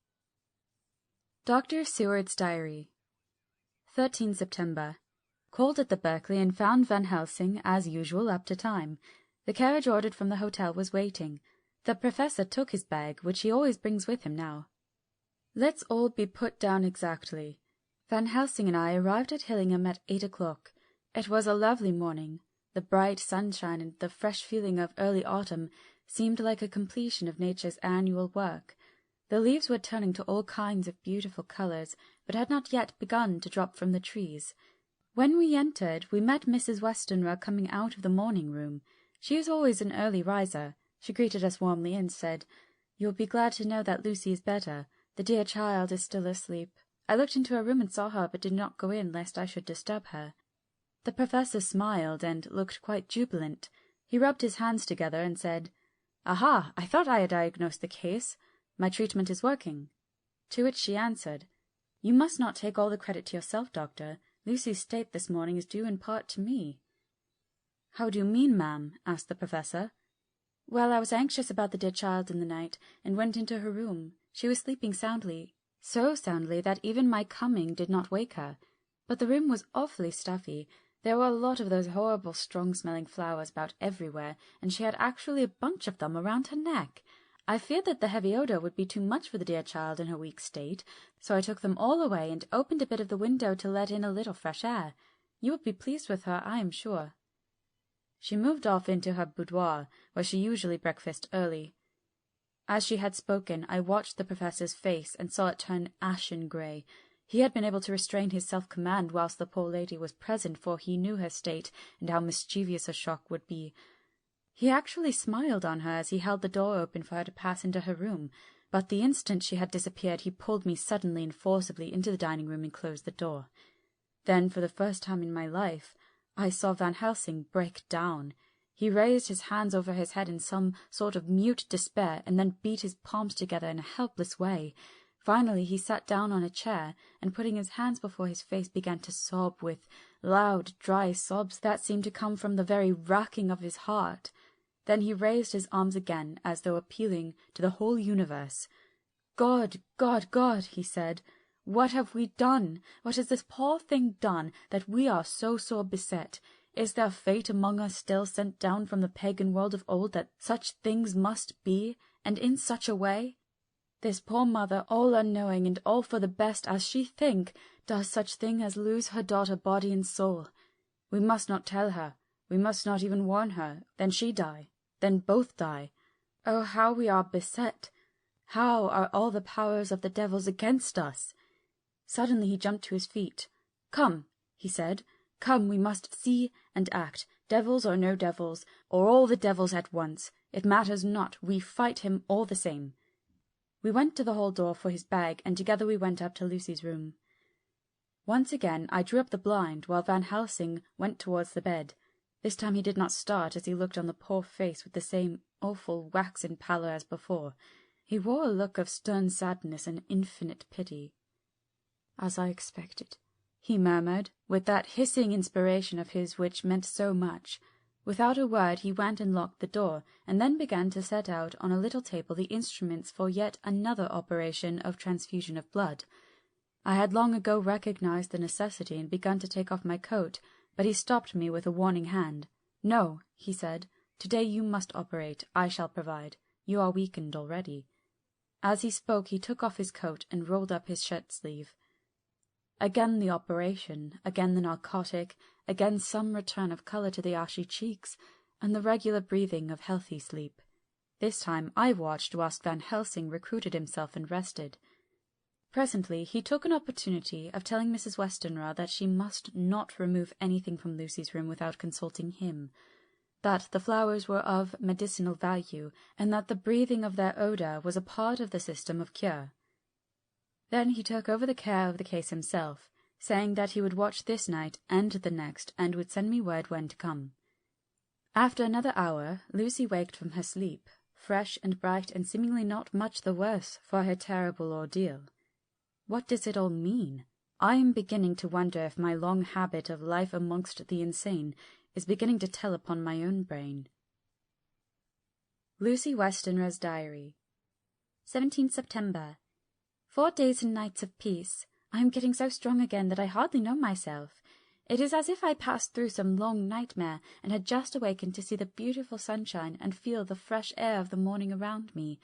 A: Dr. Seward's Diary. 13 September. Called at the Berkeley and found Van Helsing, as usual, up to time. The carriage ordered from the hotel was waiting. The professor took his bag, which he always brings with him now. Let's all be put down exactly. Van Helsing and I arrived at Hillingham at 8 o'clock. It was a lovely morning. The bright sunshine and the fresh feeling of early autumn seemed like a completion of nature's annual work. The leaves were turning to all kinds of beautiful colours, but had not yet begun to drop from the trees. When we entered, we met Mrs. Westenra coming out of the morning-room. She is always an early riser. She greeted us warmly and said, "You will be glad to know that Lucy is better. The dear child is still asleep." I looked into her room and saw her, but did not go in, lest I should disturb her. The professor smiled and looked quite jubilant. He rubbed his hands together and said, "Aha! I thought I had diagnosed the case. My treatment is working." To which she answered, "You must not take all the credit to yourself, doctor. Lucy's state this morning is due in part to me." "How do you mean, ma'am?" asked the professor. "Well, I was anxious about the dear child in the night, and went into her room. She was sleeping soundly, so soundly that even my coming did not wake her. But the room was awfully stuffy. There were a lot of those horrible strong-smelling flowers about everywhere, and she had actually a bunch of them around her neck. I feared that the heavy odour would be too much for the dear child in her weak state, so I took them all away and opened a bit of the window to let in a little fresh air. You will be pleased with her, I am sure." She moved off into her boudoir, where she usually breakfasted early. As she had spoken, I watched the professor's face and saw it turn ashen grey. He had been able to restrain his self-command whilst the poor lady was present, for he knew her state and how mischievous a shock would be. He actually smiled on her as he held the door open for her to pass into her room, but the instant she had disappeared he pulled me suddenly and forcibly into the dining-room and closed the door. Then, for the first time in my life, I saw Van Helsing break down. He raised his hands over his head in some sort of mute despair, and then beat his palms together in a helpless way. Finally he sat down on a chair, and putting his hands before his face began to sob with loud, dry sobs that seemed to come from the very racking of his heart. Then he raised his arms again, as though appealing to the whole universe. "God, God, God," he said, "what have we done? What has this poor thing done, that we are so sore beset? Is there fate among us still sent down from the pagan world of old, that such things must be, and in such a way? This poor mother, all unknowing, and all for the best, as she think, does such thing as lose her daughter body and soul. We must not tell her. We must not even warn her. Then she die. Then both die. Oh, how we are beset! How are all the powers of the devils against us?" Suddenly he jumped to his feet. "Come," he said, "come, we must see and act, devils or no devils, or all the devils at once. It matters not, we fight him all the same." We went to the hall door for his bag, and together we went up to Lucy's room. Once again I drew up the blind, while Van Helsing went towards the bed. This time he did not start as he looked on the poor face with the same awful waxen pallor as before. He wore a look of stern sadness and infinite pity. "As I expected," he murmured, with that hissing inspiration of his which meant so much. Without a word he went and locked the door, and then began to set out on a little table the instruments for yet another operation of transfusion of blood. I had long ago recognized the necessity and begun to take off my coat, but he stopped me with a warning hand. "No," he said, "today you must operate. I shall provide. You are weakened already." As he spoke he took off his coat and rolled up his shirt-sleeve. Again the operation, again the narcotic, again some return of colour to the ashy cheeks, and the regular breathing of healthy sleep. This time I watched whilst Van Helsing recruited himself and rested. Presently he took an opportunity of telling Mrs. Westenra that she must not remove anything from Lucy's room without consulting him, that the flowers were of medicinal value, and that the breathing of their odour was a part of the system of cure. Then he took over the care of the case himself, saying that he would watch this night and the next, and would send me word when to come. After another hour, Lucy waked from her sleep, fresh and bright and seemingly not much the worse for her terrible ordeal. What does it all mean? I am beginning to wonder if my long habit of life amongst the insane is beginning to tell upon my own brain. Lucy Westenra's Diary. 17th September. 4 days and nights of peace. I am getting so strong again that I hardly know myself. It is as if I passed through some long nightmare and had just awakened to see the beautiful sunshine and feel the fresh air of the morning around me.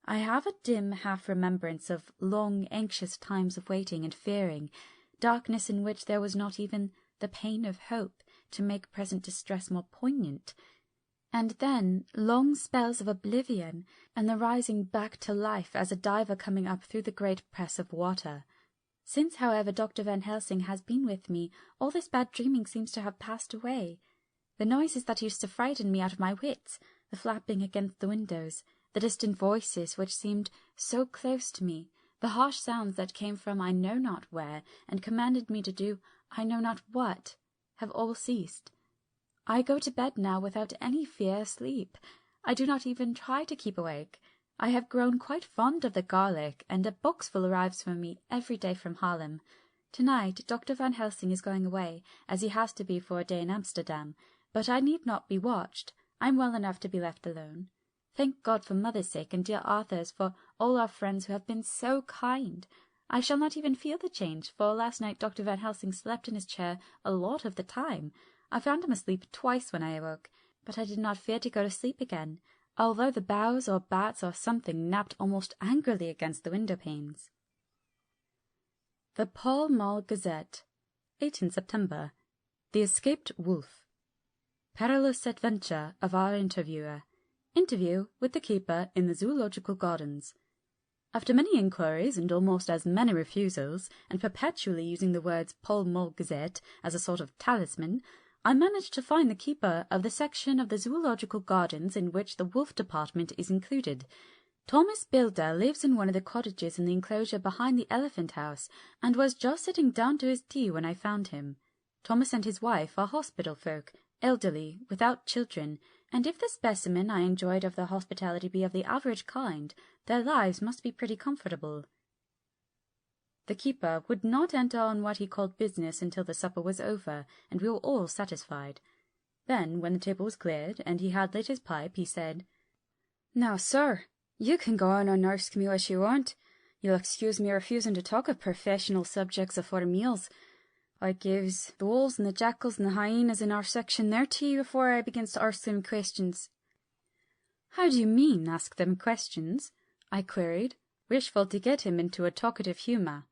A: I have a dim half-remembrance of long, anxious times of waiting and fearing, darkness in which there was not even the pain of hope to make present distress more poignant, and then long spells of oblivion and the rising back to life as a diver coming up through the great press of water. Since, however, Dr. Van Helsing has been with me, all this bad dreaming seems to have passed away. The noises that used to frighten me out of my wits, the flapping against the windows, the distant voices which seemed so close to me, the harsh sounds that came from I know not where and commanded me to do I know not what, have all ceased. I go to bed now without any fear of sleep. I do not even try to keep awake. I have grown quite fond of the garlic, and a boxful arrives for me every day from Haarlem. Tonight Dr. Van Helsing is going away, as he has to be for a day in Amsterdam, but I need not be watched. I am well enough to be left alone. Thank God for mother's sake and dear Arthur's, for all our friends who have been so kind. I shall not even feel the change, for last night Dr. Van Helsing slept in his chair a lot of the time. I found him asleep twice when I awoke, but I did not fear to go to sleep again, although the boughs or bats or something napped almost angrily against the window-panes. The Pall Mall Gazette, 18th September. The Escaped Wolf. Perilous adventure of our interviewer. Interview with the keeper in the Zoological Gardens. After many inquiries and almost as many refusals, and perpetually using the words Pall Mall Gazette as a sort of talisman, I managed to find the keeper of the section of the Zoological Gardens in which the wolf department is included. Thomas Bilder lives in one of the cottages in the enclosure behind the elephant house, and was just sitting down to his tea when I found him. Thomas and his wife are hospital folk, elderly, without children, and if the specimen I enjoyed of their hospitality be of the average kind, their lives must be pretty comfortable. The keeper would not enter on what he called business until the supper was over, and we were all satisfied. Then, when the table was cleared, and he had lit his pipe, he said, "Now, sir, you can go on and ask me what you want. You'll excuse me refusing to talk of professional subjects afore meals. I gives the wolves and the jackals and the hyenas in our section their tea before I begins to ask them questions." "How do you mean, ask them questions?" I queried, wishful to get him into a talkative humour.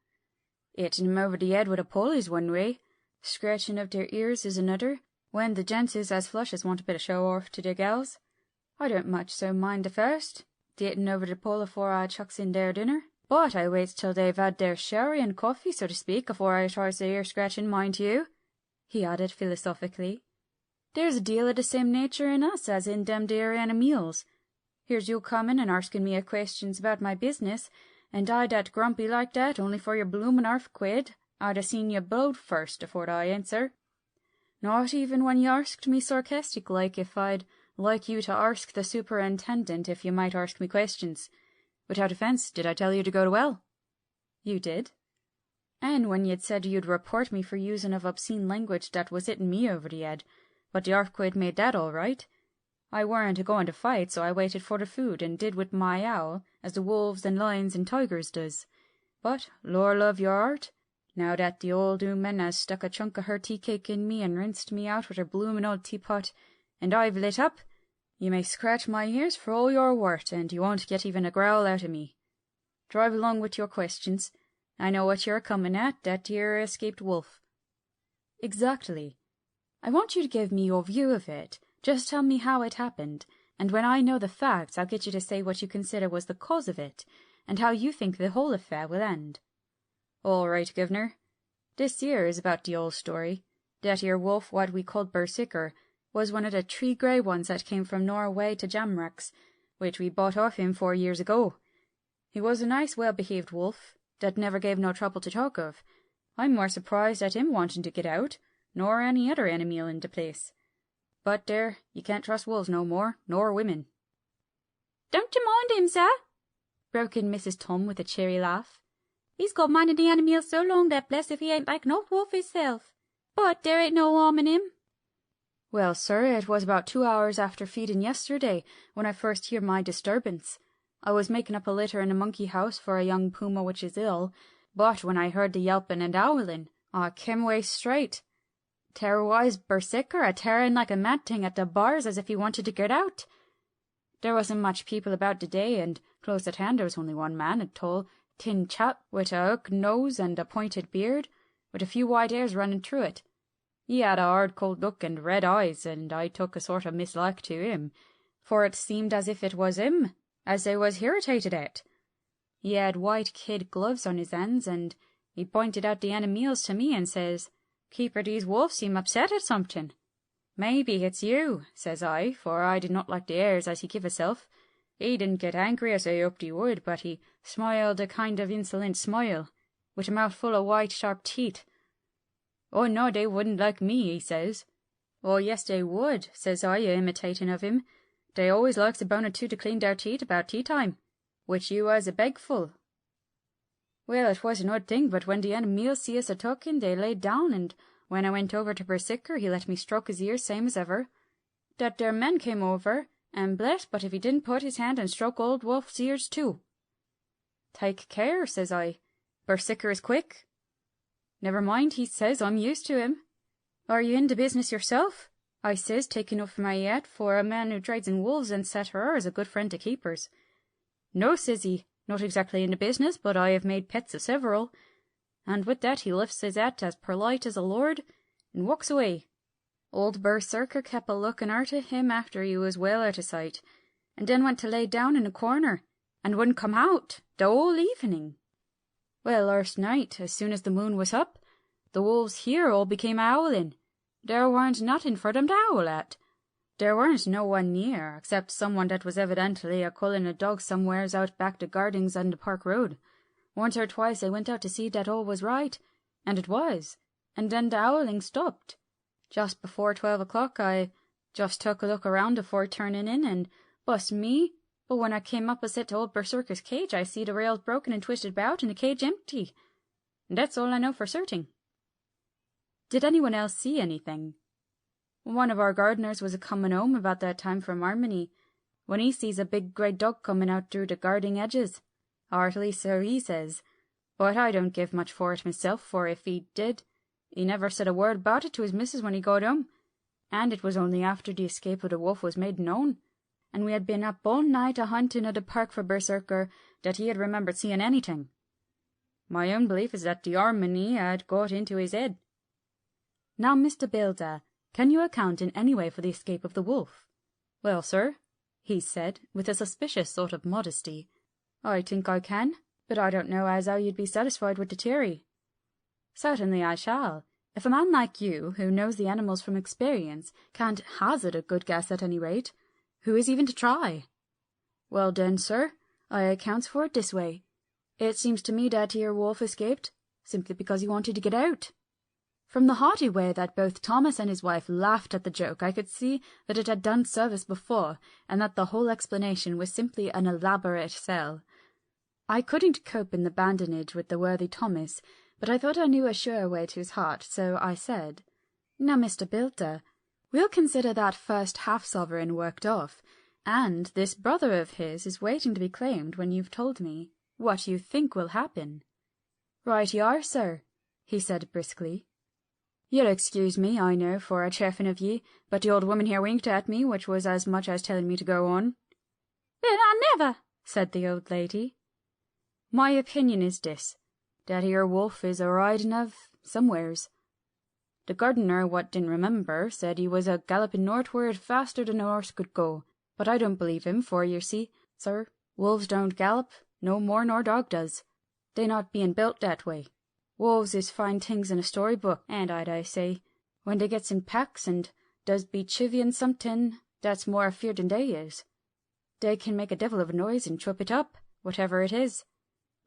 A: "Hitting 'em over the head with a pole is one way, scratching of their ears is another, when the gents is as flush as want a bit of show off to their gals. I don't much so mind the first, the hitting over the pole afore I chucks in their dinner, but I waits till they've had their sherry and coffee, so to speak, afore I tries the ear scratching, mind you," he added philosophically. "There's a deal of the same nature in us as in them dear meals. Here's you comin' and arsking me a questions about my business, and I that grumpy like that only for your bloomin' £1/2. I'd a seen you blowed first afore I answer. Not even when you arsked me sarcastic like if I'd like you to arsk the superintendent if you might arsk me questions. Without offence, did I tell you to go to hell?" "You did." "And when you'd said you'd report me for using of obscene language that was hitting me over the head, but the £1/2 made that all right. I weren't a-going to fight, so I waited for the food and did with my owl as the wolves and lions and tigers does. But, lor love your heart, now that the old 'ooman has stuck a chunk of her tea-cake in me and rinsed me out with her bloomin' old teapot, and I've lit up, you may scratch my ears for all you're worth, and you won't get even a growl out of me. Drive along with your questions. I know what you're a-comin' at, that dear escaped wolf." "Exactly. I want you to give me your view of it. Just tell me how it happened, and when I know the facts I'll get you to say what you consider was the cause of it, and how you think the whole affair will end." "All right, governor. This here is about the old story. That here wolf what we called Berserker was one of the 3 grey ones that came from Norway to Jamrach's, which we bought off him 4 years ago. He was a nice well-behaved wolf,
B: that never gave no trouble to talk of. I'm more surprised at him wanting to get out, nor any other animal in the place. But there, you can't trust wolves no more, nor women."
A: "Don't you mind him, sir?" broke in Mrs. Tom with a cheery laugh. "He's got minded the animals so long that bless if he ain't like no wolf hisself. But there ain't no harm in him."
B: "Well, sir, it was about 2 hours after feeding yesterday when I first hear my disturbance. I was making up a litter in a monkey house for a young puma which is ill, but when I heard the yelping and howling, I came away straight. There was Berserker a-tearing like a mad thing at the bars as if he wanted to get out. There wasn't much people about today, and close at hand there was only one man, a tall, thin chap with a hook nose and a pointed beard, with a few white hairs running through it. He had a hard cold look and red eyes, and I took a sort of mislike to him, for it seemed as if it was him as they was irritated at. He had white kid gloves on his hands, and he pointed out the animals to me and says, 'Keeper, these wolves seem upset at something.' 'Maybe it's you,' says I, for I did not like the airs as he give himself. He didn't get angry as I hoped he would, but he smiled a kind of insolent smile, with a mouth full of white sharp teeth. 'Oh no, they wouldn't like me,' he says. 'Oh yes, they would,' says I, imitating of him. 'They always likes a bone or two to clean their teeth about tea time, which you was a begful.' Well, it was an odd thing, but when the animals see us a-talking, they laid down, and when I went over to Berserker, he let me stroke his ears same as ever. That there man came over, and bless but if he didn't put his hand and stroke old Wolf's ears too. 'Take care,' says I. 'Berserker is quick.' 'Never mind,' he says, 'I'm used to him.' 'Are you in the business yourself?' I says, taking off my hat, for a man who trades in wolves and setter is a good friend to keepers. 'No,' says he, 'not exactly in the business, but I have made pets of several.' And with that he lifts his hat as polite as a lord, and walks away. Old Berserker kept a looking arter him after he was well out of sight, and then went to lay down in a corner, and wouldn't come out the whole evening. Well, last night, as soon as the moon was up, the wolves here all became howling. There weren't nothing for them to howl at. There weren't no one near, except someone that was evidently a-culling a dog somewheres out back the gardens on the Park Road. Once or twice I went out to see that all was right, and it was, and then the howling stopped. Just before 12 o'clock I just took a look around afore turning in, and bust me, but when I came opposite to old Berserker's cage I see the rails broken and twisted about and the cage empty. And that's all I know for certain." "Did anyone else see anything?" "One of our gardeners was a-coming home about that time from Harmony, when he sees a big grey dog coming out through the garden edges. Or at least so he says, but I don't give much for it myself, for if he did, he never said a word about it to his missus when he got home, and it was only after the escape of the wolf was made known, and we had been up all night a-hunting at the park for Berserker, that he had remembered seeing anything. My own belief is that the Harmony had got into his head." "Now, Mr. Builder, can you account in any way for the escape of the wolf?" "Well, sir," he said, with a suspicious sort of modesty, "I think I can, but I don't know as how you'd be satisfied with the theory." "Certainly I shall. If a man like you, who knows the animals from experience, can't hazard a good guess at any rate, who is even to try?" "Well then, sir, I accounts for it this way. It seems to me that here wolf escaped simply because he wanted to get out." From the hearty way that both Thomas and his wife laughed at the joke, I could see that it had done service before, and that the whole explanation was simply an elaborate sell. I couldn't cope in the badinage with the worthy Thomas, but I thought I knew a surer way to his heart, so I said, "Now, Mr. Builder, we'll consider that first half-sovereign worked off, and this brother of his is waiting to be claimed when you've told me what you think will happen." "Right you are, sir," he said briskly. "You'll excuse me, I know, for a chaffing of ye, but the old woman here winked at me, which was as much as telling me to go on."
A: "Then I never,"
B: said the old lady. "My opinion is this, that here wolf is a-riding of somewheres. The gardener, what didn't remember, said he was a-galloping northward faster than a horse could go, but I don't believe him, for you see, sir, wolves don't gallop no more nor dog does, they not being built that way. Wolves is fine things in a storybook, and I say, when they gets in packs and does be chivying something that's more afeard than they is, they can make a devil of a noise and chop it up, whatever it is.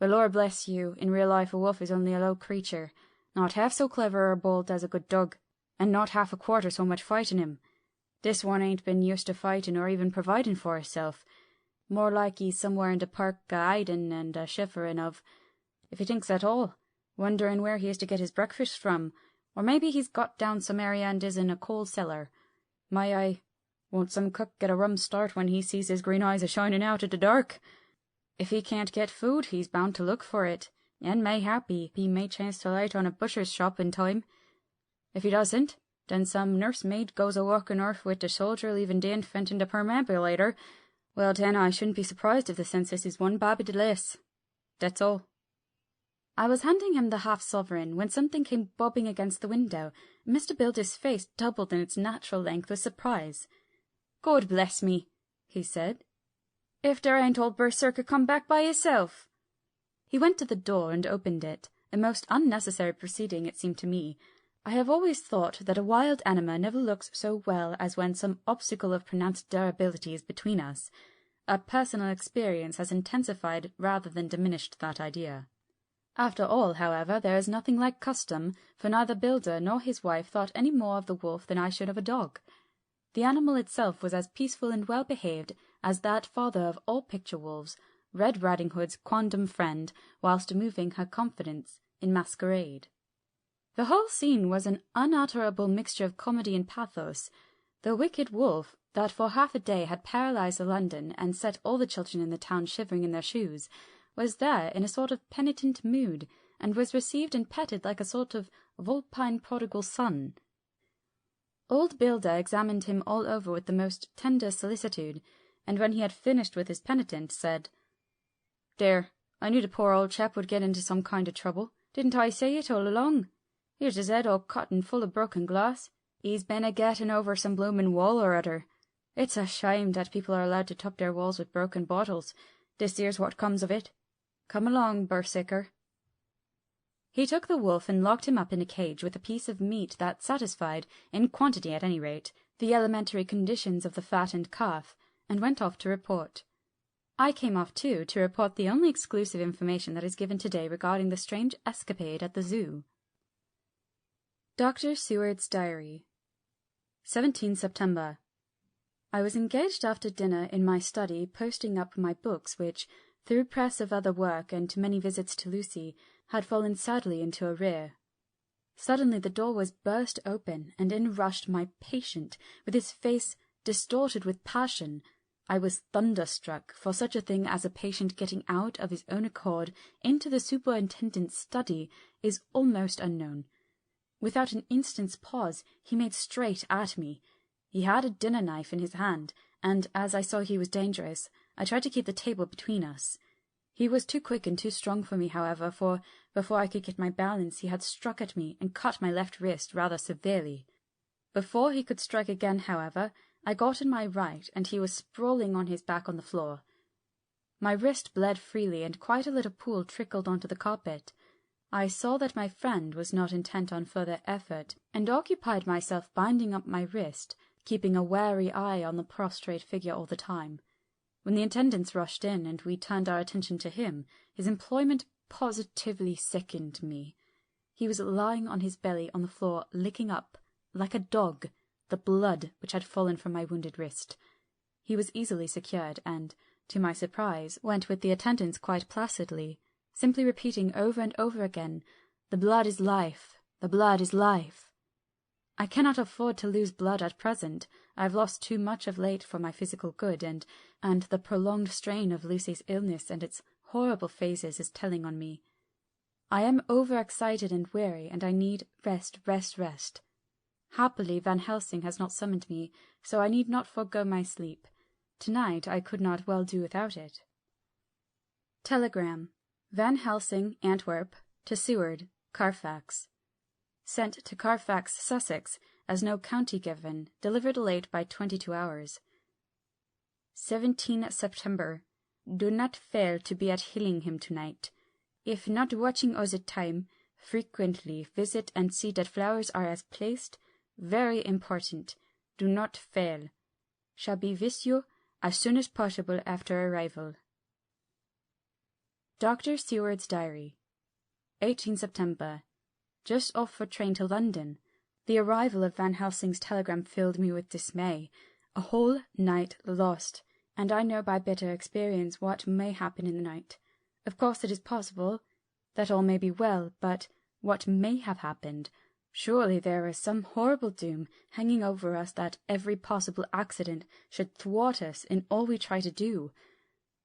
A: But Lord bless you, in real life a wolf is only a low creature, not half so clever or bold as a good dog, and not half a quarter so much fighting him. This one ain't been used to fighting or even providing for herself. More like he's somewhere in the park a-hiding and a-shivering of, if he thinks at all, wondering where he is to get his breakfast from, or maybe he's got down some area and is in a coal cellar. My eye, won't some cook get a rum start when he sees his green eyes a-shining out at the dark? If he can't get food, he's bound to look for it, and mayhappy he may chance to light on a butcher's shop in time. If he doesn't, then some nursemaid goes a-walking off with the soldier, leaving the infant in the perambulator. Well, then I shouldn't be surprised if the census is one babby the less. That's all. I was handing him the half-sovereign when something came bobbing against the window. Mr. Bilder's face doubled in its natural length with surprise. "God bless me," he said. "If there ain't old Berserker come back by hisself." He went to the door and opened it, a most unnecessary proceeding it seemed to me. I have always thought that a wild animal never looks so well as when some obstacle of pronounced durability is between us. A personal experience has intensified rather than diminished that idea. After all, however, there is nothing like custom, for neither Bilder nor his wife thought any more of the wolf than I should of a dog. The animal itself was as peaceful and well-behaved as that father of all picture-wolves, Red Riding Hood's quondam friend, whilst moving her confidence in masquerade. The whole scene was an unutterable mixture of comedy and pathos. The wicked wolf, that for half a day had paralysed London and set all the children in the town shivering in their shoes, was there in a sort of penitent mood, and was received and petted like a sort of vulpine prodigal son. Old Bilder examined him all over with the most tender solicitude, and when he had finished with his penitent, said, "There, I knew the poor old chap would get into some kind of trouble. Didn't I say it all along? Here's his head all cut and full of broken glass. He's been a-getting over some bloomin' wall or other. It's a shame that people are allowed to top their walls with broken bottles. This here's what comes of it. Come along, Berserker." He took the wolf and locked him up in a cage with a piece of meat that satisfied, in quantity at any rate, the elementary conditions of the fattened calf, and went off to report. I came off too, to report the only exclusive information that is given today regarding the strange escapade at the zoo. Dr. Seward's Diary, 17 September. I was engaged after dinner in my study posting up my books which, through press of other work and many visits to Lucy, had fallen sadly into arrear. Suddenly the door was burst open, and in rushed my patient, with his face distorted with passion. I was thunderstruck, for such a thing as a patient getting out of his own accord into the superintendent's study is almost unknown. Without an instant's pause, he made straight at me. He had a dinner knife in his hand, and as I saw he was dangerous, I tried to keep the table between us. He was too quick and too strong for me, however, for before I could get my balance he had struck at me and cut my left wrist rather severely. Before he could strike again, however, I got in my right, and he was sprawling on his back on the floor. My wrist bled freely, and quite a little pool trickled onto the carpet. I saw that my friend was not intent on further effort, and occupied myself binding up my wrist, keeping a wary eye on the prostrate figure all the time. When the attendants rushed in, and we turned our attention to him, his employment positively sickened me. He was lying on his belly on the floor, licking up, like a dog, the blood which had fallen from my wounded wrist. He was easily secured, and, to my surprise, went with the attendants quite placidly, simply repeating over and over again, "The blood is life, the blood is life." I cannot afford to lose blood at present. I have lost too much of late for my physical good, and the prolonged strain of Lucy's illness and its horrible phases is telling on me. I am over-excited and weary, and I need rest. Happily Van Helsing has not summoned me, so I need not forego my sleep. Tonight I could not well do without it. Telegram. Van Helsing, Antwerp, to Seward, Carfax. Sent to Carfax, Sussex, as no county given, delivered late by 22 hours. 17 September. Do not fail to be at Hillingham tonight. If not watching all the time, frequently visit and see that flowers are as placed. Very important. Do not fail. Shall be with you as soon as possible after arrival. Dr. Seward's Diary. 18 September. Just off for train to London. The arrival of Van Helsing's telegram filled me with dismay. A whole night lost, and I know by bitter experience what may happen in the night. Of course it is possible that all may be well, but what may have happened? Surely there is some horrible doom hanging over us that every possible accident should thwart us in all we try to do.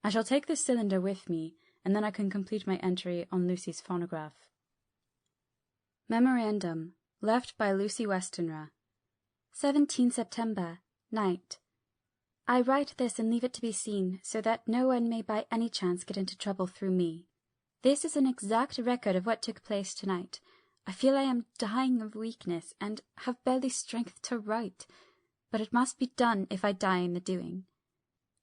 A: I shall take this cylinder with me, and then I can complete my entry on Lucy's phonograph. Memorandum, left by Lucy Westenra. 17 September, night. I write this and leave it to be seen, so that no one may by any chance get into trouble through me. This is an exact record of what took place tonight. I feel I am dying of weakness, and have barely strength to write, but it must be done if I die in the doing.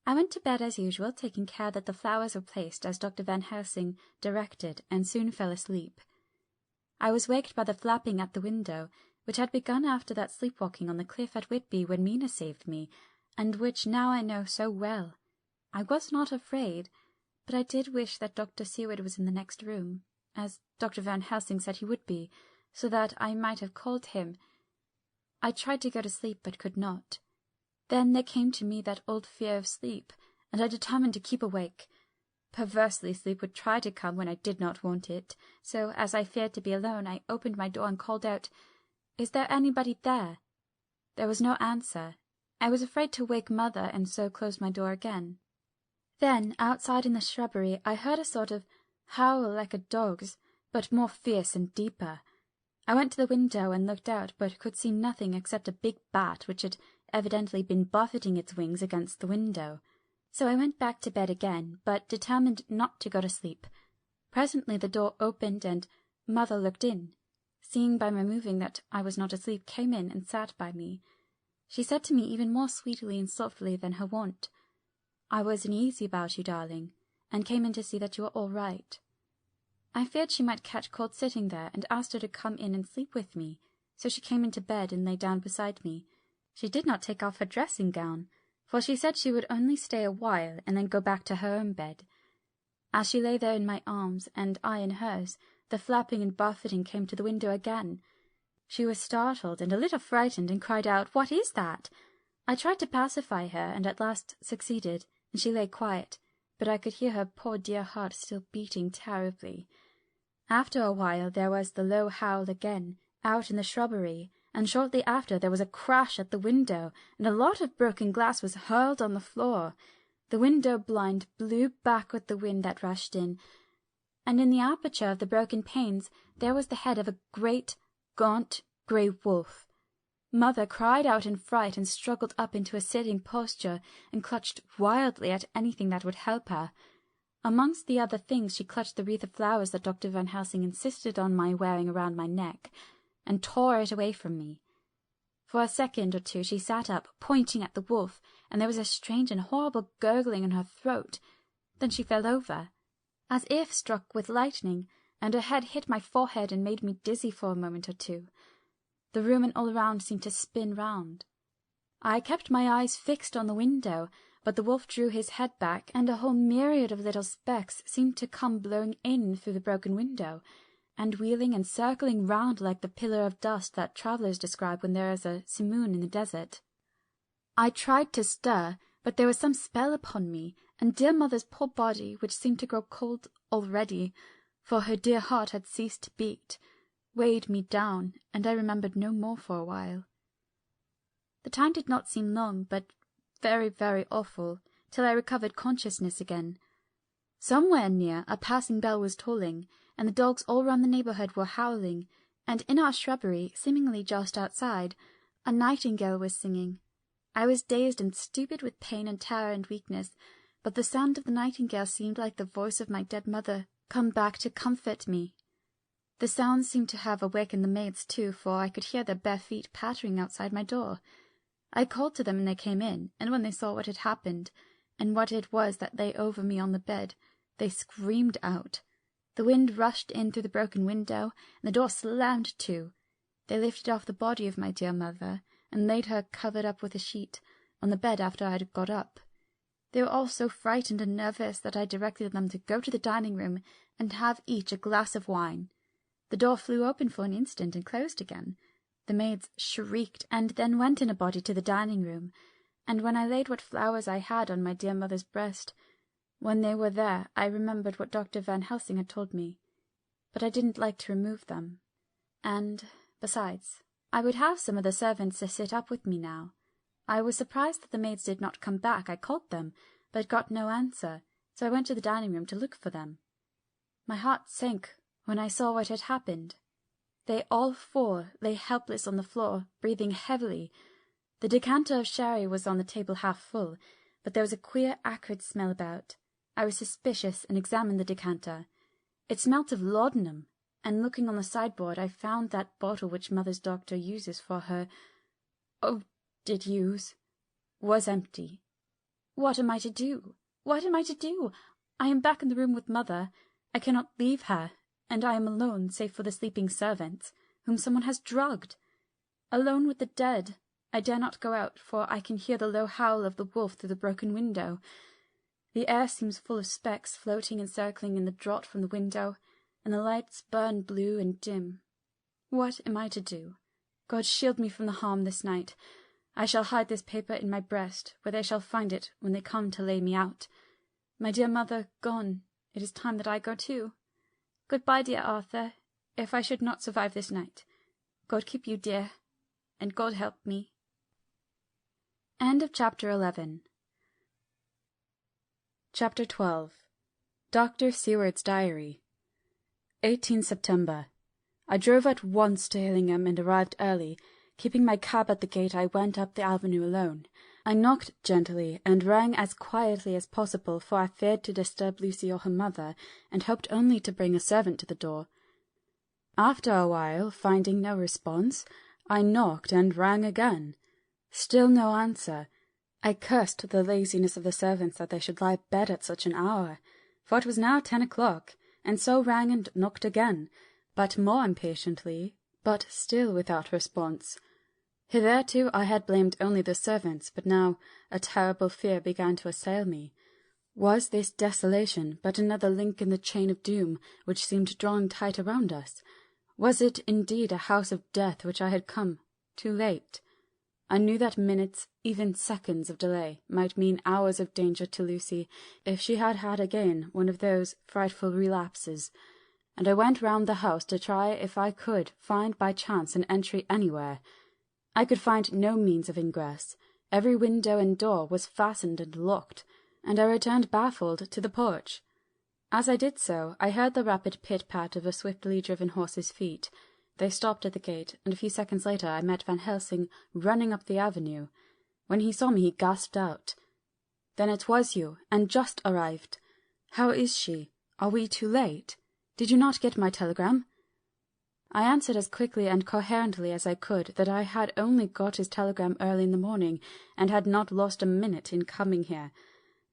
A: I went to bed as usual, taking care that the flowers were placed as Dr. Van Helsing directed, and soon fell asleep. I was waked by the flapping at the window, which had begun after that sleepwalking on the cliff at Whitby when Mina saved me, and which now I know so well. I was not afraid, but I did wish that Dr. Seward was in the next room, as Dr. Van Helsing said he would be, so that I might have called him. I tried to go to sleep, but could not. Then there came to me that old fear of sleep, and I determined to keep awake. Perversely, sleep would try to come when I did not want it, so, as I feared to be alone, I opened my door and called out, "Is there anybody there?" There was no answer. I was afraid to wake Mother, and so closed my door again. Then, outside in the shrubbery, I heard a sort of howl like a dog's, but more fierce and deeper. I went to the window and looked out, but could see nothing except a big bat which had evidently been buffeting its wings against the window. So I went back to bed again, but determined not to go to sleep. Presently the door opened, and Mother looked in. Seeing by my moving that I was not asleep, came in and sat by me. She said to me even more sweetly and softly than her wont, "I was uneasy about you, darling, and came in to see that you were all right." I feared she might catch cold sitting there, and asked her to come in and sleep with me, so she came into bed and lay down beside me. She did not take off her dressing-gown, for she said she would only stay a while and then go back to her own bed. As she lay there in my arms, and I in hers, the flapping and buffeting came to the window again. She was startled and a little frightened, and cried out, "What is that?" I tried to pacify her, and at last succeeded, and she lay quiet, but I could hear her poor dear heart still beating terribly. After a while there was the low howl again, out in the shrubbery, and shortly after there was a crash at the window, and a lot of broken glass was hurled on the floor. The window blind blew back with the wind that rushed in, and in the aperture of the broken panes there was the head of a great, gaunt, grey wolf. Mother cried out in fright and struggled up into a sitting posture, and clutched wildly at anything that would help her. Amongst the other things she clutched the wreath of flowers that Dr. Van Helsing insisted on my wearing around my neck, and tore it away from me. For a second or two she sat up, pointing at the wolf, and there was a strange and horrible gurgling in her throat. Then she fell over, as if struck with lightning, and her head hit my forehead and made me dizzy for a moment or two. The room and all around seemed to spin round. I kept my eyes fixed on the window, but the wolf drew his head back, and a whole myriad of little specks seemed to come blowing in through the broken window, and wheeling and circling round like the pillar of dust that travellers describe when there is a simoon in the desert. I tried to stir, but there was some spell upon me, and dear Mother's poor body, which seemed to grow cold already, for her dear heart had ceased to beat, weighed me down, and I remembered no more for a while. The time did not seem long, but very, very awful, till I recovered consciousness again. Somewhere near a passing bell was tolling, and the dogs all round the neighbourhood were howling, and in our shrubbery, seemingly just outside, a nightingale was singing. I was dazed and stupid with pain and terror and weakness, but the sound of the nightingale seemed like the voice of my dead mother come back to comfort me. The sound seemed to have awakened the maids too, for I could hear their bare feet pattering outside my door. I called to them, and they came in, and when they saw what had happened, and what it was that lay over me on the bed, they screamed out. The wind rushed in through the broken window, and the door slammed to. They lifted off the body of my dear mother, and laid her covered up with a sheet on the bed after I had got up. They were all so frightened and nervous that I directed them to go to the dining room and have each a glass of wine. The door flew open for an instant and closed again. The maids shrieked, and then went in a body to the dining room, and when I laid what flowers I had on my dear mother's breast, when they were there I remembered what Dr. Van Helsing had told me, but I didn't like to remove them. And, besides, I would have some of the servants to sit up with me now. I was surprised that the maids did not come back. I called them, but got no answer, so I went to the dining room to look for them. My heart sank when I saw what had happened. They all four lay helpless on the floor, breathing heavily. The decanter of sherry was on the table half full, but there was a queer acrid smell about. I was suspicious and examined the decanter. It smelt of laudanum, and looking on the sideboard I found that bottle which Mother's doctor uses for her— was empty. What am I to do? What am I to do? I am back in the room with Mother. I cannot leave her, and I am alone save for the sleeping servants, whom someone has drugged. Alone with the dead. I dare not go out, for I can hear the low howl of the wolf through the broken window. The air seems full of specks floating and circling in the draught from the window, and the lights burn blue and dim. What am I to do? God shield me from the harm this night. I shall hide this paper in my breast, where they shall find it when they come to lay me out. My dear mother gone, it is time that I go too. Good-bye, dear Arthur, if I should not survive this night. God keep you, dear, and God help me. End of Chapter 11.
B: Chapter 12. Dr. Seward's Diary. 18 September. I drove at once to Hillingham and arrived early. Keeping my cab at the gate, I went up the avenue alone. I knocked gently and rang as quietly as possible, for I feared to disturb Lucy or her mother, and hoped only to bring a servant to the door. After a while, finding no response, I knocked and rang again. Still no answer. I cursed the laziness of the servants that they should lie abed at such an hour, for it was now 10 o'clock, and so rang and knocked again, but more impatiently, but still without response. Hitherto I had blamed only the servants, but now a terrible fear began to assail me. Was this desolation but another link in the chain of doom which seemed drawing tight around us? Was it indeed a house of death which I had come too late? I knew that minutes, even seconds of delay might mean hours of danger to Lucy if she had had again one of those frightful relapses, and I went round the house to try if I could find by chance an entry anywhere. I could find no means of ingress. Every window and door was fastened and locked, and I returned baffled to the porch. As I did so, I heard the rapid pit-pat of a swiftly driven horse's feet. They stopped at the gate, and a few seconds later I met Van Helsing running up the avenue. When he saw me he gasped out, "Then it was you, and just arrived. How is she? Are we too late? Did you not get my telegram?" I answered as quickly and coherently as I could that I had only got his telegram early in the morning, and had not lost a minute in coming here,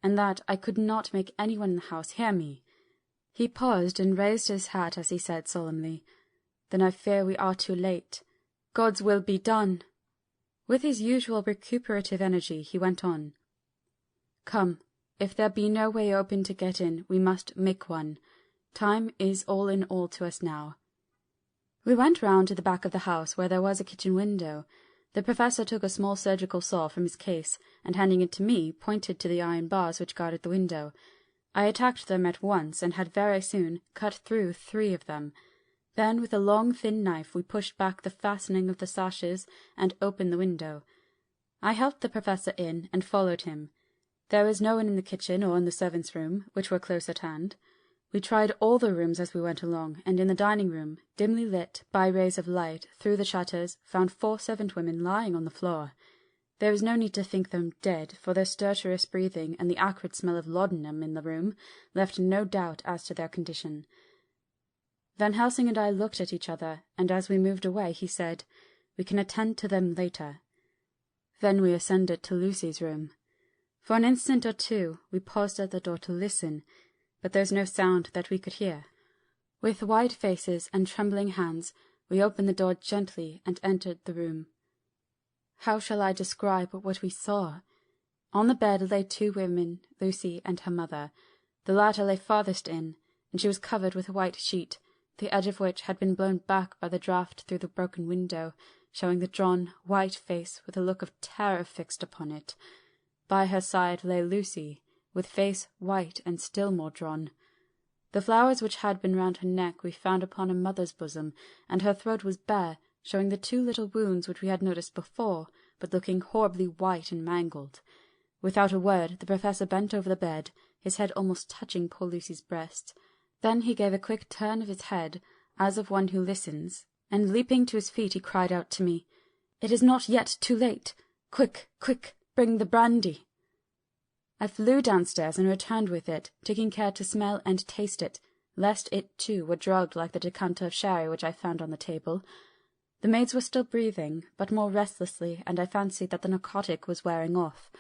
B: and that I could not make anyone in the house hear me. He paused and raised his hat as he said solemnly, "Then I fear we are too late. God's will be done." With his usual recuperative energy he went on, "Come, if there be no way open to get in, we must make one. Time is all in all to us now." We went round to the back of the house, where there was a kitchen window. The Professor took a small surgical saw from his case, and handing it to me, pointed to the iron bars which guarded the window. I attacked them at once, and had very soon cut through 3 of them. Then, with a long thin knife, we pushed back the fastening of the sashes and opened the window. I helped the Professor in, and followed him. There was no one in the kitchen or in the servants' room, which were close at hand. We tried all the rooms as we went along, and in the dining-room, dimly lit by rays of light through the shutters, found 4 servant women lying on the floor. There was no need to think them dead, for their stertorous breathing and the acrid smell of laudanum in the room left no doubt as to their condition. Van Helsing and I looked at each other, and as we moved away he said, "We can attend to them later." Then we ascended to Lucy's room. For an instant or two we paused at the door to listen, but there was no sound that we could hear. With white faces and trembling hands we opened the door gently and entered the room. How shall I describe what we saw?
A: On the bed lay 2 women, Lucy and her mother. The latter lay farthest in, and she was covered with a white sheet, the edge of which had been blown back by the draught through the broken window, showing the drawn, white face with a look of terror fixed upon it. By her side lay Lucy, with face white and still more drawn. The flowers which had been round her neck we found upon her mother's bosom, and her throat was bare, showing the 2 little wounds which we had noticed before, but looking horribly white and mangled. Without a word, the Professor bent over the bed, his head almost touching poor Lucy's breast. Then he gave a quick turn of his head, as of one who listens, and leaping to his feet he cried out to me, "It is not yet too late! Quick, quick, bring the brandy!" I flew downstairs and returned with it, taking care to smell and taste it, lest it too were drugged like the decanter of sherry which I found on the table. The maids were still breathing, but more restlessly, and I fancied that the narcotic was wearing off.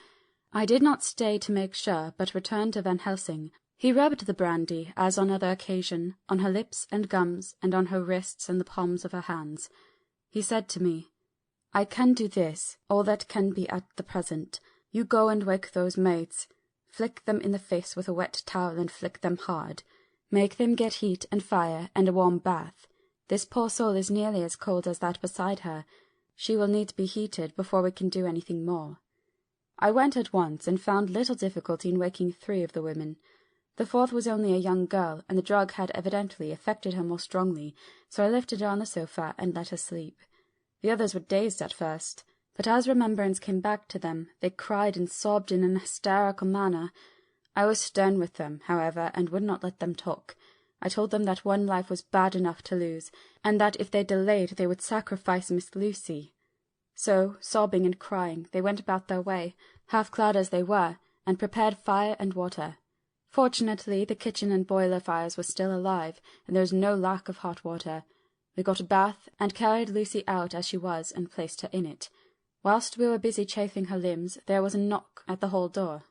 A: I did not stay to make sure, but returned to Van Helsing. He rubbed the brandy, as on other occasion, on her lips and gums, and on her wrists and the palms of her hands. He said to me, "I can do this, all that can be at the present. You go and wake those maids. Flick them in the face with a wet towel and flick them hard. Make them get heat and fire and a warm bath. This poor soul is nearly as cold as that beside her. She will need to be heated before we can do anything more." I went at once, and found little difficulty in waking 3 of the women. The 4th was only a young girl, and the drug had evidently affected her more strongly, so I lifted her on the sofa and let her sleep. The others were dazed at first, but as remembrance came back to them, they cried and sobbed in an hysterical manner. I was stern with them, however, and would not let them talk. I told them that one life was bad enough to lose, and that if they delayed they would sacrifice Miss Lucy. So, sobbing and crying, they went about their way, half-clad as they were, and prepared fire and water. Fortunately, the kitchen and boiler fires were still alive, and there was no lack of hot water. We got a bath, and carried Lucy out as she was, and placed her in it. Whilst we were busy chafing her limbs, there was a knock at the hall door.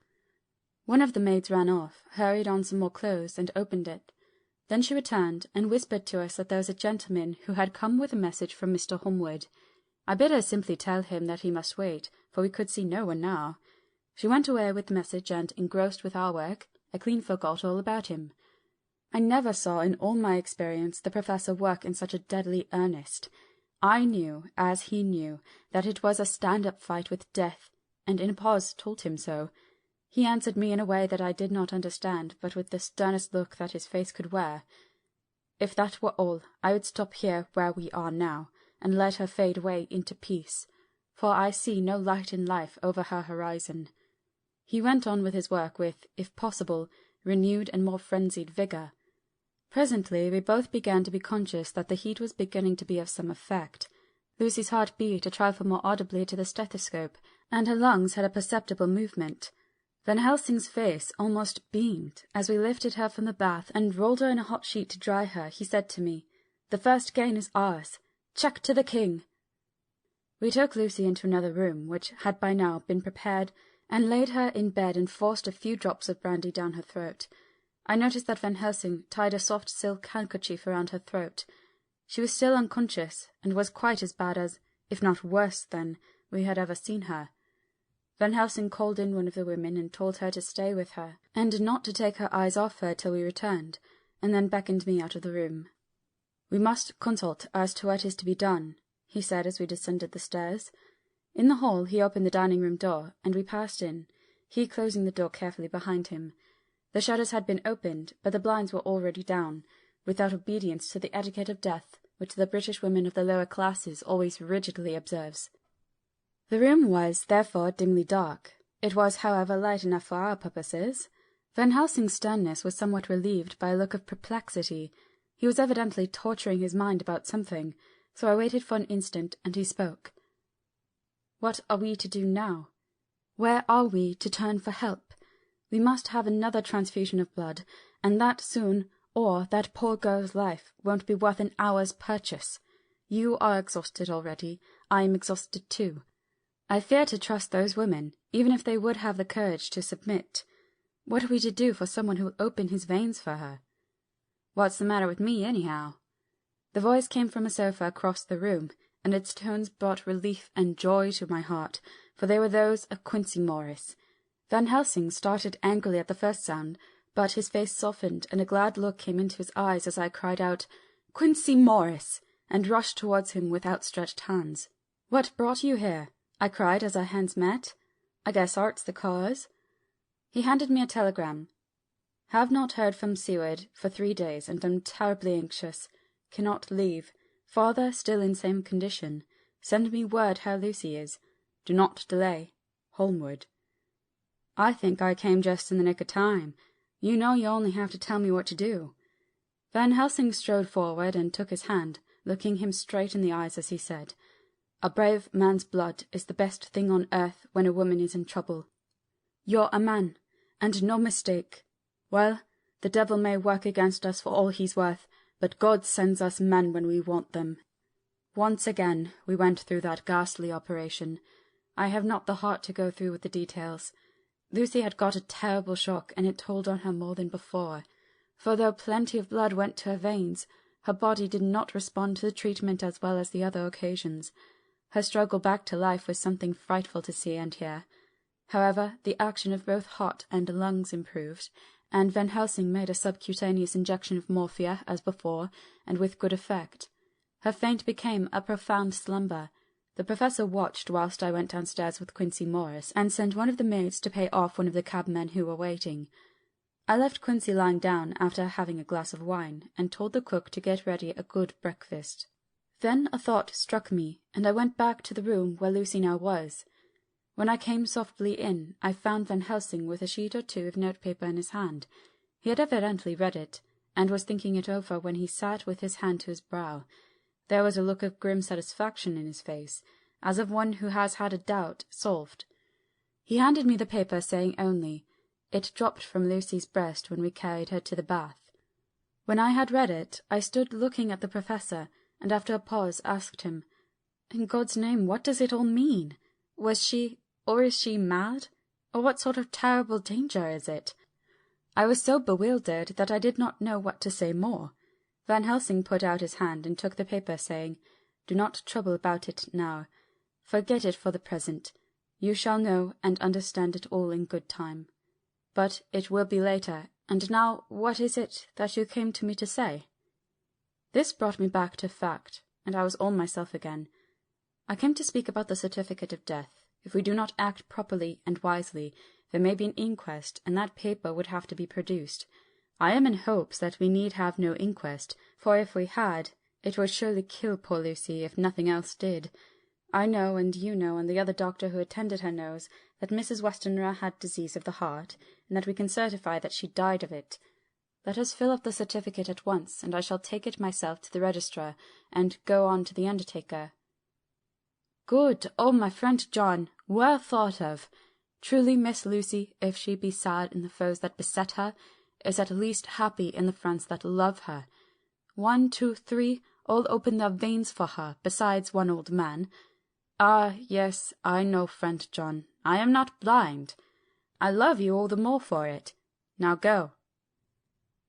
A: One of the maids ran off, hurried on some more clothes, and opened it. Then she returned, and whispered to us that there was a gentleman who had come with a message from Mr. Holmwood. I bid her simply tell him that he must wait, for we could see no one now. She went away with the message, and, engrossed with our work, I clean forgot all about him. I never saw in all my experience the Professor work in such a deadly earnest. I knew, as he knew, that it was a stand-up fight with death, and in a pause told him so. He answered me in a way that I did not understand, but with the sternest look that his face could wear. If that were all, I would stop here where we are now, and let her fade away into peace, for I see no light in life over her horizon. He went on with his work with, if possible, renewed and more frenzied vigour. Presently we both began to be conscious that the heat was beginning to be of some effect. Lucy's heart beat a trifle more audibly to the stethoscope, and her lungs had a perceptible movement. Van Helsing's face almost beamed. As we lifted her from the bath and rolled her in a hot sheet to dry her, he said to me, "The first gain is ours. Check to the king!" We took Lucy into another room, which had by now been prepared, and laid her in bed and forced a few drops of brandy down her throat. I noticed that Van Helsing tied a soft silk handkerchief around her throat. She was still unconscious, and was quite as bad as, if not worse than, we had ever seen her. Van Helsing called in one of the women and told her to stay with her, and not to take her eyes off her till we returned, and then beckoned me out of the room. "We must consult as to what is to be done," he said as we descended the stairs. In the hall he opened the dining-room door, and we passed in, he closing the door carefully behind him. The shutters had been opened, but the blinds were already down, without obedience to the etiquette of death, which the British women of the lower classes always rigidly observes. The room was, therefore, dimly dark. It was, however, light enough for our purposes. Van Helsing's sternness was somewhat relieved by a look of perplexity. He was evidently torturing his mind about something, so I waited for an instant, and he spoke. "What are we to do now? Where are we to turn for help? We must have another transfusion of blood, and that soon, or that poor girl's life won't be worth an hour's purchase. You are exhausted already. I am exhausted too. I fear to trust those women, even if they would have the courage to submit. What are we to do for someone who will open his veins for her?" "What's the matter with me, anyhow?" The voice came from a sofa across the room, and its tones brought relief and joy to my heart, for they were those of Quincy Morris. Van Helsing started angrily at the first sound, but his face softened, and a glad look came into his eyes as I cried out, "Quincy Morris!" and rushed towards him with outstretched hands. "What brought you here?" I cried as our hands met. "I guess art's the cause." He handed me a telegram. "Have not heard from Seward for 3 days, and am terribly anxious. Cannot leave. Father still in same condition. Send me word how Lucy is. Do not delay. Holmwood." "I think I came just in the nick of time. You know you only have to tell me what to do." Van Helsing strode forward and took his hand, looking him straight in the eyes as he said, "A brave man's blood is the best thing on earth when a woman is in trouble. You're a man, and no mistake. Well, the devil may work against us for all he's worth, but God sends us men when we want them." Once again we went through that ghastly operation. I have not the heart to go through with the details. Lucy had got a terrible shock, and it told on her more than before, for though plenty of blood went to her veins, her body did not respond to the treatment as well as the other occasions. Her struggle back to life was something frightful to see and hear. However, the action of both heart and lungs improved, and Van Helsing made a subcutaneous injection of morphia as before, and with good effect. Her faint became a profound slumber. The professor watched whilst I went downstairs with Quincy Morris, and sent one of the maids to pay off one of the cabmen who were waiting. I left Quincy lying down after having a glass of wine, and told the cook to get ready a good breakfast. Then a thought struck me, and I went back to the room where Lucy now was. When I came softly in, I found Van Helsing with a sheet or two of notepaper in his hand. He had evidently read it, and was thinking it over when he sat with his hand to his brow. There was a look of grim satisfaction in his face, as of one who has had a doubt solved. He handed me the paper, saying only, "It dropped from Lucy's breast when we carried her to the bath." When I had read it, I stood looking at the professor, and after a pause asked him, "In God's name, what does it all mean? Was she, or is she, mad? Or what sort of terrible danger is it?" I was so bewildered that I did not know what to say more. Van Helsing put out his hand and took the paper, saying, "Do not trouble about it now. Forget it for the present. You shall know and understand it all in good time. But it will be later, and now what is it that you came to me to say?" This brought me back to fact, and I was all myself again. "I came to speak about the certificate of death. If we do not act properly and wisely, there may be an inquest, and that paper would have to be produced. I am in hopes that we need have no inquest, for if we had, it would surely kill poor Lucy if nothing else did. I know, and you know, and the other doctor who attended her knows, that Mrs. Westenra had disease of the heart, and that we can certify that she died of it. Let us fill up the certificate at once, and I shall take it myself to the registrar, and go on to the undertaker." "Good! Oh, my friend John, well thought of! Truly Miss Lucy, if she be sad in the foes that beset her, is at least happy in the friends that love her. 1, 2, 3, all open their veins for her, besides one old man. Ah, yes, I know, friend John, I am not blind. I love you all the more for it. Now go."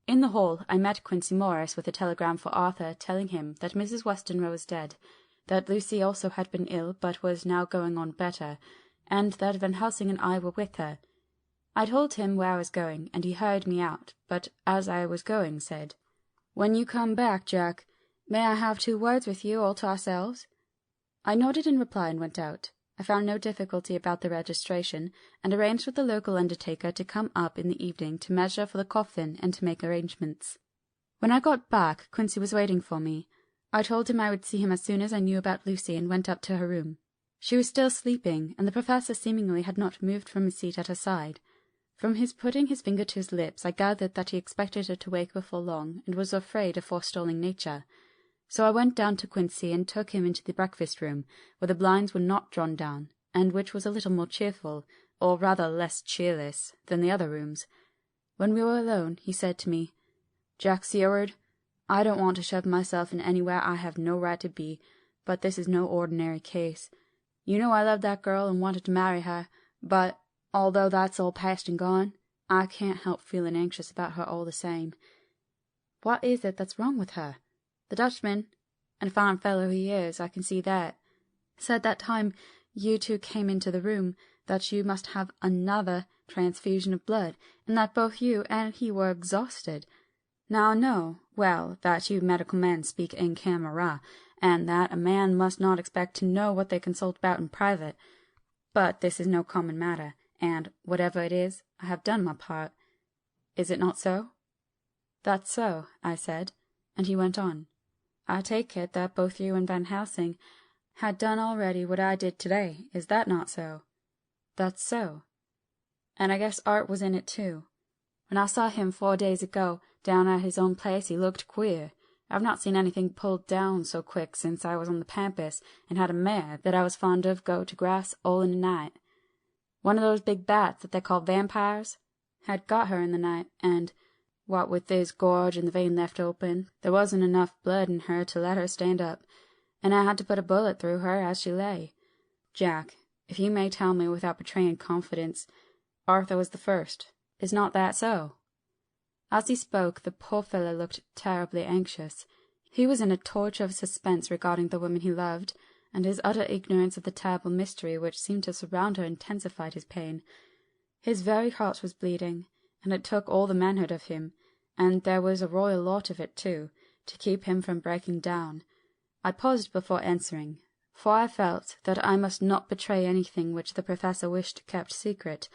A: In the hall I met Quincy Morris with a telegram for Arthur telling him that Mrs. Westenra was dead, that Lucy also had been ill but was now going on better, and that Van Helsing and I were with her. I told him where I was going, and he hurried me out, but as I was going said, "When you come back, Jack, may I have 2 words with you all to ourselves?" I nodded in reply and went out. I found no difficulty about the registration, and arranged with the local undertaker to come up in the evening to measure for the coffin and to make arrangements. When I got back, Quincy was waiting for me. I told him I would see him as soon as I knew about Lucy, and went up to her room. She was still sleeping, and the professor seemingly had not moved from his seat at her side. From his putting his finger to his lips, I gathered that he expected her to wake before long, and was afraid of forestalling nature. So I went down to Quincy and took him into the breakfast-room, where the blinds were not drawn down, and which was a little more cheerful, or rather less cheerless, than the other rooms. When we were alone, he said to me, "Jack Seward, I don't want to shove myself in anywhere I have no right to be, but this is no ordinary case. You know I loved that girl and wanted to marry her, but, although that's all past and gone, I can't help feeling anxious about her all the same." "What is it that's wrong with her?" "The Dutchman, and a fine fellow he is, I can see that, said that time you two came into the room, that you must have another transfusion of blood, and that both you and he were exhausted. Now I know, well, that you medical men speak in camera, and that a man must not expect to know what they consult about in private. But this is no common matter, and, whatever it is, I have done my part. Is it not so?" "That's so," I said, and he went on. "I take it that both you and Van Helsing had done already what I did today. Is that not so?" "That's so." "And I guess Art was in it too. When I saw him 4 days ago, down at his own place, he looked queer. I've not seen anything pulled down so quick since I was on the pampas and had a mare that I was fond of go to grass all in a night. One of those big bats that they call vampires had got her in the night, and, what with this gorge and the vein left open, there wasn't enough blood in her to let her stand up, and I had to put a bullet through her as she lay. Jack, if you may tell me without betraying confidence, Arthur was the first. Is not that so?" As he spoke, the poor fellow looked terribly anxious. He was in a torture of suspense regarding the woman he loved, and his utter ignorance of the terrible mystery which seemed to surround her intensified his pain. His very heart was bleeding, and it took all the manhood of him, and there was a royal lot of it too, to keep him from breaking down. I paused before answering, for I felt that I must not betray anything which the Professor wished kept secret,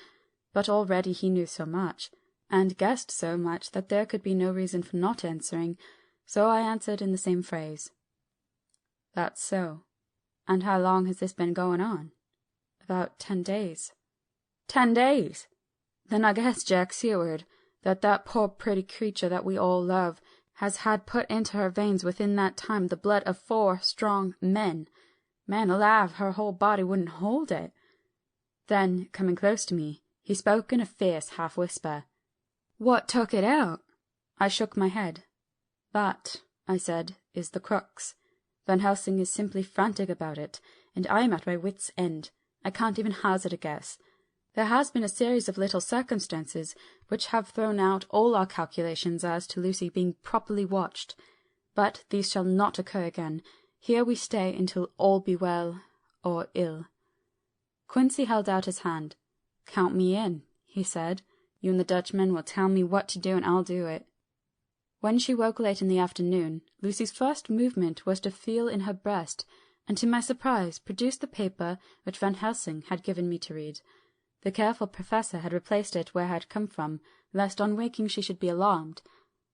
A: but already he knew so much, and guessed so much that there could be no reason for not answering, so I answered in the same phrase. "That's so. And how long has this been going on?" "About 10 days." 10 days! Then I guess, Jack Seward, that poor pretty creature that we all love has had put into her veins within that time the blood of 4 strong men. Man alive, her whole body wouldn't hold it. Then, coming close to me, he spoke in a fierce half-whisper. "What took it out?" I shook my head. "That," I said, "is the crux. Van Helsing is simply frantic about it, and I am at my wits' end. I can't even hazard a guess. There has been a series of little circumstances which have thrown out all our calculations as to Lucy being properly watched. But these shall not occur again. Here we stay until all be well, or ill." Quincy held out his hand. "Count me in," he said. "You and the Dutchman will tell me what to do, and I'll do it." When she woke late in the afternoon, Lucy's first movement was to feel in her breast, and to my surprise produced the paper which Van Helsing had given me to read. The careful Professor had replaced it where it had come from, lest on waking she should be alarmed.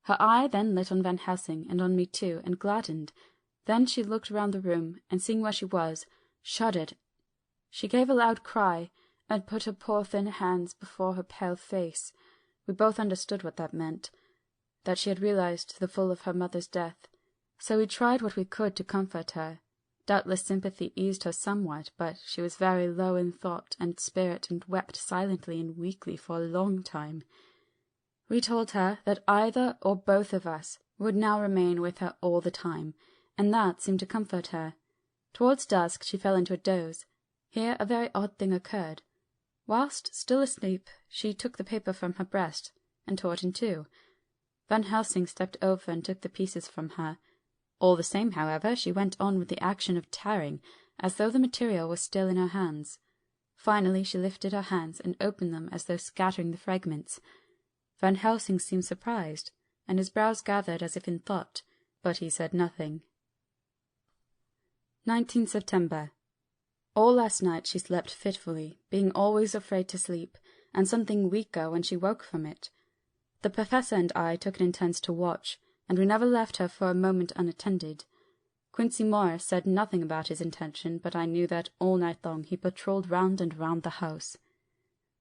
A: Her eye then lit on Van Helsing, and on me too, and gladdened. Then she looked round the room, and seeing where she was, shuddered. She gave a loud cry, and put her poor thin hands before her pale face. We both understood what that meant, that she had realized to the full of her mother's death. So we tried what we could to comfort her. Doubtless sympathy eased her somewhat, but she was very low in thought and spirit, and wept silently and weakly for a long time. We told her that either or both of us would now remain with her all the time, and that seemed to comfort her. Towards dusk she fell into a doze. Here a very odd thing occurred. Whilst still asleep, she took the paper from her breast, and tore it in two. Van Helsing stepped over and took the pieces from her. All the same, however, she went on with the action of tearing, as though the material was still in her hands. Finally she lifted her hands and opened them as though scattering the fragments. Van Helsing seemed surprised, and his brows gathered as if in thought, but he said nothing. 19 September. All last night she slept fitfully, being always afraid to sleep, and something weaker when she woke from it. The Professor and I took an intense to watch, and we never left her for a moment unattended. Quincy Morris said nothing about his intention, but I knew that all night long he patrolled round and round the house.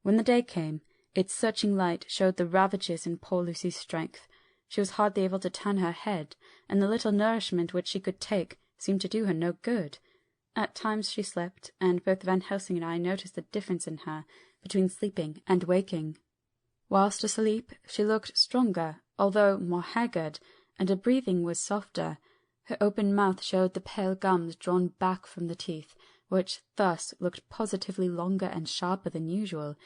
A: When the day came, its searching light showed the ravages in poor Lucy's strength. She was hardly able to turn her head, and the little nourishment which she could take seemed to do her no good. At times she slept, and both Van Helsing and I noticed the difference in her between sleeping and waking. Whilst asleep, she looked stronger, although more haggard, and her breathing was softer. Her open mouth showed the pale gums drawn back from the teeth, which thus looked positively longer and sharper than usual.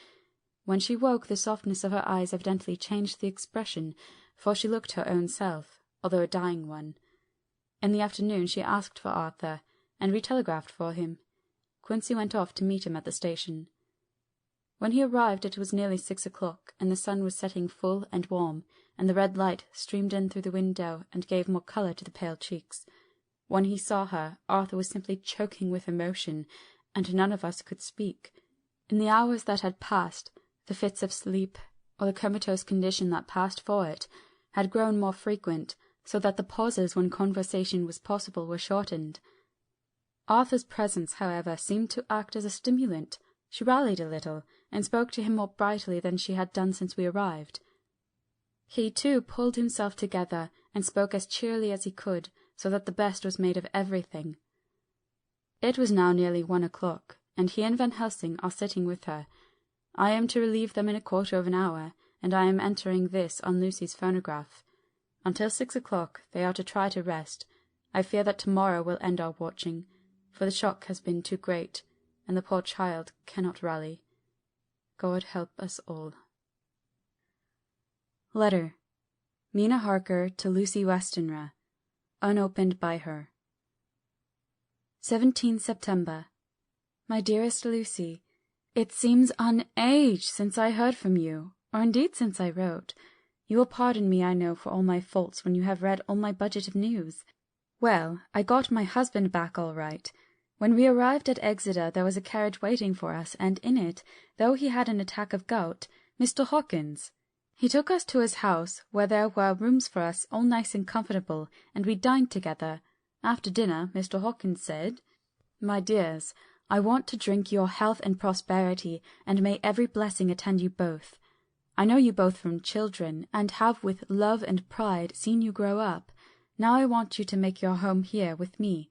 A: When she woke, the softness of her eyes evidently changed the expression, for she looked her own self, although a dying one. In the afternoon she asked for Arthur, and we telegraphed for him. Quincy went off to meet him at the station. When he arrived it was nearly 6 o'clock, and the sun was setting full and warm, and the red light streamed in through the window and gave more colour to the pale cheeks. When he saw her, Arthur was simply choking with emotion, and none of us could speak. In the hours that had passed, the fits of sleep, or the comatose condition that passed for it, had grown more frequent, so that the pauses when conversation was possible were shortened. Arthur's presence, however, seemed to act as a stimulant. She rallied a little, and spoke to him more brightly than she had done since we arrived. He, too, pulled himself together, and spoke as cheerily as he could, so that the best was made of everything. It was now nearly 1 o'clock, and he and Van Helsing are sitting with her. I am to relieve them in a quarter of an hour, and I am entering this on Lucy's phonograph. Until 6 o'clock they are to try to rest. I fear that tomorrow will end our watching, for the shock has been too great, and the poor child cannot rally. God help us all. Letter. Mina Harker to Lucy Westenra. Unopened by her. 17 September. My dearest Lucy, it seems an age since I heard from you, or indeed since I wrote. You will pardon me, I know, for all my faults when you have read all my budget of news. Well, I got my husband back all right. When we arrived at Exeter there was a carriage waiting for us, and in it, though he had an attack of gout, Mr. Hawkins. He took us to his house, where there were rooms for us all nice and comfortable, and we dined together. After dinner Mr. Hawkins said, "My dears, I want to drink your health and prosperity, and may every blessing attend you both. I know you both from children, and have with love and pride seen you grow up. Now I want you to make your home here with me.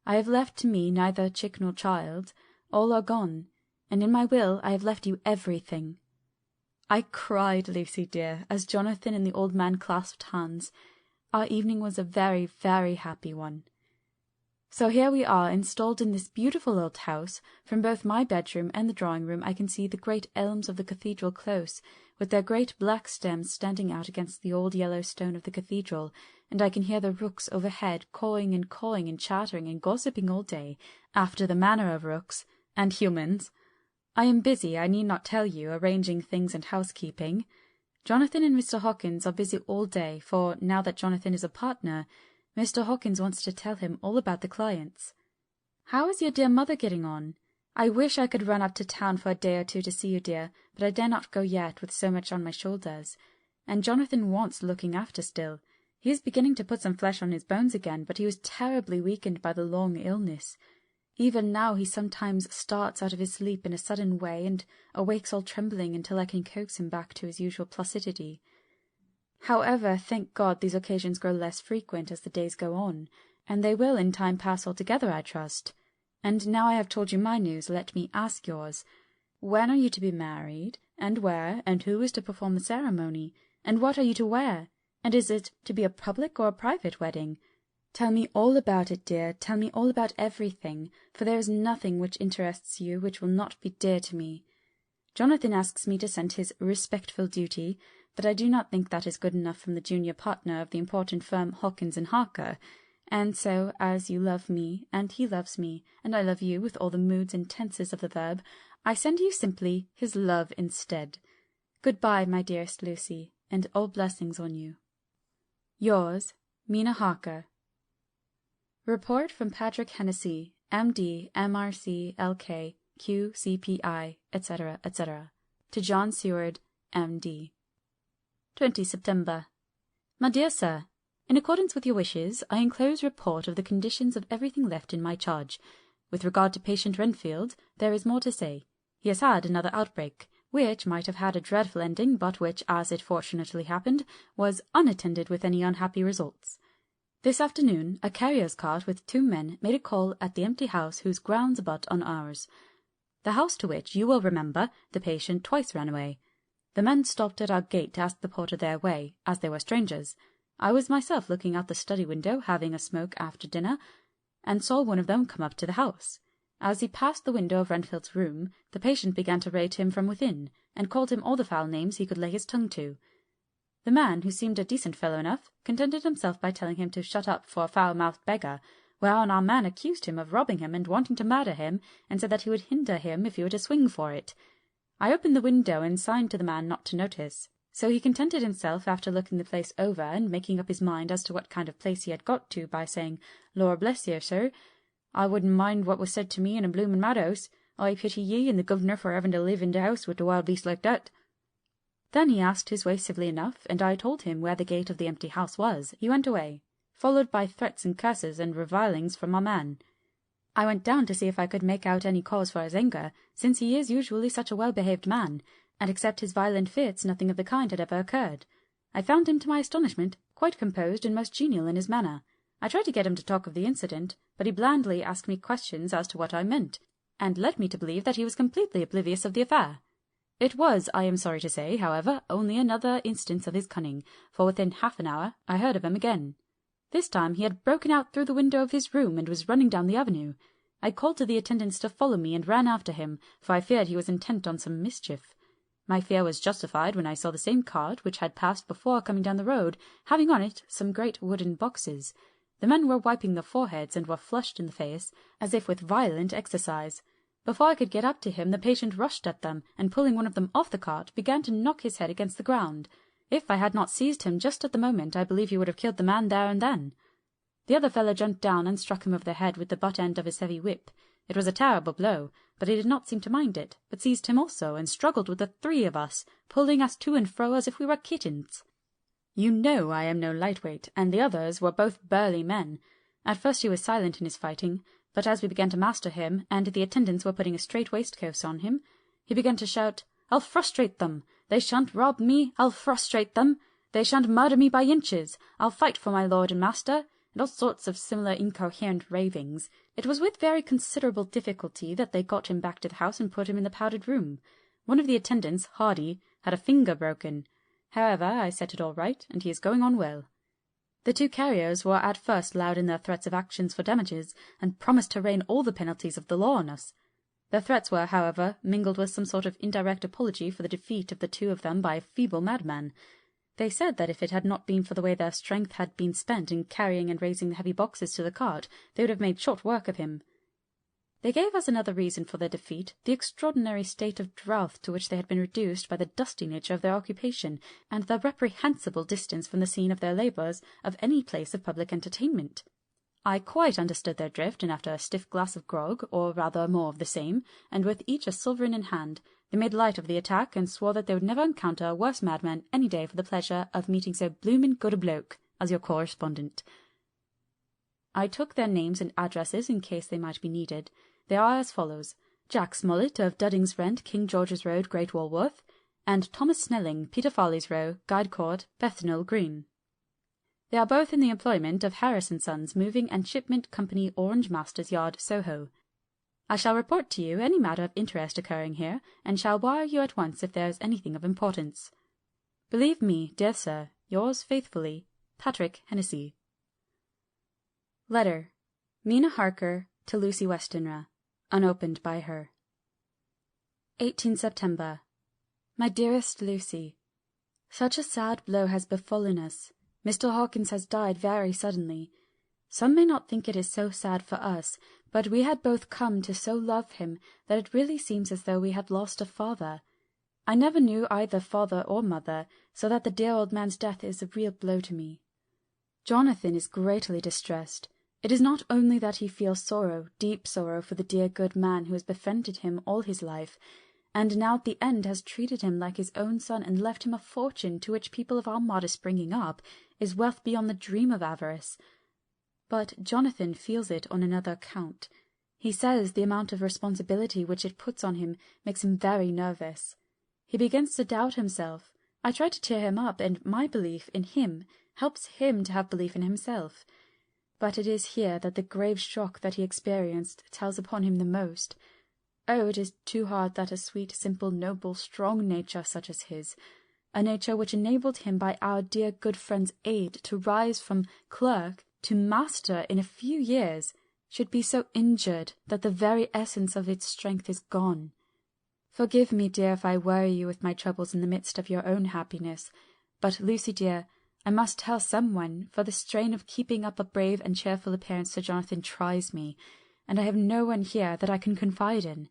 A: I have left to me neither chick nor child. All are gone, and in my will I have left you everything." I cried, Lucy dear, as Jonathan and the old man clasped hands. Our evening was a very, very happy one. So here we are, installed in this beautiful old house. From both my bedroom and the drawing-room I can see the great elms of the cathedral close, with their great black stems standing out against the old yellow stone of the cathedral, and I can hear the rooks overhead cawing and chattering and gossiping all day, after the manner of rooks and humans. I am busy, I need not tell you, arranging things and housekeeping. Jonathan and Mr. Hawkins are busy all day, for, now that Jonathan is a partner, Mr. Hawkins wants to tell him all about the clients. How is your dear mother getting on? I wish I could run up to town for a day or two to see you, dear, but I dare not go yet with so much on my shoulders. And Jonathan wants looking after still. He is beginning to put some flesh on his bones again, but he was terribly weakened by the long illness. Even now he sometimes starts out of his sleep in a sudden way, and awakes all trembling until I can coax him back to his usual placidity. However, thank God, these occasions grow less frequent as the days go on, and they will in time pass altogether, I trust. And now I have told you my news, let me ask yours. When are you to be married, and where, and who is to perform the ceremony, and what are you to wear, and is it to be a public or a private wedding? Tell me all about it, dear, tell me all about everything, for there is nothing which interests you which will not be dear to me. Jonathan asks me to send his respectful duty, but I do not think that is good enough from the junior partner of the important firm Hawkins and Harker, and so, as you love me, and he loves me, and I love you with all the moods and tenses of the verb, I send you simply his love instead. Good-bye, my dearest Lucy, and all blessings on you. Yours, Mina Harker. Report from Patrick Hennessy, M.D., M.R.C., L.K., Q. C.P.I., etc., etc., to John Seward, M.D. 20 September. My dear Sir, in accordance with your wishes, I enclose report of the conditions of everything left in my charge. With regard to patient Renfield, there is more to say. He has had another outbreak, which might have had a dreadful ending, but which, as it fortunately happened, was unattended with any unhappy results. This afternoon, a carrier's cart with 2 men made a call at the empty house whose grounds abut on ours. The house to which, you will remember, the patient twice ran away. The men stopped at our gate to ask the porter their way, as they were strangers. I was myself looking out the study window, having a smoke after dinner, and saw one of them come up to the house. As he passed the window of Renfield's room, the patient began to rate him from within, and called him all the foul names he could lay his tongue to. The man, who seemed a decent fellow enough, contented himself by telling him to shut up for a foul-mouthed beggar,
B: whereon our man accused him of robbing him and wanting to murder him, and said that he would hinder him if he were to swing for it. I opened the window and signed to the man not to notice, so he contented himself after looking the place over and making up his mind as to what kind of place he had got to by saying, "Lor bless ye, sir, I wouldn't mind what was said to me in a bloomin' madhouse. I pity ye and the governor for having to live in the house with a wild beast like that." Then he asked his way civilly enough, and I told him where the gate of the empty house was. He went away, followed by threats and curses and revilings from our man. I went down to see if I could make out any cause for his anger, since he is usually such a well-behaved man, and except his violent fits nothing of the kind had ever occurred. I found him, to my astonishment, quite composed and most genial in his manner. I tried to get him to talk of the incident, but he blandly asked me questions as to what I meant, and led me to believe that he was completely oblivious of the affair. It was, I am sorry to say, however, only another instance of his cunning, for within half an hour I heard of him again. This time he had broken out through the window of his room and was running down the avenue. I called to the attendants to follow me and ran after him, for I feared he was intent on some mischief. My fear was justified when I saw the same cart which had passed before coming down the road, having on it some great wooden boxes. The men were wiping their foreheads and were flushed in the face, as if with violent exercise. Before I could get up to him, the patient rushed at them, and pulling one of them off the cart, began to knock his head against the ground. If I had not seized him just at the moment, I believe he would have killed the man there and then. The other fellow jumped down and struck him over the head with the butt end of his heavy whip. It was a terrible blow, but he did not seem to mind it, but seized him also, and struggled with the three of us, pulling us to and fro as if we were kittens. You know I am no lightweight, and the others were both burly men. At first he was silent in his fighting, but as we began to master him, and the attendants were putting a strait waistcoat on him, he began to shout, "I'll frustrate them! They shan't rob me! I'll frustrate them! They shan't murder me by inches! I'll fight for my lord and master!" and all sorts of similar incoherent ravings. It was with very considerable difficulty that they got him back to the house and put him in the powdered room. One of the attendants, Hardy, had a finger broken. However, I set it all right, and he is going on well. The two carriers were at first loud in their threats of actions for damages, and promised to rain all the penalties of the law on us. Their threats were, however, mingled with some sort of indirect apology for the defeat of the two of them by a feeble madman. They said that if it had not been for the way their strength had been spent in carrying and raising the heavy boxes to the cart, they would have made short work of him. They gave us another reason for their defeat, the extraordinary state of drought to which they had been reduced by the dusty nature of their occupation, and the reprehensible distance from the scene of their labours of any place of public entertainment. I quite understood their drift, and after a stiff glass of grog, or rather more of the same, and with each a sovereign in hand, they made light of the attack, and swore that they would never encounter a worse madman any day for the pleasure of meeting so bloomin' good a bloke as your correspondent. I took their names and addresses in case they might be needed. They are as follows: Jack Smollett of Dudding's Rent, King George's Road, Great Walworth, and Thomas Snelling, Peter Farley's Row, Guide Court, Bethnal Green. They are both in the employment of Harris & Sons, Moving and Shipment Company, Orange Masters Yard, Soho. I shall report to you any matter of interest occurring here, and shall wire you at once if there is anything of importance. Believe me, dear sir, yours faithfully, Patrick Hennessy. Letter. Mina Harker to Lucy Westenra, unopened by her. 18 September. My dearest Lucy, such a sad blow has befallen us. Mr. Hawkins has died very suddenly. Some may not think it is so sad for us, but we had both come to so love him that it really seems as though we had lost a father. I never knew either father or mother, so that the dear old man's death is a real blow to me. Jonathan is greatly distressed. It is not only that he feels sorrow, deep sorrow, for the dear good man who has befriended him all his life, and now at the end has treated him like his own son and left him a fortune to which people of our modest bringing up is wealth beyond the dream of avarice. But Jonathan feels it on another account. He says the amount of responsibility which it puts on him makes him very nervous. He begins to doubt himself. I try to cheer him up, and my belief in him helps him to have belief in himself. But it is here that the grave shock that he experienced tells upon him the most. Oh, it is too hard that a sweet, simple, noble, strong nature such as his, a nature which enabled him by our dear good friend's aid to rise from clerk to master in a few years, should be so injured that the very essence of its strength is gone. Forgive me, dear, if I worry you with my troubles in the midst of your own happiness, but, Lucy dear,
A: I must tell someone, for the strain of keeping up a brave and cheerful appearance to Jonathan tries me, and I have no one here that I can confide in.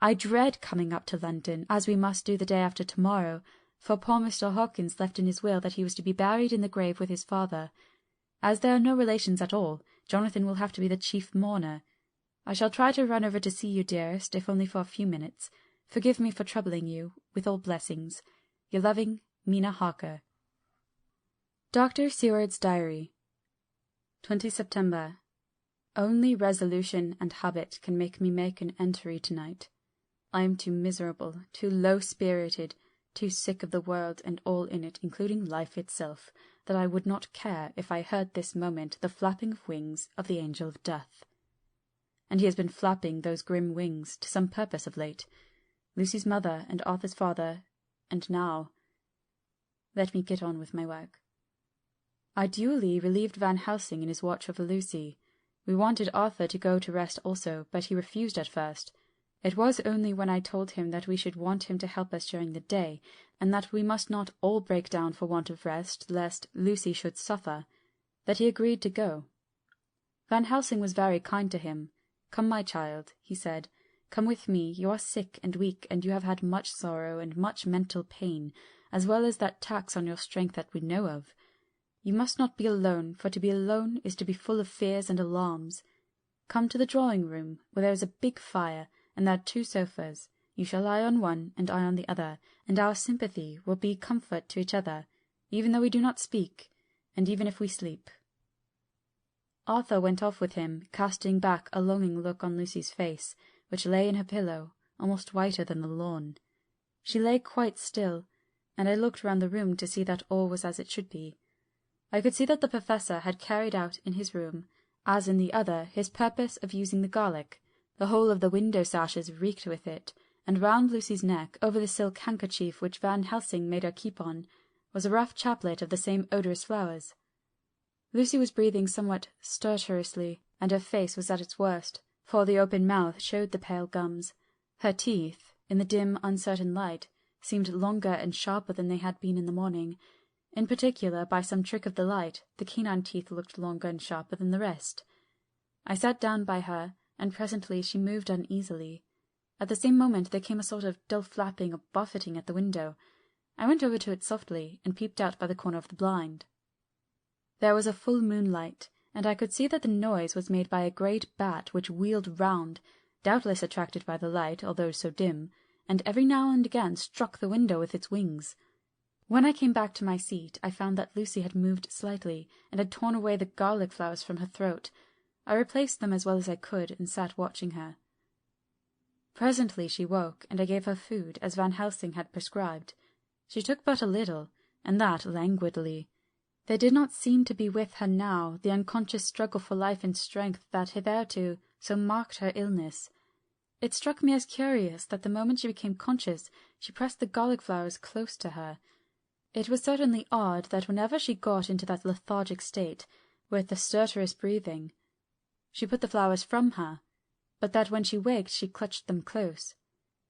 A: I dread coming up to London, as we must do the day after tomorrow, for poor Mr. Hawkins left in his will that he was to be buried in the grave with his father. As there are no relations at all, Jonathan will have to be the chief mourner. I shall try to run over to see you, dearest, if only for a few minutes. Forgive me for troubling you, with all blessings. Your loving Mina Harker. Dr. Seward's Diary. 20 September. Only resolution and habit can make me make an entry tonight. I am too miserable, too low-spirited, too sick of the world and all in it, including life itself, that I would not care if I heard this moment the flapping of wings of the angel of death. And he has been flapping those grim wings to some purpose of late. Lucy's mother and Arthur's father, and now... Let me get on with my work. I duly relieved Van Helsing in his watch over Lucy. We wanted Arthur to go to rest also, but he refused at first. It was only when I told him that we should want him to help us during the day, and that we must not all break down for want of rest, lest Lucy should suffer, that he agreed to go. Van Helsing was very kind to him. "Come, my child," he said. "Come with me. You are sick and weak, and you have had much sorrow and much mental pain, as well as that tax on your strength that we know of. You must not be alone, for to be alone is to be full of fears and alarms. Come to the drawing-room, where there is a big fire, and there are 2 sofas. You shall lie on one, and I on the other, and our sympathy will be comfort to each other, even though we do not speak, and even if we sleep." Arthur went off with him, casting back a longing look on Lucy's face, which lay in her pillow, almost whiter than the lawn. She lay quite still, and I looked round the room to see that all was as it should be. I could see that the Professor had carried out in his room, as in the other, his purpose of using the garlic. The whole of the window sashes reeked with it, and round Lucy's neck, over the silk handkerchief which Van Helsing made her keep on, was a rough chaplet of the same odorous flowers. Lucy was breathing somewhat stertorously, and her face was at its worst, for the open mouth showed the pale gums. Her teeth, in the dim, uncertain light, seemed longer and sharper than they had been in the morning. In particular, by some trick of the light, the canine teeth looked longer and sharper than the rest. I sat down by her, and presently she moved uneasily. At the same moment there came a sort of dull flapping or buffeting at the window. I went over to it softly, and peeped out by the corner of the blind. There was a full moonlight, and I could see that the noise was made by a great bat which wheeled round, doubtless attracted by the light, although so dim, and every now and again struck the window with its wings. When I came back to my seat, I found that Lucy had moved slightly, and had torn away the garlic flowers from her throat. I replaced them as well as I could, and sat watching her. Presently she woke, and I gave her food, as Van Helsing had prescribed. She took but a little, and that languidly. There did not seem to be with her now the unconscious struggle for life and strength that hitherto so marked her illness. It struck me as curious that the moment she became conscious she pressed the garlic flowers close to her. It was certainly odd that whenever she got into that lethargic state, with the stertorous breathing, she put the flowers from her, but that when she waked she clutched them close.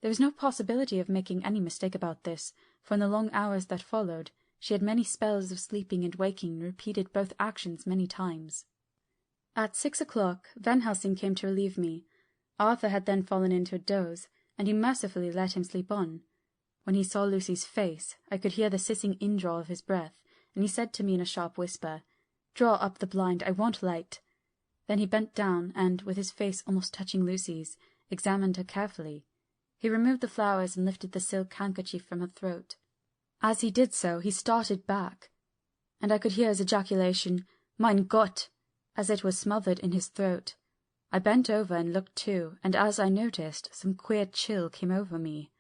A: There was no possibility of making any mistake about this, for in the long hours that followed she had many spells of sleeping and waking, and repeated both actions many times. At 6 o'clock Van Helsing came to relieve me. Arthur had then fallen into a doze, and he mercifully let him sleep on. When he saw Lucy's face, I could hear the hissing indraw of his breath, and he said to me in a sharp whisper, "Draw up the blind, I want light." Then he bent down, and, with his face almost touching Lucy's, examined her carefully. He removed the flowers and lifted the silk handkerchief from her throat. As he did so, he started back, and I could hear his ejaculation, "Mein Gott!" as it was smothered in his throat. I bent over and looked too, and as I noticed, some queer chill came over me.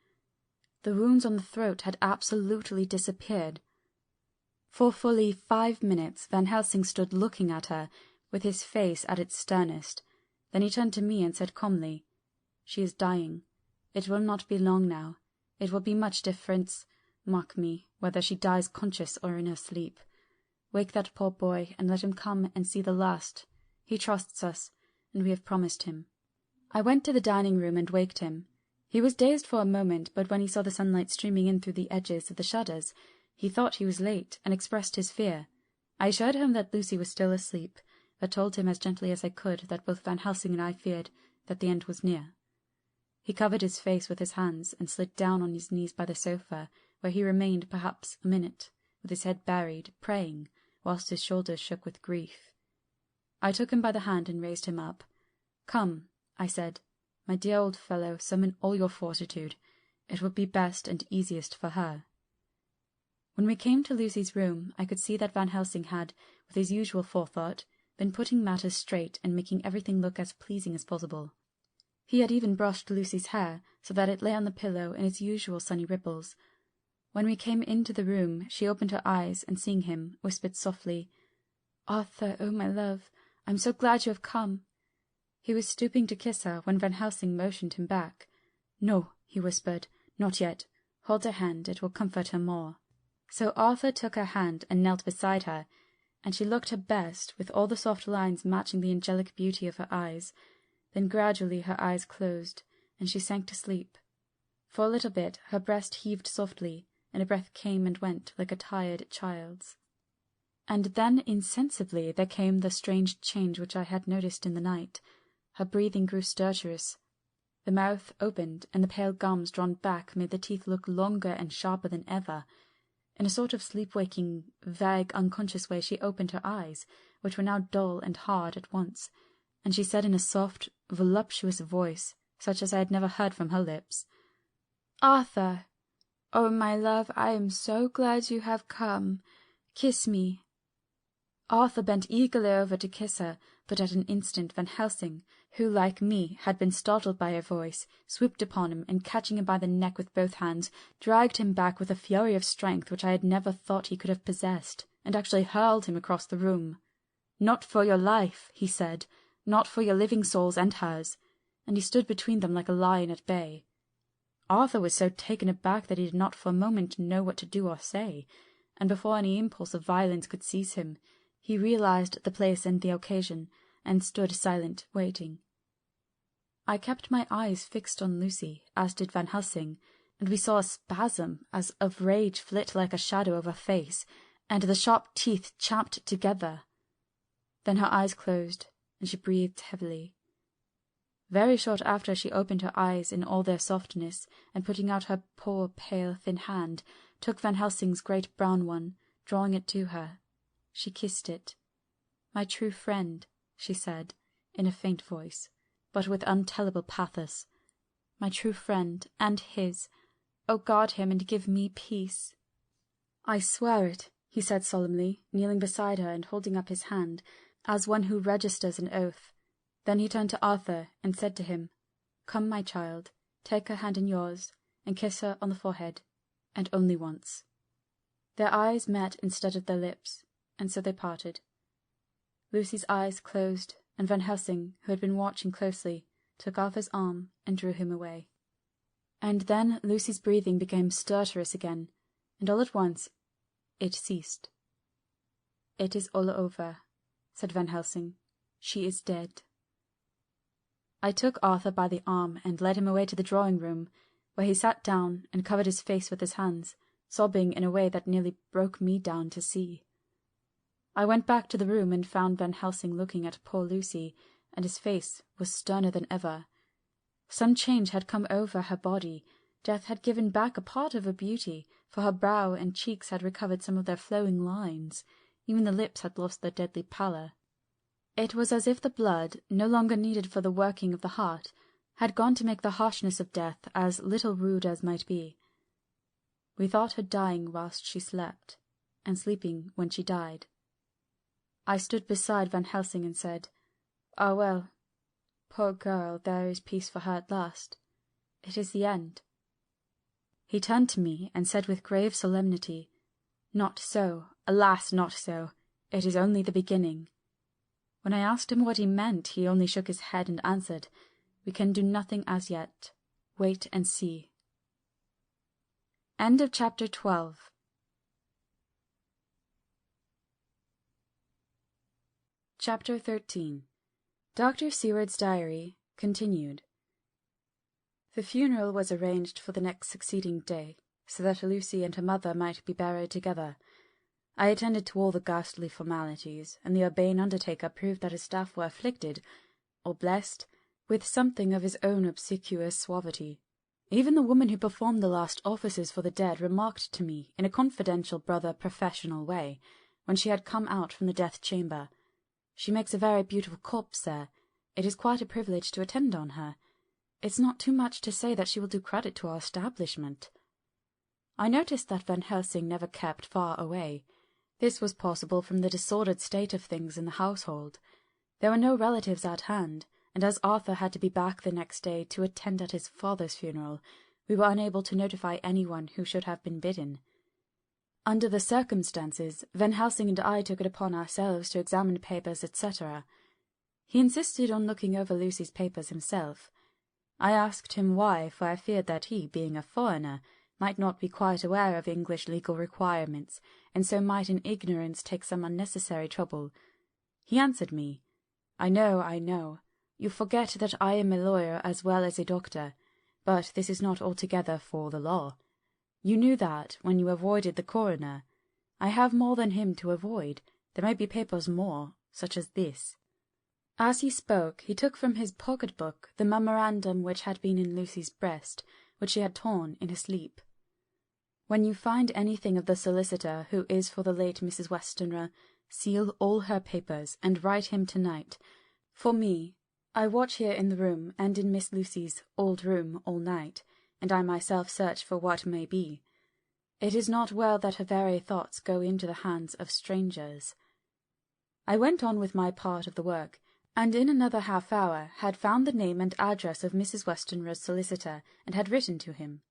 A: The wounds on the throat had absolutely disappeared. For fully 5 minutes Van Helsing stood looking at her, with his face at its sternest. Then he turned to me and said calmly, "She is dying. It will not be long now. It will be much difference, mark me, whether she dies conscious or in her sleep. Wake that poor boy, and let him come and see the last. He trusts us, and we have promised him." I went to the dining-room and waked him. He was dazed for a moment, but when he saw the sunlight streaming in through the edges of the shutters, he thought he was late, and expressed his fear. I showed him that Lucy was still asleep, but told him as gently as I could that both Van Helsing and I feared that the end was near. He covered his face with his hands and slid down on his knees by the sofa, where he remained perhaps a minute, with his head buried, praying, whilst his shoulders shook with grief. I took him by the hand and raised him up. "Come," I said, "my dear old fellow, summon all your fortitude. It will be best and easiest for her." When we came to Lucy's room, I could see that Van Helsing had, with his usual forethought, been putting matters straight and making everything look as pleasing as possible. He had even brushed Lucy's hair, so that it lay on the pillow in its usual sunny ripples. When we came into the room, she opened her eyes, and seeing him, whispered softly, "Arthur, oh my love, I'm so glad you have come." He was stooping to kiss her when Van Helsing motioned him back. "No," he whispered, "not yet. Hold her hand, it will comfort her more." So Arthur took her hand and knelt beside her, and she looked her best, with all the soft lines matching the angelic beauty of her eyes. Then gradually her eyes closed, and she sank to sleep. For a little bit her breast heaved softly, and a breath came and went like a tired child's. And then insensibly there came the strange change which I had noticed in the night. Her breathing grew stertorous. The mouth opened, and the pale gums drawn back made the teeth look longer and sharper than ever. In a sort of sleep-waking, vague, unconscious way she opened her eyes, which were now dull and hard at once, and she said in a soft, voluptuous voice, such as I had never heard from her lips, "Arthur, oh my love, I am so glad you have come. Kiss me." Arthur bent eagerly over to kiss her, but at an instant Van Helsing, who, like me, had been startled by her voice, swooped upon him, and catching him by the neck with both hands, dragged him back with a fury of strength which I had never thought he could have possessed, and actually hurled him across the room. "Not for your life," he said, "not for your living souls and hers," and he stood between them like a lion at bay. Arthur was so taken aback that he did not for a moment know what to do or say, and before any impulse of violence could seize him, he realized the place and the occasion, and stood silent, waiting. I kept my eyes fixed on Lucy, as did Van Helsing, and we saw a spasm as of rage flit like a shadow over her face, and the sharp teeth champed together. Then her eyes closed, and she breathed heavily. Very short after she opened her eyes in all their softness, and putting out her poor, pale, thin hand, took Van Helsing's great brown one, drawing it to her. She kissed it. "My true friend," she said, in a faint voice, but with untellable pathos. "My true friend, and his. Oh, guard him and give me peace." "I swear it," he said solemnly, kneeling beside her and holding up his hand, as one who registers an oath. Then he turned to Arthur and said to him, "Come, my child, take her hand in yours, and kiss her on the forehead, and only once." Their eyes met instead of their lips, and so they parted. Lucy's eyes closed, and Van Helsing, who had been watching closely, took Arthur's arm and drew him away. And then Lucy's breathing became stertorous again, and all at once it ceased. "It is all over," said Van Helsing. "She is dead." I took Arthur by the arm and led him away to the drawing-room, where he sat down and covered his face with his hands, sobbing in a way that nearly broke me down to see. I went back to the room and found Van Helsing looking at poor Lucy, and his face was sterner than ever. Some change had come over her body. Death had given back a part of her beauty, for her brow and cheeks had recovered some of their flowing lines. Even the lips had lost their deadly pallor. It was as if the blood, no longer needed for the working of the heart, had gone to make the harshness of death as little rude as might be. We thought her dying whilst she slept, and sleeping when she died. I stood beside Van Helsing and said, "Ah, well, poor girl, there is peace for her at last. It is the end." He turned to me and said with grave solemnity, "Not so, alas, not so. It is only the beginning." When I asked him what he meant, he only shook his head and answered, "We can do nothing as yet. Wait and see." End of chapter 12. Chapter 13. Dr. Seward's Diary, continued. The funeral was arranged for the next succeeding day, so that Lucy and her mother might be buried together. I attended to all the ghastly formalities, and the urbane undertaker proved that his staff were afflicted, or blessed, with something of his own obsequious suavity. Even the woman who performed the last offices for the dead remarked to me, in a confidential brother-professional way, when she had come out from the death-chamber, "She makes a very beautiful corpse, sir. It is quite a privilege to attend on her. It's not too much to say that she will do credit to our establishment." I noticed that Van Helsing never kept far away. This was possible from the disordered state of things in the household. There were no relatives at hand, and as Arthur had to be back the next day to attend at his father's funeral, we were unable to notify anyone who should have been bidden. Under the circumstances, Van Helsing and I took it upon ourselves to examine papers, etc. He insisted on looking over Lucy's papers himself. I asked him why, for I feared that he, being a foreigner, might not be quite aware of English legal requirements, and so might in ignorance take some unnecessary trouble. He answered me, I know. You forget that I am a lawyer as well as a doctor, but this is not altogether for the law. You knew that when you avoided the coroner. I have more than him to avoid. There may be papers more, such as this." As he spoke, he took from his pocket-book the memorandum which had been in Lucy's breast, which she had torn in her sleep. "When you find anything of the solicitor who is for the late Mrs. Westenra, seal all her papers, and write him tonight. For me, I watch here in the room and in Miss Lucy's old room all night, and I myself search for what may be. It is not well that her very thoughts go into the hands of strangers." I went on with my part of the work, and in another half-hour had found the name and address of Mrs. Westenra's solicitor, and had written to him.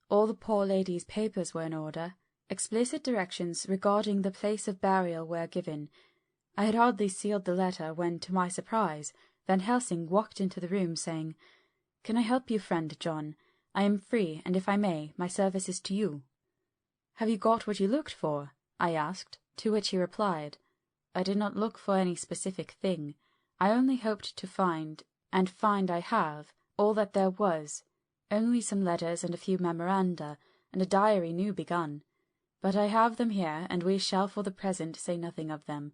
A: All the poor lady's papers were in order. Explicit directions regarding the place of burial were given. I had hardly sealed the letter when, to my surprise, Van Helsing walked into the room, saying, "Can I help you, friend John? I am free, and if I may, my service is to you." "Have you got what you looked for?" I asked, to which he replied, "I did not look for any specific thing. I only hoped to find, and find I have, all that there was, only some letters and a few memoranda, and a diary new begun. But I have them here, and we shall for the present say nothing of them.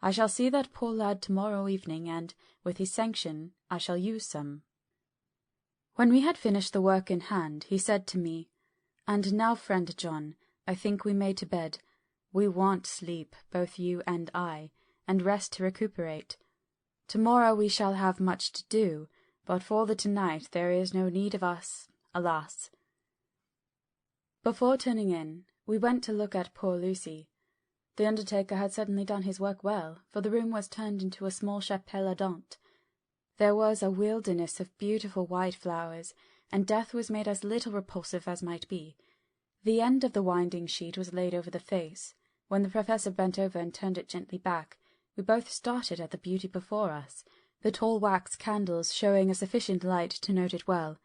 A: I shall see that poor lad tomorrow evening, and, with his sanction, I shall use some." When we had finished the work in hand, he said to me, "And now, friend John, I think we may to bed. We want sleep, both you and I, and rest to recuperate. Tomorrow we shall have much to do, but for the tonight there is no need of us, alas." Before turning in, we went to look at poor Lucy. The undertaker had certainly done his work well, for the room was turned into a small chapelle ardente. There was a wilderness of beautiful white flowers, and death was made as little repulsive as might be. The end of the winding sheet was laid over the face. When the Professor bent over and turned it gently back, we both started at the beauty before us, the tall wax candles showing a sufficient light to note it well.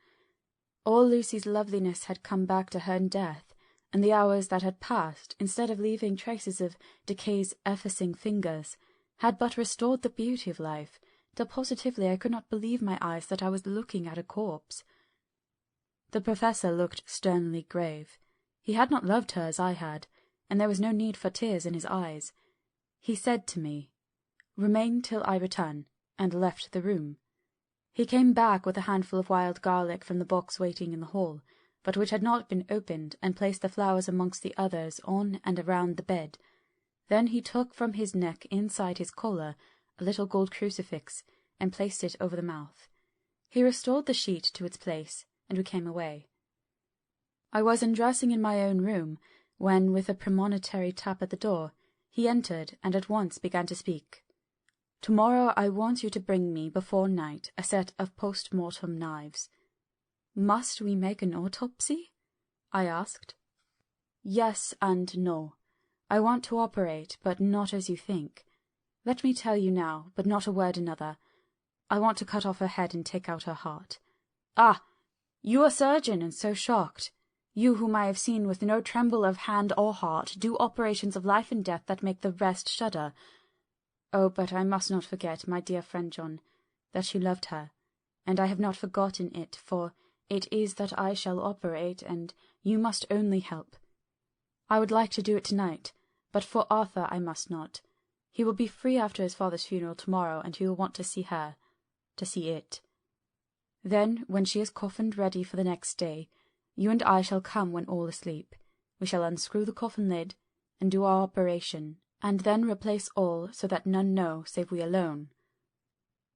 A: All Lucy's loveliness had come back to her in death, and the hours that had passed, instead of leaving traces of decay's effacing fingers, had but restored the beauty of life, till positively I could not believe my eyes that I was looking at a corpse. The Professor looked sternly grave. He had not loved her as I had, and there was no need for tears in his eyes. He said to me, "Remain till I return," and left the room. He came back with a handful of wild garlic from the box waiting in the hall, but which had not been opened, and placed the flowers amongst the others on and around the bed. Then he took from his neck inside his collar a little gold crucifix, and placed it over the mouth. He restored the sheet to its place, and we came away. I was undressing in my own room, when, with a premonitory tap at the door, he entered, and at once began to speak. "Tomorrow I want you to bring me, before night, a set of post-mortem knives." "Must we make an autopsy?" I asked. "Yes and no. I want to operate, but not as you think. Let me tell you now, but not a word another. I want to cut off her head and take out her heart." "Ah! You a surgeon, and so shocked! You whom I have seen with no tremble of hand or heart do operations of life and death that make the rest shudder. Oh, but I must not forget, my dear friend John, that you loved her, and I have not forgotten it, for it is that I shall operate, and you must only help. I would like to do it tonight, but for Arthur I must not. He will be free after his father's funeral tomorrow, and he will want to see her, to see it. Then, when she is coffined ready for the next day, you and I shall come when all asleep. We shall unscrew the coffin lid, and do our operation, and then replace all so that none know save we alone.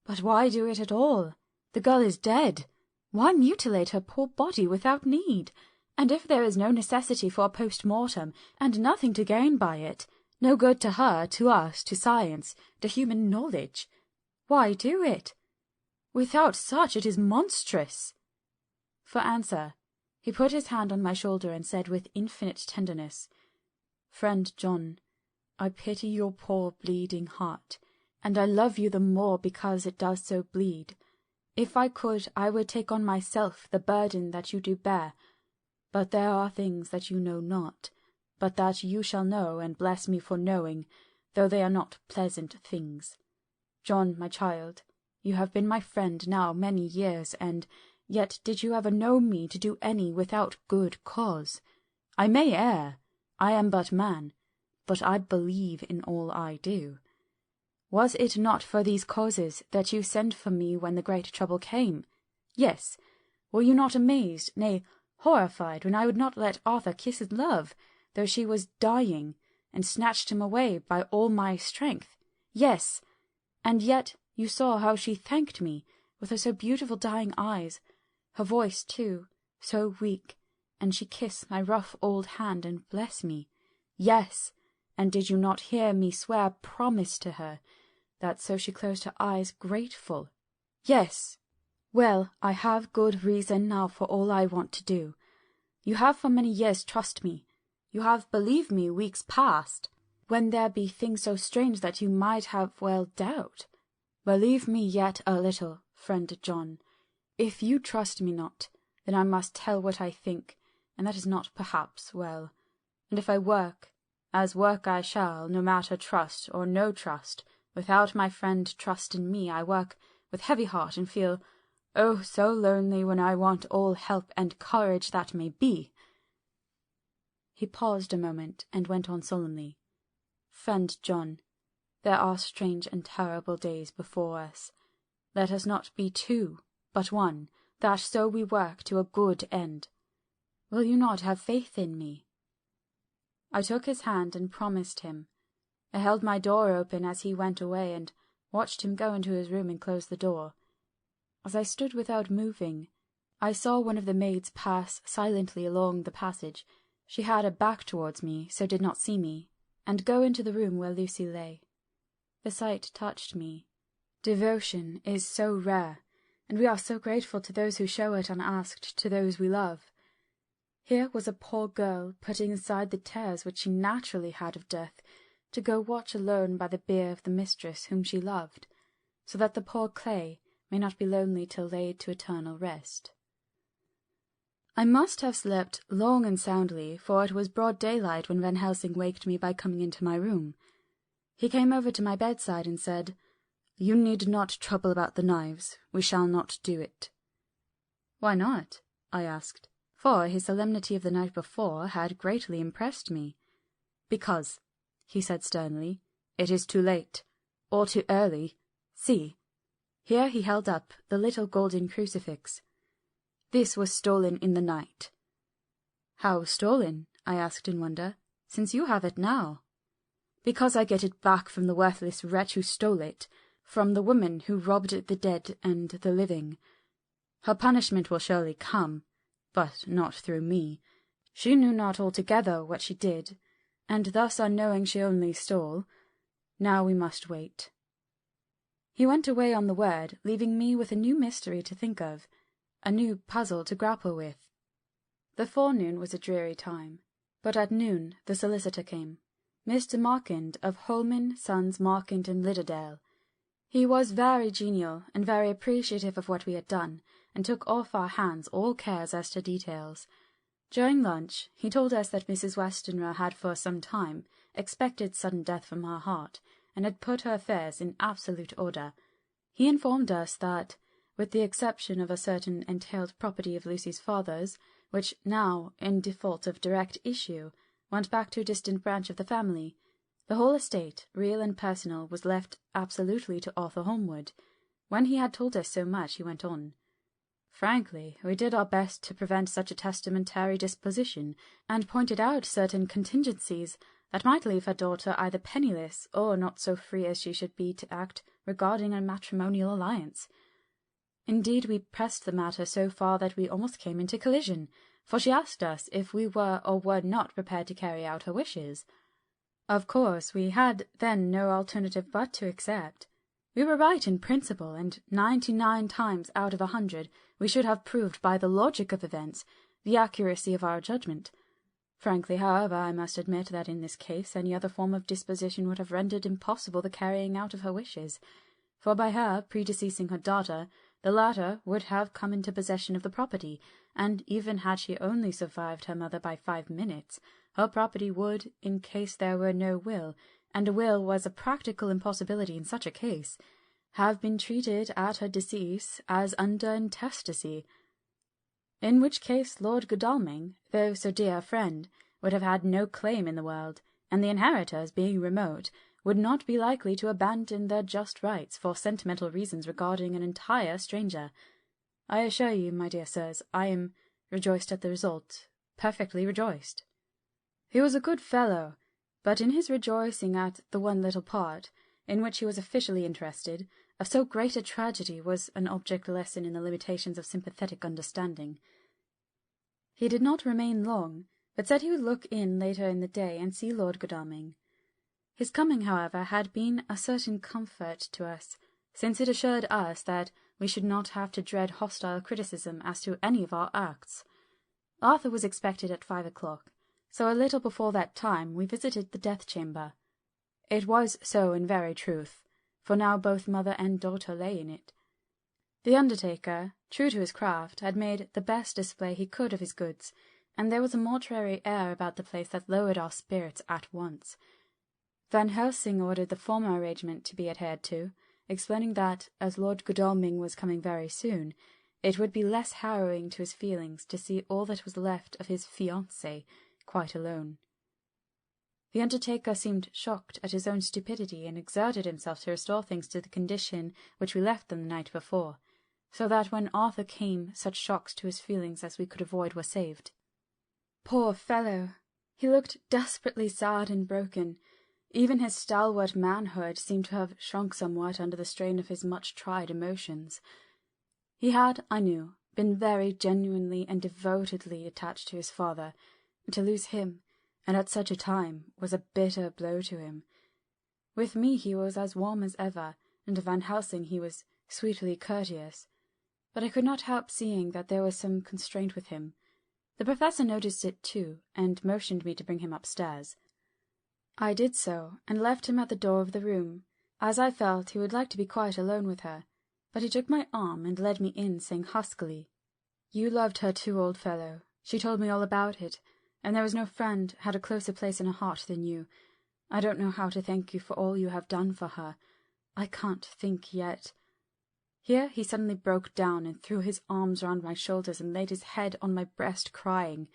A: But why do it at all? The girl is dead. Why mutilate her poor body without need? And if there is no necessity for a post-mortem, and nothing to gain by it, no good to her, to us, to science, to human knowledge, why do it? Without such it is monstrous. For answer, he put his hand on my shoulder and said with infinite tenderness, "Friend John, I pity your poor bleeding heart, and I love you the more because it does so bleed. If I could, I would take on myself the burden that you do bear. But there are things that you know not, but that you shall know, and bless me for knowing, though they are not pleasant things. John, my child, you have been my friend now many years, and yet did you ever know me to do any without good cause? I may err, I am but man, but I believe in all I do. Was it not for these causes that you sent for me when the great trouble came? Yes. Were you not amazed, nay, horrified, when I would not let Arthur kiss his love, though she was dying, and snatched him away by all my strength? Yes. And yet you saw how she thanked me, with her so beautiful dying eyes, her voice too, so weak, and she kissed my rough old hand and blessed me. Yes. And did you not hear me swear promise to her, that so she closed her eyes grateful? Yes. Well, I have good reason now for all I want to do. You have for many years trust me. You have believed me weeks past, when there be things so strange that you might have well doubt. Believe me yet a little, friend John. If you trust me not, then I must tell what I think, and that is not perhaps well. And if I work, as work I shall, no matter trust or no trust, without my friend trust in me, I work with heavy heart and feel, oh, so lonely when I want all help and courage that may be. He paused a moment and went on solemnly. Friend John, there are strange and terrible days before us. Let us not be two, but one, that so we work to a good end. Will you not have faith in me? I took his hand and promised him. I held my door open as he went away, and watched him go into his room and close the door. As I stood without moving, I saw one of the maids pass silently along the passage. She had her back towards me, so did not see me, and go into the room where Lucy lay. The sight touched me. Devotion is so rare, and we are so grateful to those who show it unasked to those we love. Here was a poor girl putting aside the terrors which she naturally had of death, to go watch alone by the bier of the mistress whom she loved, so that the poor clay may not be lonely till laid to eternal rest. I must have slept long and soundly, for it was broad daylight when Van Helsing waked me by coming into my room. He came over to my bedside and said, "You need not trouble about the knives. We shall not do it." "Why not?" I asked, for his solemnity of the night before had greatly impressed me. "Because," he said sternly, "it is too late, or too early. See." Here he held up the little golden crucifix. "This was stolen in the night." "How stolen?" I asked in wonder, "since you have it now." "Because I get it back from the worthless wretch who stole it, from the woman who robbed the dead and the living. Her punishment will surely come, but not through me. She knew not altogether what she did, and thus unknowing she only stole. Now we must wait." He went away on the word, leaving me with a new mystery to think of, a new puzzle to grapple with. The forenoon was a dreary time, but at noon the solicitor came, Mr. Markand of Holman, Sons, Markand and Lidderdale. He was very genial and very appreciative of what we had done, and took off our hands all cares as to details. During lunch he told us that Mrs. Westenra had for some time expected sudden death from her heart, and had put her affairs in absolute order. He informed us that, with the exception of a certain entailed property of Lucy's father's, which now, in default of direct issue, went back to a distant branch of the family, The whole estate, real and personal, was left absolutely to Arthur Holmwood. When he had told us so much, he went on. Frankly, we did our best to prevent such a testamentary disposition, and pointed out certain contingencies that might leave her daughter either penniless or not so free as she should be to act regarding a matrimonial alliance. Indeed, we pressed the matter so far that we almost came into collision, for she asked us if we were or were not prepared to carry out her wishes. Of course, we had then no alternative but to accept. We were right in principle, and 99 times out of 100 we should have proved by the logic of events the accuracy of our judgment. Frankly, however, I must admit that in this case any other form of disposition would have rendered impossible the carrying out of her wishes, for by her predeceasing her daughter, the latter would have come into possession of the property, and even had she only survived her mother by 5 minutes, her property would, in case there were no will, and a will was a practical impossibility in such a case, have been treated at her decease as under intestacy, in which case Lord Godalming, though so dear a friend, would have had no claim in the world, and the inheritors, being remote, would not be likely to abandon their just rights for sentimental reasons regarding an entire stranger. I assure you, my dear sirs, I am rejoiced at the result, perfectly rejoiced. He was a good fellow, but in his rejoicing at the one little part, in which he was officially interested, of so great a tragedy was an object lesson in the limitations of sympathetic understanding. He did not remain long, but said he would look in later in the day and see Lord Godalming. His coming, however, had been a certain comfort to us, since it assured us that we should not have to dread hostile criticism as to any of our acts. Arthur was expected at 5 o'clock, so a little before that time we visited the death-chamber. It was so in very truth, for now both mother and daughter lay in it. The undertaker, true to his craft, had made the best display he could of his goods, and there was a mortuary air about the place that lowered our spirits at once. Van Helsing ordered the former arrangement to be adhered to, explaining that, as Lord Godalming was coming very soon, it would be less harrowing to his feelings to see all that was left of his fiancée quite alone. The undertaker seemed shocked at his own stupidity, and exerted himself to restore things to the condition which we left them the night before, so that when Arthur came such shocks to his feelings as we could avoid were saved. Poor fellow! He looked desperately sad and broken. Even his stalwart manhood seemed to have shrunk somewhat under the strain of his much-tried emotions. He had, I knew, been very genuinely and devotedly attached to his father, and to lose him, and at such a time, was a bitter blow to him. With me he was as warm as ever, and to Van Helsing he was sweetly courteous, but I could not help seeing that there was some constraint with him. The Professor noticed it too, and motioned me to bring him upstairs. I did so, and left him at the door of the room, as I felt he would like to be quite alone with her, but he took my arm and led me in, saying huskily, "You loved her too, old fellow. She told me all about it, and there was no friend had a closer place in her heart than you. I don't know how to thank you for all you have done for her. I can't think yet." Here he suddenly broke down and threw his arms round my shoulders and laid his head on my breast, crying,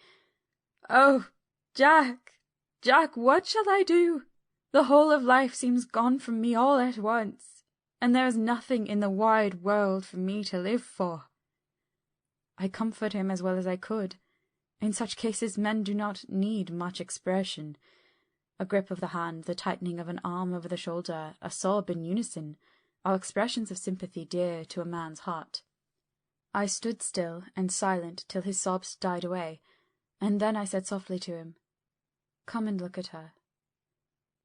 A: "Oh, Jack, Jack, what shall I do? The whole of life seems gone from me all at once, and there is nothing in the wide world for me to live for." I comforted him as well as I could. In such cases men do not need much expression. A grip of the hand, the tightening of an arm over the shoulder, a sob in unison, are expressions of sympathy dear to a man's heart. I stood still and silent till his sobs died away, and then I said softly to him, "Come and look at her."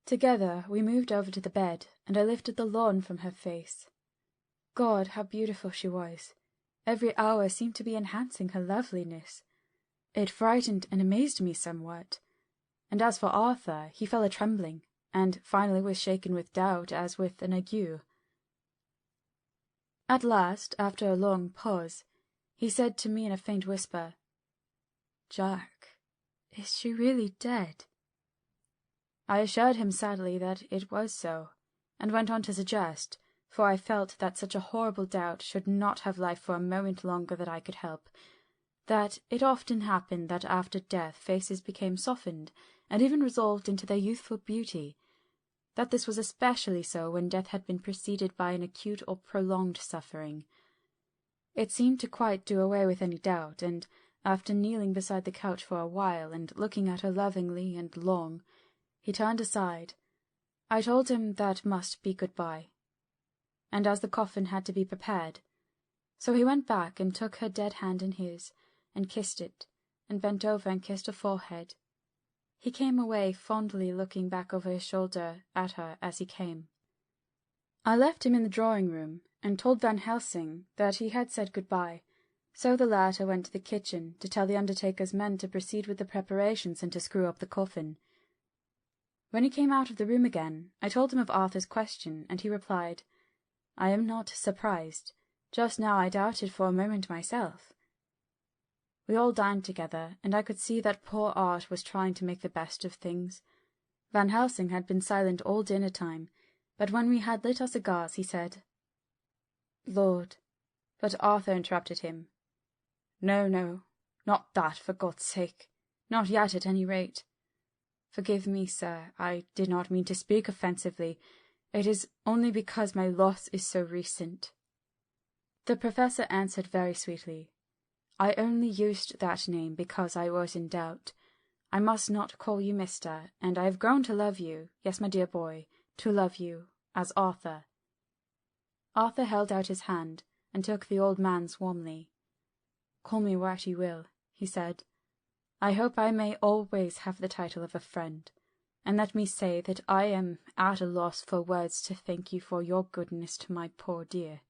A: Together we moved over to the bed, and I lifted the lawn from her face. God, how beautiful she was! Every hour seemed to be enhancing her loveliness. It frightened and amazed me somewhat, and as for Arthur, he fell a-trembling, and finally was shaken with doubt as with an ague. At last, after a long pause, he said to me in a faint whisper, "Jack, is she really dead?" I assured him sadly that it was so, and went on to suggest, for I felt that such a horrible doubt should not have life for a moment longer that I could help, that it often happened that after death faces became softened, and even resolved into their youthful beauty, that this was especially so when death had been preceded by an acute or prolonged suffering. It seemed to quite do away with any doubt, and after kneeling beside the couch for a while and looking at her lovingly and long, he turned aside. I told him that must be good-bye, and as the coffin had to be prepared, so he went back and took her dead hand in his, and kissed it, and bent over and kissed her forehead. He came away fondly looking back over his shoulder at her as he came. I left him in the drawing-room, and told Van Helsing that he had said good-bye, so the latter went to the kitchen to tell the undertaker's men to proceed with the preparations and to screw up the coffin. When he came out of the room again, I told him of Arthur's question, and he replied, "I am not surprised. Just now I doubted for a moment myself." We all dined together, and I could see that poor Art was trying to make the best of things. Van Helsing had been silent all dinner-time, but when we had lit our cigars he said, "Lord," but Arthur interrupted him. "No, no, not that, for God's sake. Not yet, at any rate. Forgive me, sir, I did not mean to speak offensively. It is only because my loss is so recent." The Professor answered very sweetly, "I only used that name because I was in doubt. I must not call you Mister, and I have grown to love you, yes, my dear boy, to love you, as Arthur." Arthur held out his hand, and took the old man's warmly. "Call me what you will," he said. "I hope I may always have the title of a friend, and let me say that I am at a loss for words to thank you for your goodness to my poor dear."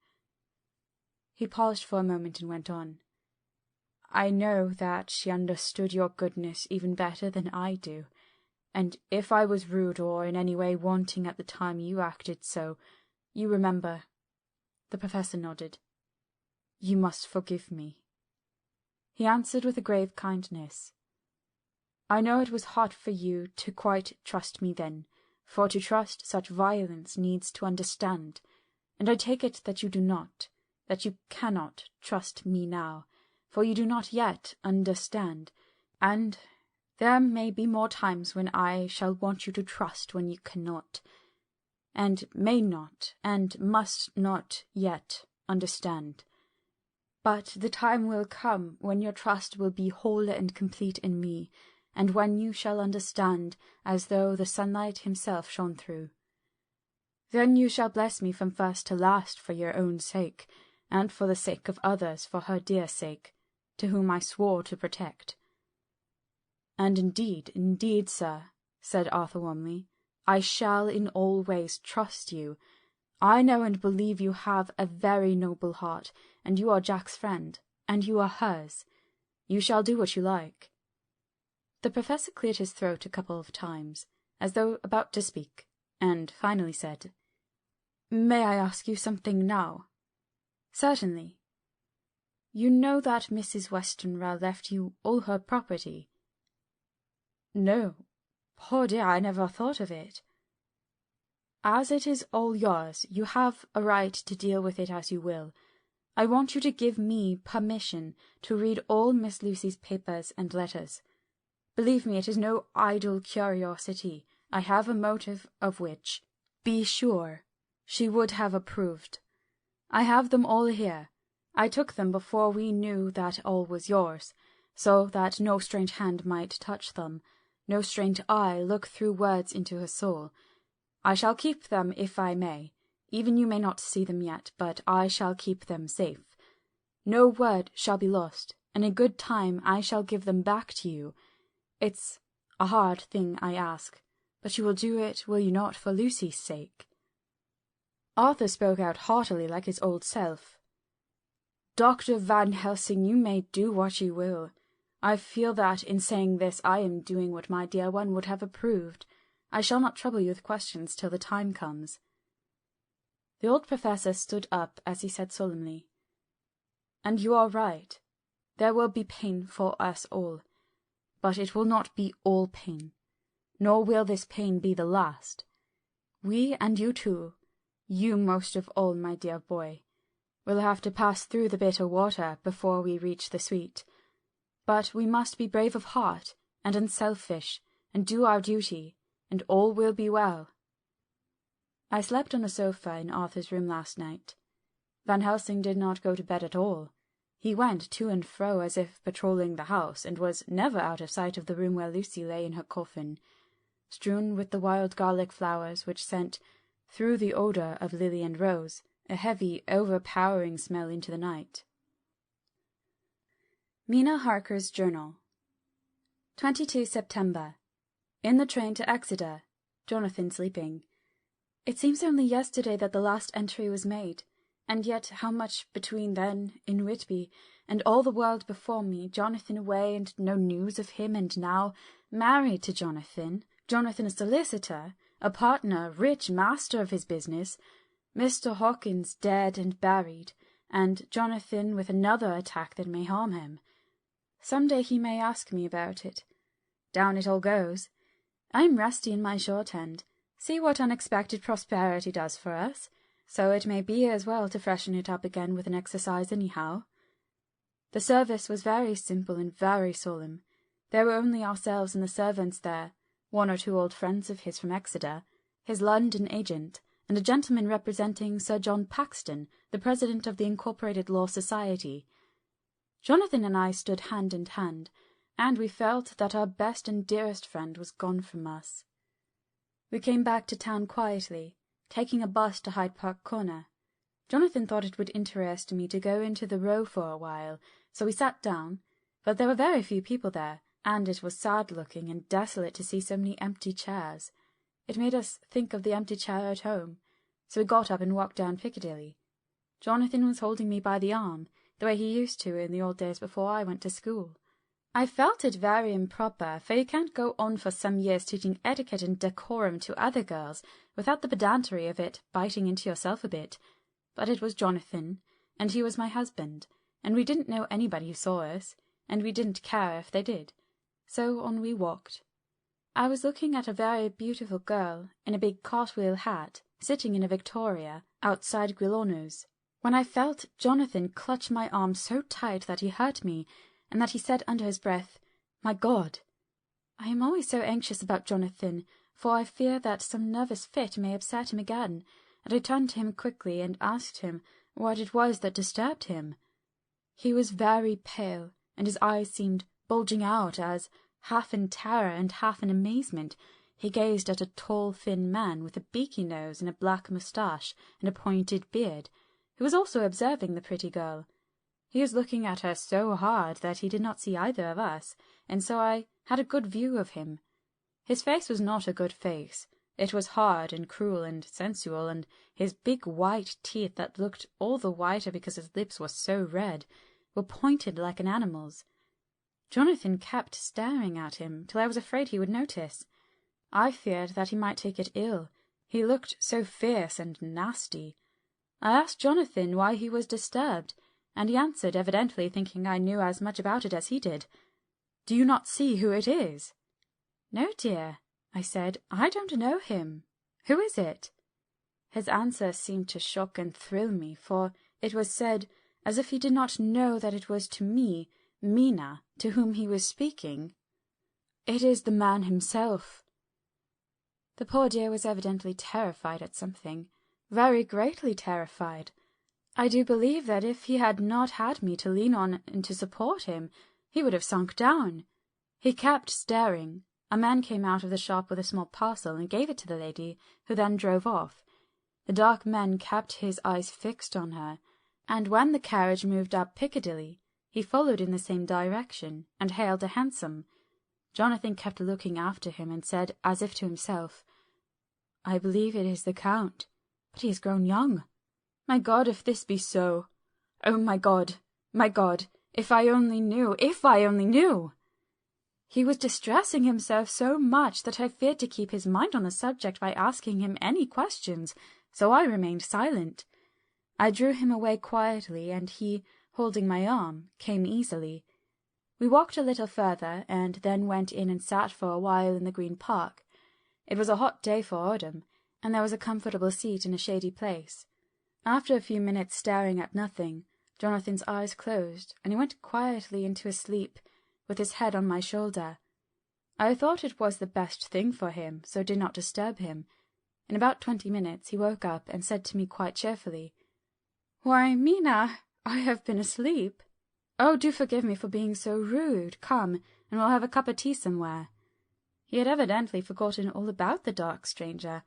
A: He paused for a moment and went on. "I know that she understood your goodness even better than I do, and if I was rude or in any way wanting at the time you acted so, you remember—" The Professor nodded. "You must forgive me." He answered with a grave kindness, "I know it was hard for you to quite trust me then, for to trust such violence needs to understand, and I take it that you do not, that you cannot trust me now, for you do not yet understand, and there may be more times when I shall want you to trust when you cannot, and may not, and must not yet understand. But the time will come when your trust will be whole and complete in me, and when you shall understand as though the sunlight himself shone through. Then you shall bless me from first to last for your own sake, and for the sake of others for her dear sake, to whom I swore to protect." "And indeed, sir," said Arthur warmly, "I shall in all ways trust you. I know and believe you have a very noble heart, and you are Jack's friend, and you are hers. You shall do what you like." The Professor cleared his throat a couple of times, as though about to speak, and finally said, "May I ask you something now?" "Certainly." "You know that Mrs. Westenra left you all her property?" "No. Poor dear, I never thought of it." "As it is all yours, you have a right to deal with it as you will. I want you to give me permission to read all Miss Lucy's papers and letters. Believe me, it is no idle curiosity. I have a motive of which, be sure, she would have approved. I have them all here. I took them before we knew that all was yours, so that no strange hand might touch them, no strange eye look through words into her soul. I shall keep them if I may. Even you may not see them yet, but I shall keep them safe. No word shall be lost, and in good time I shall give them back to you. It's a hard thing I ask, but you will do it, will you not, for Lucy's sake?" Arthur spoke out heartily like his old self. "Dr. Van Helsing, you may do what you will. I feel that in saying this I am doing what my dear one would have approved. I shall not trouble you with questions till the time comes." The old Professor stood up as he said solemnly, "And you are right. There will be pain for us all. But it will not be all pain, nor will this pain be the last. We and you too, you most of all, my dear boy, will have to pass through the bitter water before we reach the sweet. But we must be brave of heart and unselfish, and do our duty, and all will be well." I slept on a sofa in Arthur's room last night. Van Helsing did not go to bed at all. He went to and fro as if patrolling the house, and was never out of sight of the room where Lucy lay in her coffin, strewn with the wild garlic flowers which sent, through the odour of lily and rose, a heavy, overpowering smell into the night. Mina Harker's Journal. 22 September. In the train to Exeter. Jonathan sleeping. It seems only yesterday that the last entry was made, and yet how much between then, in Whitby, and all the world before me, Jonathan away and no news of him, and now married to Jonathan a solicitor, a partner, rich, master of his business, Mr. Hawkins dead and buried, and Jonathan with another attack that may harm him. Some day he may ask me about it. Down it all goes. I am rusty in my shorthand. See what unexpected prosperity does for us. So it may be as well to freshen it up again with an exercise anyhow. The service was very simple and very solemn. There were only ourselves and the servants there, one or two old friends of his from Exeter, his London agent, and a gentleman representing Sir John Paxton, the president of the Incorporated Law Society. Jonathan and I stood hand in hand, and we felt that our best and dearest friend was gone from us. We came back to town quietly, taking a bus to Hyde Park Corner. Jonathan thought it would interest me to go into the Row for a while, so we sat down, but there were very few people there, and it was sad-looking and desolate to see so many empty chairs. It made us think of the empty chair at home, so we got up and walked down Piccadilly. Jonathan was holding me by the arm, the way he used to in the old days before I went to school. I felt it very improper, for you can't go on for some years teaching etiquette and decorum to other girls without the pedantry of it biting into yourself a bit. But it was Jonathan, and he was my husband, and we didn't know anybody who saw us, and we didn't care if they did. So on we walked. I was looking at a very beautiful girl in a big cartwheel hat, sitting in a victoria outside Guillono's, when I felt Jonathan clutch my arm so tight that he hurt me, and that he said under his breath, "My God!" I am always so anxious about Jonathan, for I fear that some nervous fit may upset him again, and I turned to him quickly and asked him what it was that disturbed him. He was very pale, and his eyes seemed bulging out as, half in terror and half in amazement, he gazed at a tall, thin man with a beaky nose and a black moustache and a pointed beard, who was also observing the pretty girl. He was looking at her so hard that he did not see either of us, and so I had a good view of him. His face was not a good face. It was hard and cruel and sensual, and his big white teeth, that looked all the whiter because his lips were so red, were pointed like an animal's. Jonathan kept staring at him till I was afraid he would notice. I feared that he might take it ill. He looked so fierce and nasty. I asked Jonathan why he was disturbed, and he answered, evidently thinking I knew as much about it as he did. "Do you not see who it is?" "No, dear," I said, "I don't know him. Who is it?" His answer seemed to shock and thrill me, for it was said as if he did not know that it was to me, Mina, to whom he was speaking. "It is the man himself." The poor dear was evidently terrified at something, very greatly terrified. I do believe that if he had not had me to lean on and to support him, he would have sunk down. He kept staring. A man came out of the shop with a small parcel and gave it to the lady, who then drove off. The dark man kept his eyes fixed on her, and when the carriage moved up Piccadilly, he followed in the same direction, and hailed a hansom. Jonathan kept looking after him, and said, as if to himself, "I believe it is the Count, but he has grown young. My God, if this be so! Oh, my God, if I only knew, if I only knew!" He was distressing himself so much that I feared to keep his mind on the subject by asking him any questions, so I remained silent. I drew him away quietly, and he, holding my arm, came easily. We walked a little further, and then went in and sat for a while in the Green Park. It was a hot day for autumn, and there was a comfortable seat in a shady place. After a few minutes staring at nothing, Jonathan's eyes closed, and he went quietly into a sleep, with his head on my shoulder. I thought it was the best thing for him, so did not disturb him. In about 20 minutes he woke up and said to me quite cheerfully, "Why, Mina, I have been asleep. Oh, do forgive me for being so rude. Come, and we'll have a cup of tea somewhere." He had evidently forgotten all about the dark stranger,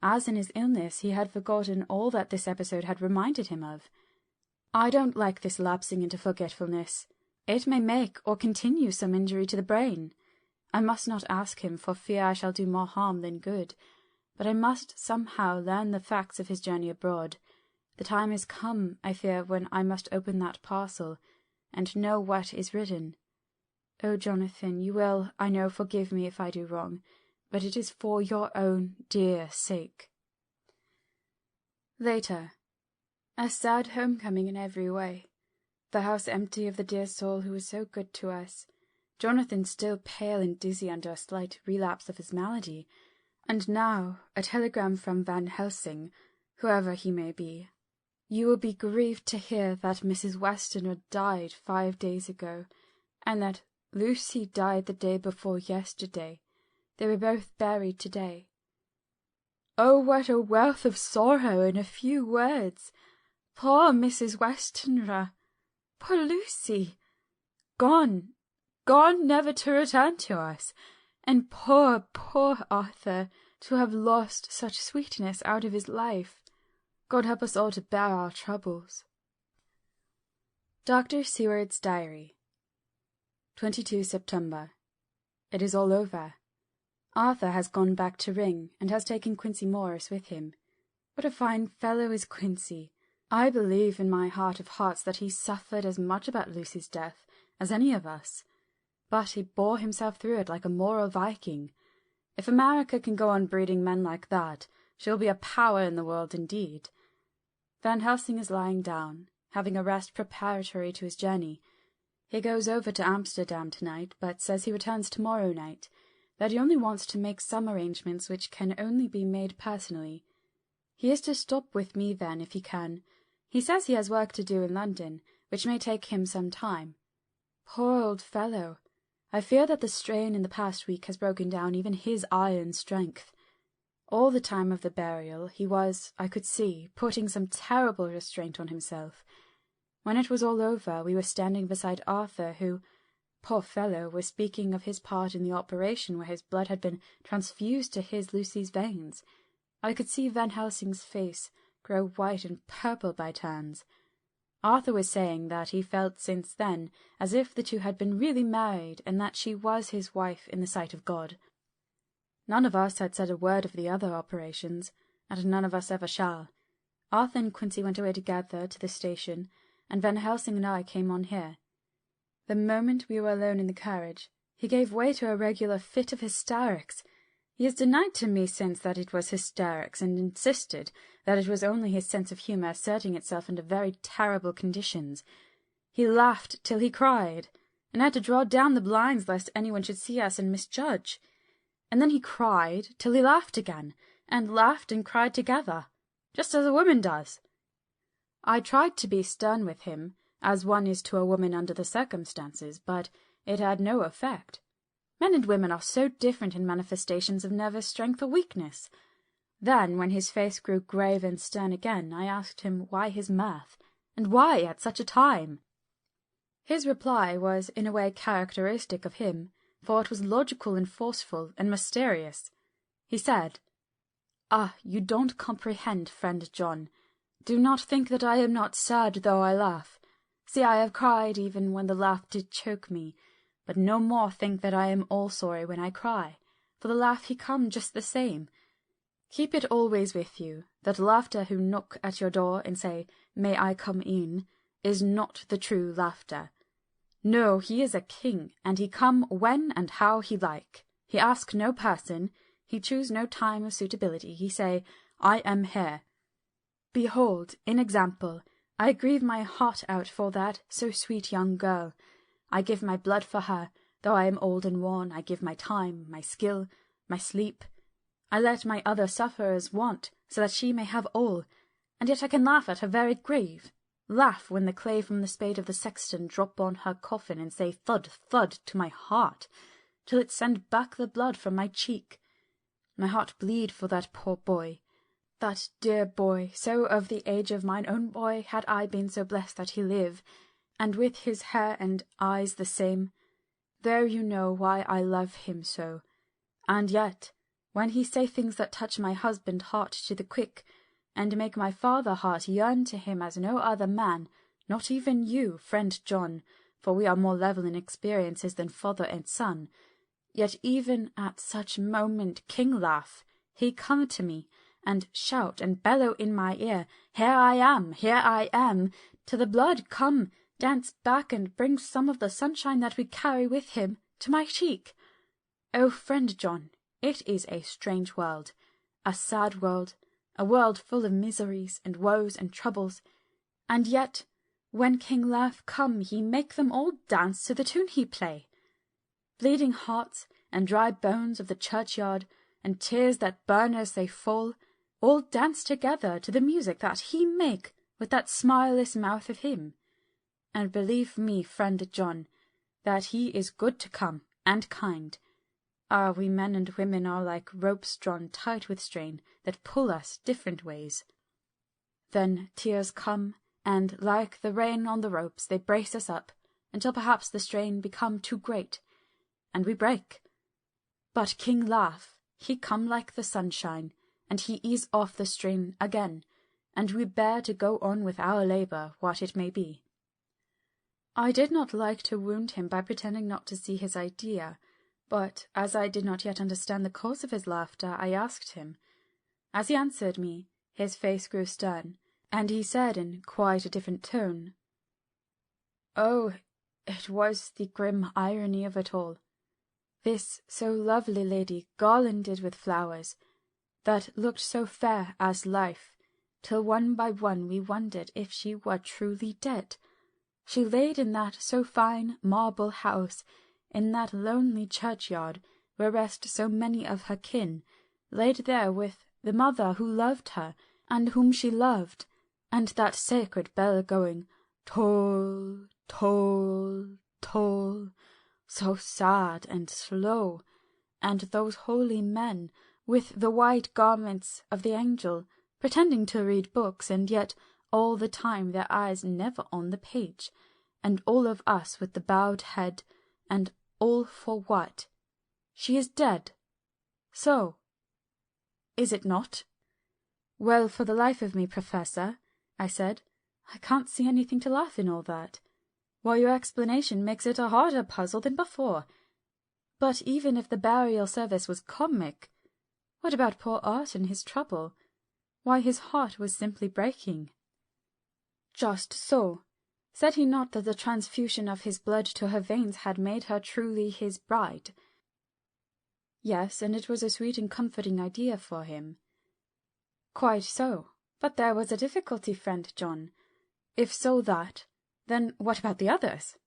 A: as in his illness he had forgotten all that this episode had reminded him of. I don't like this lapsing into forgetfulness. It may make or continue some injury to the brain. I must not ask him, for fear I shall do more harm than good, but I must somehow learn the facts of his journey abroad. The time is come, I fear, when I must open that parcel, and know what is written. Oh, Jonathan, you will, I know, forgive me if I do wrong, but it is for your own dear sake. Later. A sad homecoming in every way. The house empty of the dear soul who was so good to us. Jonathan still pale and dizzy under a slight relapse of his malady, and now a telegram from Van Helsing, whoever he may be. "You will be grieved to hear that Mrs. Westenra died 5 days ago, and that Lucy died the day before yesterday. They were both buried today." Oh, what a wealth of sorrow in a few words! Poor Mrs. Westenra! Poor Lucy! Gone, gone never to return to us! And poor, poor Arthur, to have lost such sweetness out of his life! God help us all to bear our troubles. Dr. Seward's Diary. 22 September. It is all over. Arthur has gone back to Ring, and has taken Quincy Morris with him. What a fine fellow is Quincy! I believe in my heart of hearts that he suffered as much about Lucy's death as any of us. But he bore himself through it like a moral Viking. If America can go on breeding men like that, she'll be a power in the world indeed. Van Helsing is lying down, having a rest preparatory to his journey. He goes over to Amsterdam tonight, but says he returns tomorrow night, that he only wants to make some arrangements which can only be made personally. He is to stop with me then, if he can. He says he has work to do in London, which may take him some time. Poor old fellow! I fear that the strain in the past week has broken down even his iron strength. All the time of the burial he was, I could see, putting some terrible restraint on himself. When it was all over, we were standing beside Arthur, who, poor fellow, was speaking of his part in the operation where his blood had been transfused to his Lucy's veins. I could see Van Helsing's face grow white and purple by turns. Arthur was saying that he felt since then as if the two had been really married, and that she was his wife in the sight of God. None of us had said a word of the other operations, and none of us ever shall. Arthur and Quincy went away together to the station, and Van Helsing and I came on here. The moment we were alone in the carriage, he gave way to a regular fit of hysterics. He has denied to me since that it was hysterics, and insisted that it was only his sense of humour asserting itself under very terrible conditions. He laughed till he cried, and had to draw down the blinds lest anyone should see us and misjudge. And then he cried till he laughed again, and laughed and cried together, just as a woman does. I tried to be stern with him, as one is to a woman under the circumstances, but it had no effect. Men and women are so different in manifestations of nervous strength or weakness. Then, when his face grew grave and stern again, I asked him why his mirth, and why at such a time. His reply was in a way characteristic of him, for it was logical and forceful and mysterious. He said, "Ah, you don't comprehend, friend John. Do not think that I am not sad though I laugh. See, I have cried even when the laugh did choke me, but no more think that I am all sorry when I cry, for the laugh he come just the same. Keep it always with you, that laughter who knock at your door and say, 'May I come in?' is not the true laughter. No, he is a king, and he come when and how he like. He ask no person, he choose no time of suitability, he say, 'I am here.' Behold, in example, I grieve my heart out for that so sweet young girl. I give my blood for her, though I am old and worn. I give my time, my skill, my sleep. I let my other sufferers want, so that she may have all, and yet I can laugh at her very grave. Laugh when the clay from the spade of the sexton drop on her coffin and say thud, thud to my heart, till it send back the blood from my cheek. My heart bleed for that poor boy. That dear boy, so of the age of mine own boy, had I been so blessed that he live, and with his hair and eyes the same. There you know why I love him so. And yet, when he say things that touch my husband heart to the quick, and make my father heart yearn to him as no other man, not even you, friend John, for we are more level in experiences than father and son, yet even at such moment King laugh, he come to me, and shout and bellow in my ear, here I am, till the blood come, dance back and bring some of the sunshine that we carry with him to my cheek. Oh, friend John, it is a strange world, a sad world, a world full of miseries and woes and troubles, and yet when King Laugh come he make them all dance to the tune he play. Bleeding hearts and dry bones of the churchyard, and tears that burn as they fall, all dance together to the music that he make with that smileless mouth of him. And believe me, friend John, that he is good to come, and kind. Ah, we men and women are like ropes drawn tight with strain, that pull us different ways. Then tears come, and like the rain on the ropes they brace us up, until perhaps the strain become too great, and we break. But King Laugh, he come like the sunshine, and he ease off the strain again, and we bear to go on with our labour, what it may be. I did not like to wound him by pretending not to see his idea, but as I did not yet understand the cause of his laughter, I asked him. As he answered me, his face grew stern, and he said in quite a different tone, "Oh, it was the grim irony of it all. This so lovely lady, garlanded with flowers, that looked so fair as life, till one by one we wondered if she were truly dead. She laid in that so fine marble house, in that lonely churchyard, where rest so many of her kin, laid there with the mother who loved her, and whom she loved, and that sacred bell going, toll, toll, toll, so sad and slow, and those holy men, with the white garments of the angel, pretending to read books, and yet all the time their eyes never on the page, and all of us with the bowed head, and all for what? She is dead. So, is it not?" "Well, for the life of me, Professor," I said, "I can't see anything to laugh in all that. Why, your explanation makes it a harder puzzle than before. But even if the burial service was comic, what about poor Art and his trouble? Why, his heart was simply breaking." "Just so. Said he not that the transfusion of his blood to her veins had made her truly his bride?" "Yes, and it was a sweet and comforting idea for him." "Quite so. But there was a difficulty, friend John. If so that, then what about the others?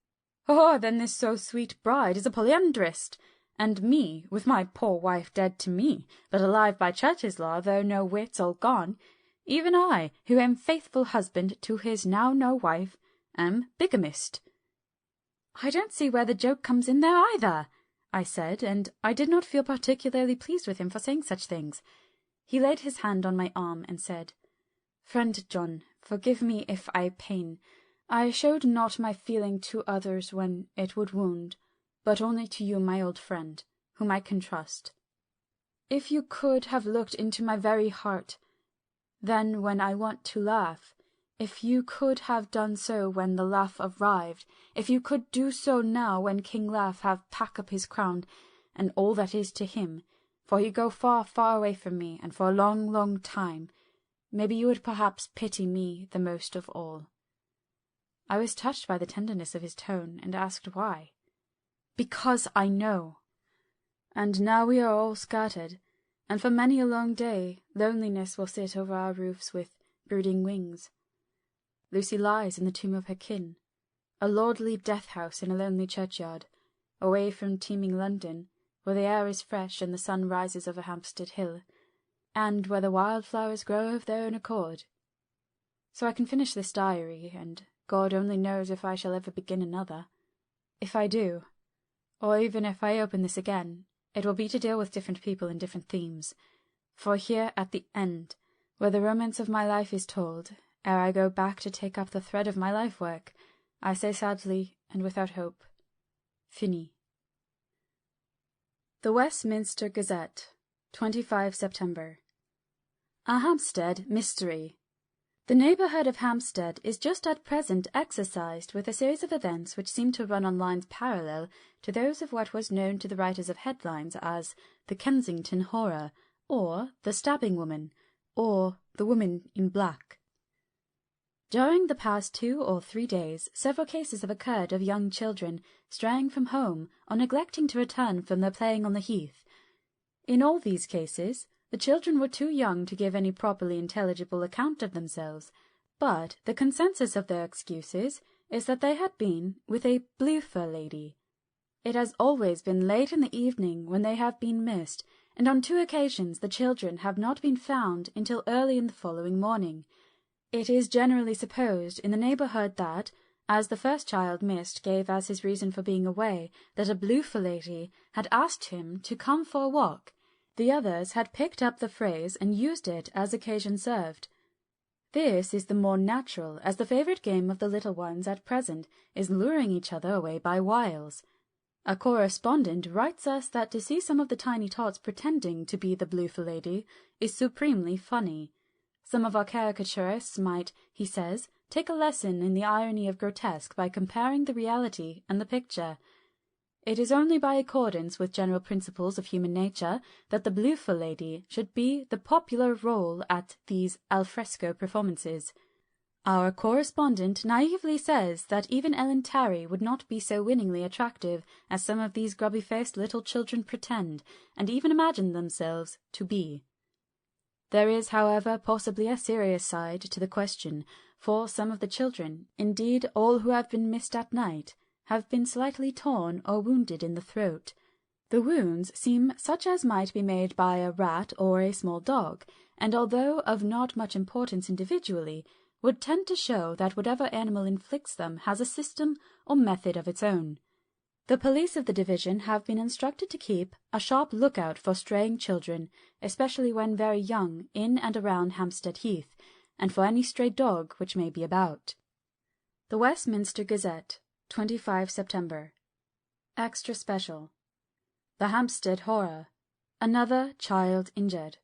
A: Oh, then this so sweet bride is a polyandrist, and me, with my poor wife dead to me, but alive by church's law, though no wits all gone, even I, who am faithful husband to his now no wife, am bigamist." "I don't see where the joke comes in there either," I said, and I did not feel particularly pleased with him for saying such things. He laid his hand on my arm and said, "Friend John, forgive me if I pain. I showed not my feeling to others when it would wound, but only to you, my old friend, whom I can trust. If you could have looked into my very heart, then when I want to laugh, if you could have done so when the laugh arrived, if you could do so now when King Laugh have pack up his crown and all that is to him, for he go far, far away from me, and for a long, long time, maybe you would perhaps pity me the most of all." I was touched by the tenderness of his tone, and asked why. "Because I know. And now we are all scattered, and for many a long day loneliness will sit over our roofs with brooding wings. Lucy lies in the tomb of her kin, a lordly death-house in a lonely churchyard, away from teeming London, where the air is fresh and the sun rises over Hampstead Hill, and where the wildflowers grow of their own accord. So I can finish this diary, and God only knows if I shall ever begin another. If I do, or even if I open this again, It will be to deal with different people and different themes. For here at the end, where the romance of my life is told, ere I go back to take up the thread of my life work, I say sadly and without hope, Fini. The Westminster Gazette, 25 September. A Hampstead Mystery. The neighbourhood of Hampstead is just at present exercised with a series of events which seem to run on lines parallel to those of what was known to the writers of headlines as the Kensington Horror, or the Stabbing Woman, or the Woman in Black. During the past 2 or 3 days, several cases have occurred of young children straying from home or neglecting to return from their playing on the heath. In all these cases, the children were too young to give any properly intelligible account of themselves, but the consensus of their excuses is that they had been with a bloofer lady. It has always been late in the evening when they have been missed, and on 2 occasions the children have not been found until early in the following morning. It is generally supposed in the neighbourhood that, as the first child missed gave as his reason for being away that a bloofer lady had asked him to come for a walk, the others had picked up the phrase and used it as occasion served. This is the more natural, as the favourite game of the little ones at present is luring each other away by wiles. A correspondent writes us that to see some of the tiny tots pretending to be the bloofer lady is supremely funny. Some of our caricaturists might, he says, take a lesson in the irony of grotesque by comparing the reality and the picture. It is only by accordance with general principles of human nature that the bloofer lady should be the popular role at these alfresco performances. Our correspondent naively says that even Ellen Terry would not be so winningly attractive as some of these grubby-faced little children pretend, and even imagine themselves to be. There is, however, possibly a serious side to the question, for some of the children, indeed all who have been missed at night, have been slightly torn or wounded in the throat. The wounds seem such as might be made by a rat or a small dog, and although of not much importance individually, would tend to show that whatever animal inflicts them has a system or method of its own. The police of the division have been instructed to keep a sharp lookout for straying children, especially when very young, in and around Hampstead Heath, and for any stray dog which may be about. The Westminster Gazette, 25 September. Extra Special. The Hampstead Horror. Another child injured.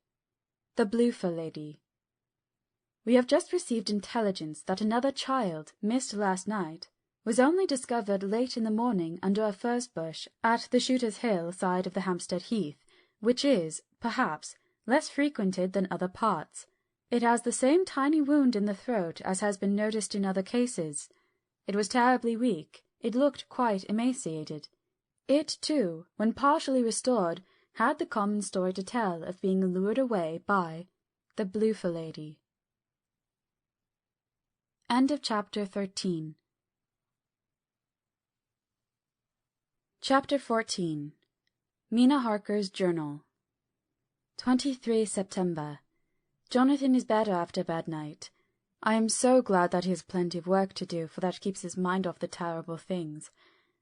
A: The bloofer lady. We have just received intelligence that another child, missed last night, was only discovered late in the morning under a furze bush at the Shooter's Hill side of the Hampstead Heath, which is, perhaps, less frequented than other parts. It has the same tiny wound in the throat as has been noticed in other cases. It was terribly weak. It looked quite emaciated. It, too, when partially restored, had the common story to tell of being lured away by the bloofer lady. End of Chapter 13. Chapter 14. Mina Harker's Journal. 23 September. Jonathan is better after a bad night. I am so glad that he has plenty of work to do, for that keeps his mind off the terrible things.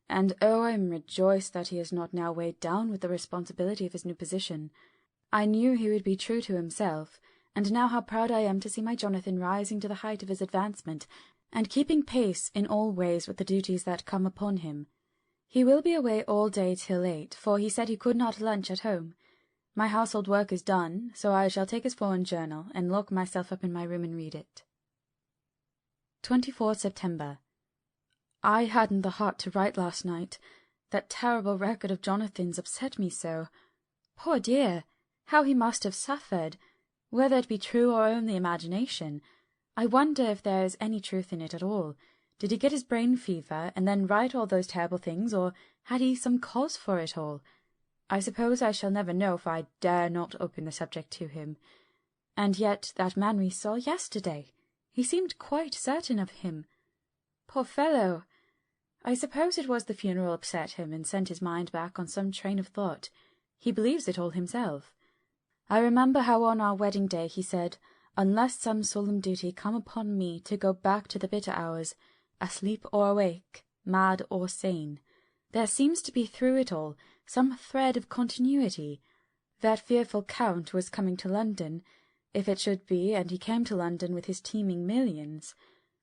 A: And oh, I am rejoiced that he is not now weighed down with the responsibility of his new position. I knew he would be true to himself, and now how proud I am to see my Jonathan rising to the height of his advancement, and keeping pace in all ways with the duties that come upon him. He will be away all day till 8, for he said he could not lunch at home. My household work is done, so I shall take his foreign journal, and lock myself up in my room and read it. 24 September. I hadn't the heart to write last night. That terrible record of Jonathan's upset me so. Poor dear! How he must have suffered! Whether it be true or only imagination, I wonder if there is any truth in it at all. Did he get his brain fever, and then write all those terrible things, or had he some cause for it all? I suppose I shall never know, for I dare not open the subject to him. And yet that man we saw yesterday, he seemed quite certain of him. Poor fellow! I suppose it was the funeral upset him and sent his mind back on some train of thought. He believes it all himself. I remember how on our wedding day he said, "Unless some solemn duty come upon me to go back to the bitter hours, asleep or awake, mad or sane, There seems to be through it all some thread of continuity. That fearful Count was coming to London, if it should be, and he came to London with his teeming millions.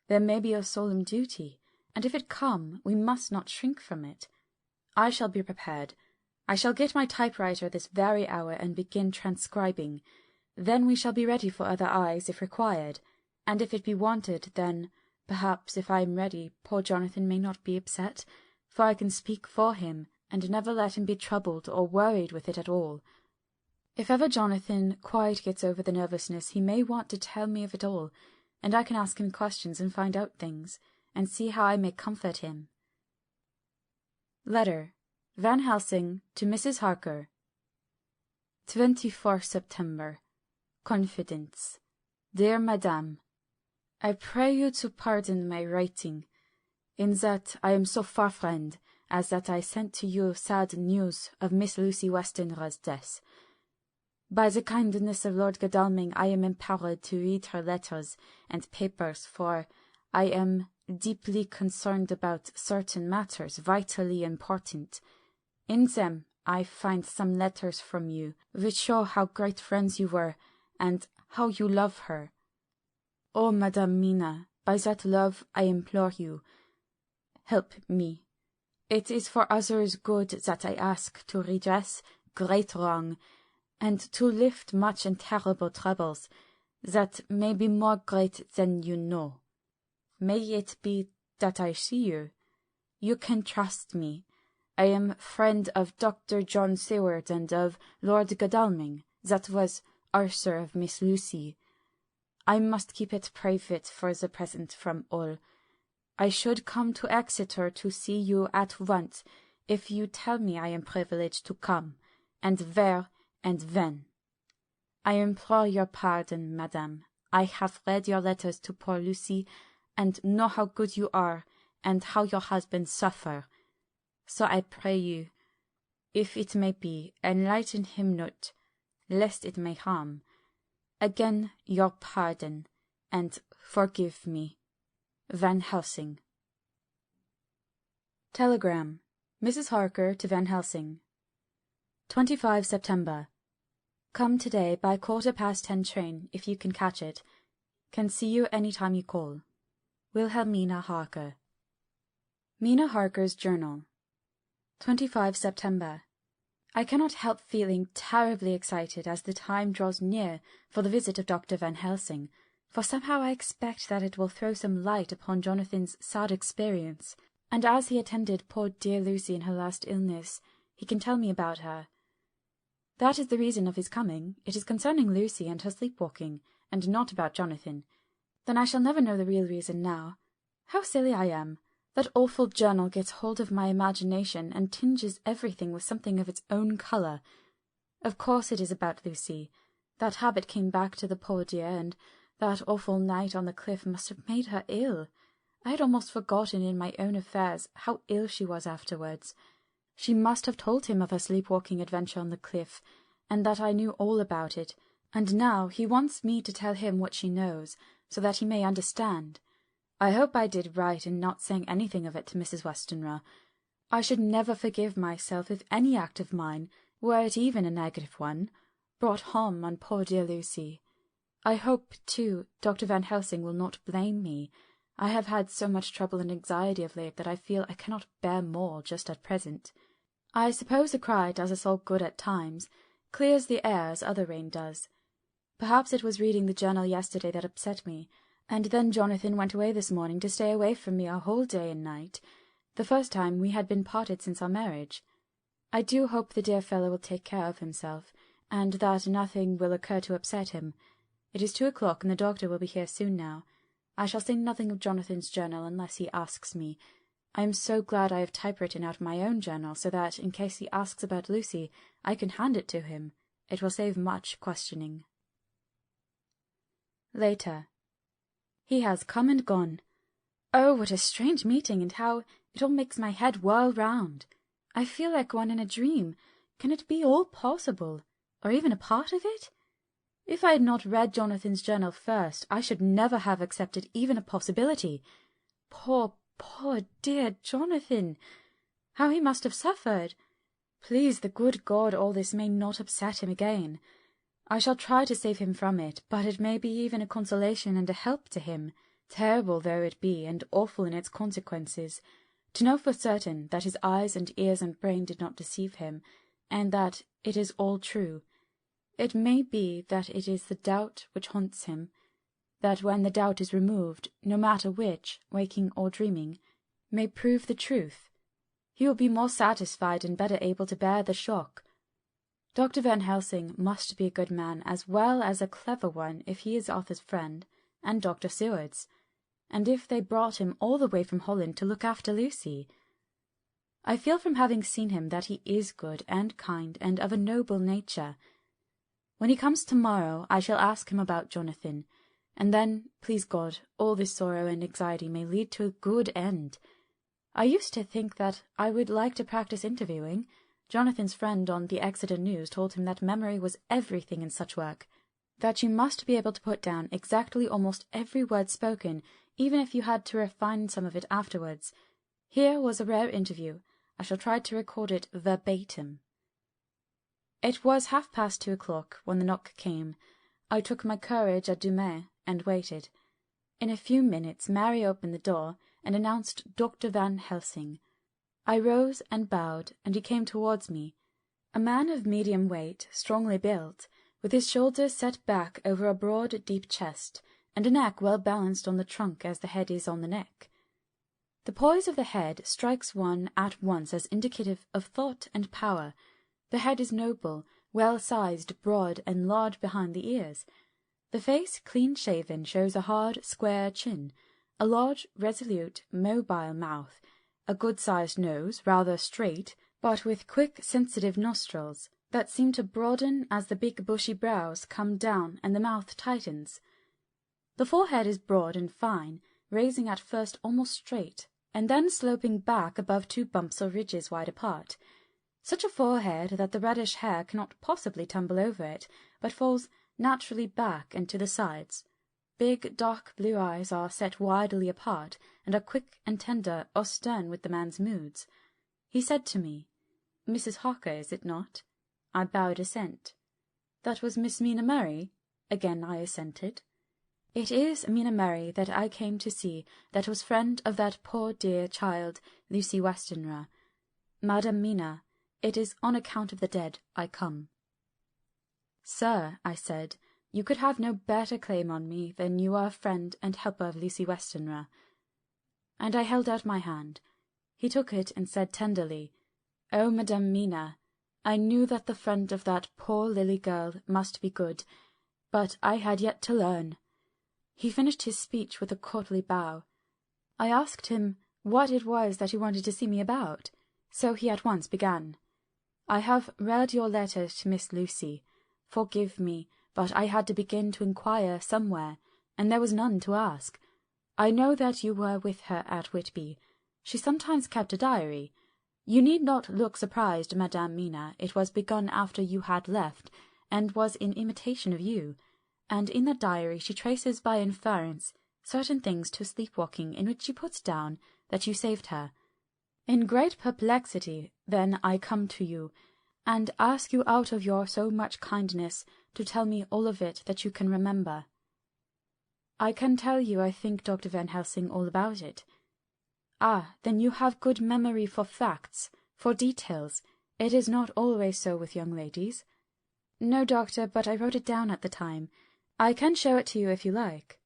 A: There may be a solemn duty, and if it come, we must not shrink from it. I shall be prepared. I shall get my typewriter this very hour and begin transcribing. Then we shall be ready for other eyes, if required, and if it be wanted, then, perhaps, if I am ready, poor Jonathan may not be upset, for I can speak for him, and never let him be troubled or worried with it at all. If ever Jonathan quite gets over the nervousness, he may want to tell me of it all, and I can ask him questions and find out things, and see how I may comfort him. Letter Van Helsing to Mrs. Harker. 24 September. Confidence. Dear Madame, I pray you to pardon my writing, in that I am so far friend, as that I sent to you sad news of Miss Lucy Westenra's death. By the kindness of Lord Godalming I am empowered to read her letters and papers, for I am deeply concerned about certain matters vitally important. In them I find some letters from you, which show how great friends you were, and how you love her. Oh, Madame Mina, by that love I implore you, help me. It is for others' good that I ask, to redress great wrong, and to lift much and terrible troubles, that may be more great than you know. May it be that I see you. You can trust me. I am friend of Dr. John Seward and of Lord Godalming, that was Arthur of Miss Lucy. I must keep it private for the present from all. I should come to Exeter to see you at once, if you tell me I am privileged to come, and where and when. I implore your pardon, madame. I have read your letters to poor Lucy, and know how good you are, and how your husband suffer. So I pray you, if it may be, enlighten him not, lest it may harm. Again your pardon, and forgive me. Van Helsing. Telegram. Mrs. Harker to Van Helsing. 25 September. Come today by 10:15 train, if you can catch it. Can see you any time you call. Wilhelmina Harker. Mina Harker's Journal. 25 September. I cannot help feeling terribly excited as the time draws near for the visit of Dr. Van Helsing, for somehow I expect that it will throw some light upon Jonathan's sad experience, and as he attended poor dear Lucy in her last illness, he can tell me about her. That is the reason of his coming. It is concerning Lucy and her sleepwalking, and not about Jonathan. Then I shall never know the real reason now. How silly I am! That awful journal gets hold of my imagination and tinges everything with something of its own colour. Of course it is about Lucy. That habit came back to the poor dear, and that awful night on the cliff must have made her ill. I had almost forgotten in my own affairs how ill she was afterwards. She must have told him of her sleepwalking adventure on the cliff, and that I knew all about it, and now he wants me to tell him what she knows, so that he may understand. I hope I did right in not saying anything of it to Mrs. Westenra. I should never forgive myself if any act of mine, were it even a negative one, brought harm on poor dear Lucy. I hope, too, Dr. Van Helsing will not blame me. I have had so much trouble and anxiety of late that I feel I cannot bear more just at present. I suppose a cry does us all good at times, clears the air as other rain does. Perhaps it was reading the journal yesterday that upset me, and then Jonathan went away this morning to stay away from me a whole day and night, the first time we had been parted since our marriage. I do hope the dear fellow will take care of himself, and that nothing will occur to upset him. It is 2 o'clock, and the doctor will be here soon now. I shall say nothing of Jonathan's journal unless he asks me. I am so glad I have typewritten out my own journal, so that, in case he asks about Lucy, I can hand it to him. It will save much questioning. Later. He has come and gone. Oh, what a strange meeting, and how it all makes my head whirl round. I feel like one in a dream. Can it be all possible, or even a part of it? If I had not read Jonathan's journal first, I should never have accepted even a possibility. Poor dear Jonathan! How he must have suffered! Please the good God all this may not upset him again. I shall try to save him from it, but it may be even a consolation and a help to him, terrible though it be, and awful in its consequences, to know for certain that his eyes and ears and brain did not deceive him, and that it is all true. It may be that it is the doubt which haunts him, that when the doubt is removed, no matter which, waking or dreaming, may prove the truth, he will be more satisfied and better able to bear the shock. Dr. Van Helsing must be a good man as well as a clever one if he is Arthur's friend, and Dr. Seward's, and if they brought him all the way from Holland to look after Lucy. I feel from having seen him that he is good and kind and of a noble nature. When he comes tomorrow, I shall ask him about Jonathan, and then, please God, all this sorrow and anxiety may lead to a good end. I used to think that I would like to practice interviewing. Jonathan's friend on the Exeter News told him that memory was everything in such work, that you must be able to put down exactly almost every word spoken, even if you had to refine some of it afterwards. Here was a rare interview. I shall try to record it verbatim. It was 2:30 when the knock came. I took my courage à deux mains and waited. In a few minutes Mary opened the door and announced Dr. Van Helsing. I rose and bowed, and he came towards me, a man of medium weight, strongly built, with his shoulders set back over a broad, deep chest, and a neck well balanced on the trunk as the head is on the neck. The poise of the head strikes one at once as indicative of thought and power. The head is noble, well-sized, broad, and large behind the ears. The face, clean-shaven, shows a hard, square chin, a large, resolute, mobile mouth, a good-sized nose, rather straight, but with quick, sensitive nostrils that seem to broaden as the big bushy brows come down and the mouth tightens. The forehead is broad and fine, raising at first almost straight, and then sloping back above two bumps or ridges wide apart. Such a forehead that the reddish hair cannot possibly tumble over it, but falls naturally back and to the sides. Big, dark blue eyes are set widely apart, and are quick and tender or stern with the man's moods. He said to me, "Mrs. Harker, is it not?" I bowed assent. "That was Miss Mina Murray?" Again I assented. "It is Mina Murray that I came to see, that was friend of that poor dear child, Lucy Westenra. Madam Mina, it is on account of the dead I come." "Sir," I said, "you could have no better claim on me than you are a friend and helper of Lucy Westenra." And I held out my hand. He took it and said tenderly, "Oh, Madam Mina, I knew that the friend of that poor Lily girl must be good, but I had yet to learn." He finished his speech with a courtly bow. I asked him what it was that he wanted to see me about, so he at once began. "I have read your letter to Miss Lucy. Forgive me, but I had to begin to inquire somewhere, and there was none to ask. I know that you were with her at Whitby. She sometimes kept a diary. You need not look surprised, Madame Mina. It was begun after you had left, and was in imitation of you, and in that diary she traces by inference certain things to sleepwalking, in which she puts down that you saved her. In great perplexity, then, I come to you, and ask you out of your so much kindness to tell me all of it that you can remember." "I can tell you, I think, Dr. Van Helsing, all about it." "Ah, then you have good memory for facts, for details. It is not always so with young ladies." "No, doctor, but I wrote it down at the time. I can show it to you if you like."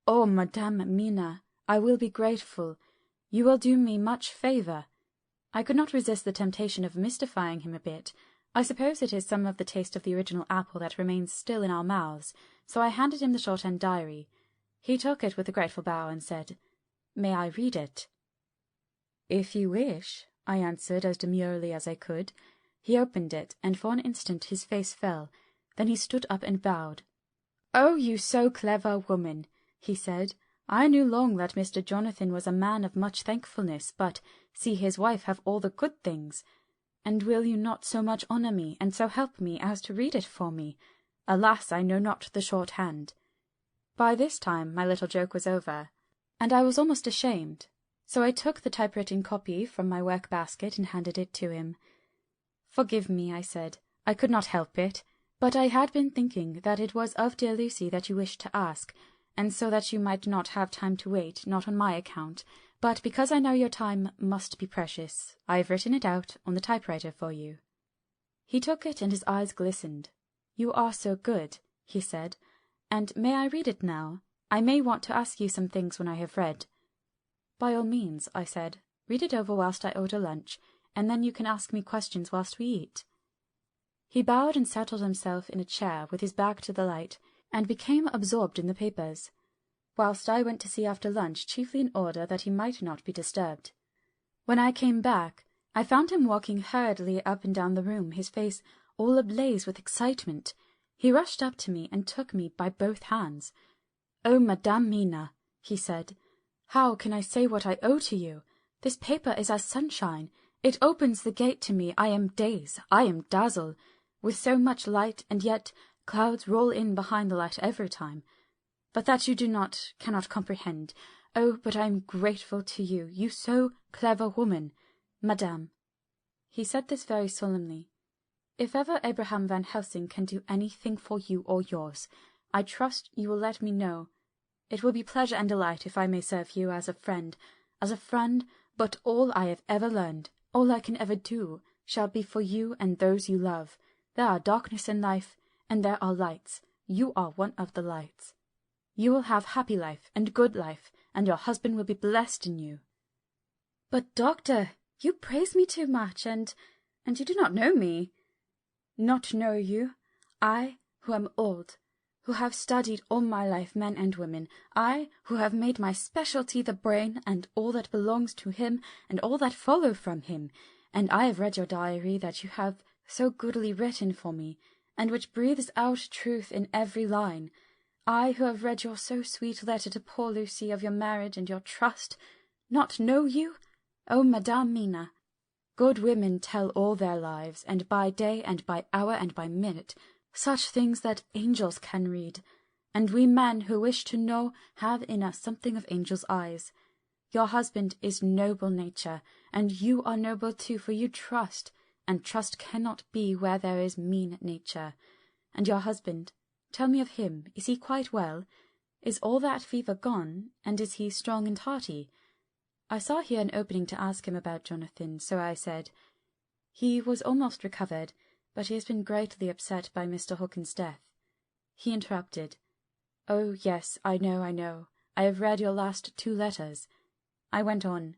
A: "Oh, Madame Mina, I will be grateful. You will do me much favour." I could not resist the temptation of mystifying him a bit. I suppose it is some of the taste of the original apple that remains still in our mouths, so I handed him the shorthand diary. He took it with a grateful bow and said, "May I read it?" "If you wish," I answered as demurely as I could. He opened it, and for an instant his face fell. Then he stood up and bowed. "Oh, you so clever woman," he said. "I knew long that Mr. Jonathan was a man of much thankfulness, but see his wife have all the good things. And will you not so much honour me, and so help me, as to read it for me? Alas, I know not the shorthand." By this time my little joke was over, and I was almost ashamed. so I took the typewritten copy from my work-basket and handed it to him. "Forgive me," I said. "I could not help it, but I had been thinking that it was of dear Lucy that you wished to ask, and so that you might not have time to wait, not on my account, but because I know your time must be precious, I have written it out on the typewriter for you." He took it and his eyes glistened. "You are so good," he said, "and may I read it now? I may want to ask you some things when I have read." "By all means," I said. "Read it over whilst I order lunch, and then you can ask me questions whilst we eat." He bowed and settled himself in a chair with his back to the light, and became absorbed in the papers, whilst I went to see after lunch, chiefly in order that he might not be disturbed. When I came back, I found him walking hurriedly up and down the room, his face all ablaze with excitement. He rushed up to me and took me by both hands. "Oh, Madame Mina," he said, "how can I say what I owe to you? This paper is as sunshine. It opens the gate to me. I am dazed, I am dazzled, with so much light, and yet clouds roll in behind the light every time. But that you cannot comprehend. Oh, but I am grateful to you, you so clever woman. Madame," he said this very solemnly, "if ever Abraham Van Helsing can do anything for you or yours, I trust you will let me know. It will be pleasure and delight if I may serve you as a friend, but all I have ever learned, all I can ever do, shall be for you and those you love. There are darkness in life, and there are lights. You are one of the lights. You will have happy life and good life, and your husband will be blessed in you." "But, doctor, you praise me too much, and you do not know me." "Not know you? I, who am old, who have studied all my life men and women, I, who have made my specialty the brain and all that belongs to him and all that follow from him, and I have read your diary that you have so goodly written for me, and which breathes out truth in every line. I, who have read your so sweet letter to poor Lucy of your marriage and your trust, not know you? Oh, Madame Mina, good women tell all their lives, and by day and by hour and by minute, such things that angels can read, and we men who wish to know have in us something of angels' eyes. Your husband is noble nature, and you are noble too, for you trust, and trust cannot be where there is mean nature. And your husband, tell me of him, is he quite well? Is all that fever gone, and is he strong and hearty?" I saw here an opening to ask him about Jonathan, so I said, "He was almost recovered, but he has been greatly upset by Mr. Hawkins's death." He interrupted, "Oh, yes, I know. I have read your last 2 letters." I went on,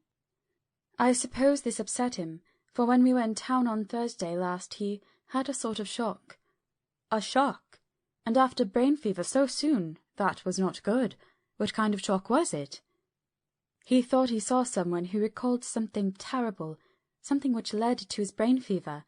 A: "I suppose this upset him, for when we were in town on Thursday last he had a sort of shock." "A shock? And after brain fever so soon? That was not good. What kind of shock was it?" "He thought he saw someone who recalled something terrible, something which led to his brain fever.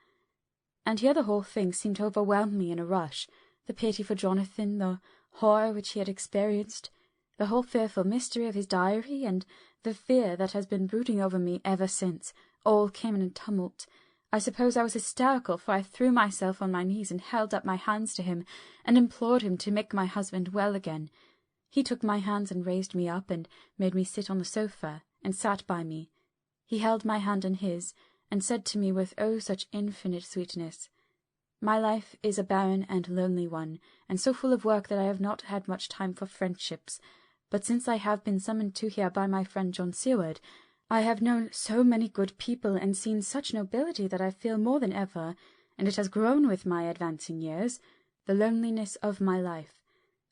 A: And here the whole thing seemed to overwhelm me in a rush, the pity for Jonathan, the horror which he had experienced, the whole fearful mystery of his diary, and the fear that has been brooding over me ever since, all came in a tumult. I suppose I was hysterical, for I threw myself on my knees and held up my hands to him, and implored him to make my husband well again. He took my hands and raised me up, and made me sit on the sofa, and sat by me. He held my hand in his, and said to me with oh such infinite sweetness, 'My life is a barren and lonely one, and so full of work that I have not had much time for friendships, but since I have been summoned to here by my friend John Seward, I have known so many good people and seen such nobility that I feel more than ever, and it has grown with my advancing years, the loneliness of my life.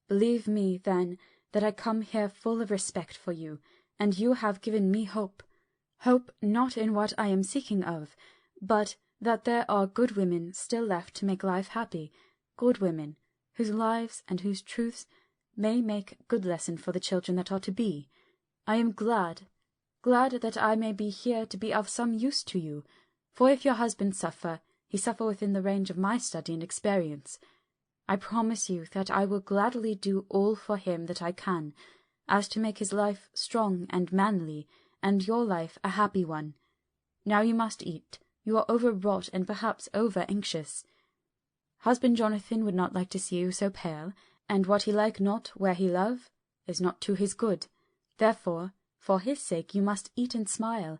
A: Believe me, then, that I come here full of respect for you, and you have given me hope. Hope not in what I am seeking of, but that there are good women still left to make life happy, good women, whose lives and whose truths may make good lesson for the children that are to be. I am glad that I may be here to be of some use to you, for if your husband suffer, he suffer within the range of my study and experience. I promise you that I will gladly do all for him that I can, as to make his life strong and manly, and your life a happy one. Now you must eat. You are overwrought and perhaps over-anxious. Husband Jonathan would not like to see you so pale, and what he like not where he love is not to his good. Therefore, For his sake you must eat and smile.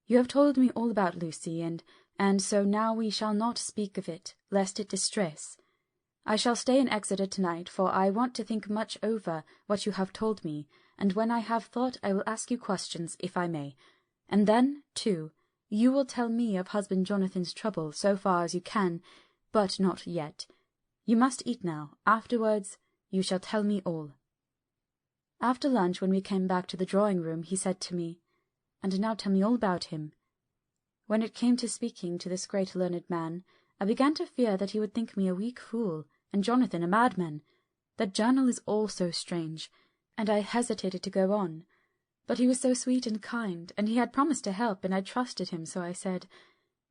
A: You have told me all about Lucy, and so now we shall not speak of it, lest it distress. I shall stay in Exeter tonight, for I want to think much over what you have told me, and when I have thought I will ask you questions, if I may. And then, too, you will tell me of husband Jonathan's trouble so far as you can, but not yet. You must eat now. Afterwards you shall tell me all. After lunch, when we came back to the drawing-room, he said to me, "And now tell me all about him." When it came to speaking to this great learned man, I began to fear that he would think me a weak fool, and Jonathan a madman. That journal is all so strange, and I hesitated to go on. But he was so sweet and kind, and he had promised to help, and I trusted him, so I said,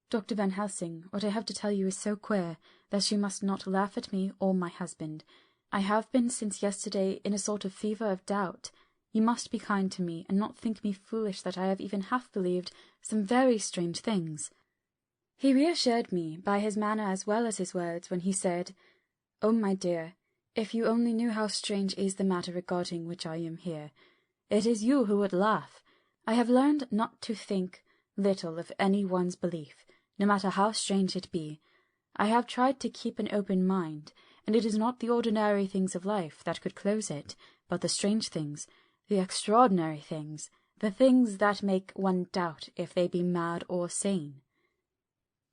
A: "Dr. Van Helsing, what I have to tell you is so queer that you must not laugh at me or my husband. I have been since yesterday in a sort of fever of doubt. You must be kind to me, and not think me foolish that I have even half believed some very strange things." He reassured me by his manner as well as his words when he said, "Oh, my dear, if you only knew how strange is the matter regarding which I am here. It is you who would laugh. I have learned not to think little of any one's belief, no matter how strange it be. I have tried to keep an open mind, and it is not the ordinary things of life that could close it, but the strange things, the extraordinary things, the things that make one doubt if they be mad or sane."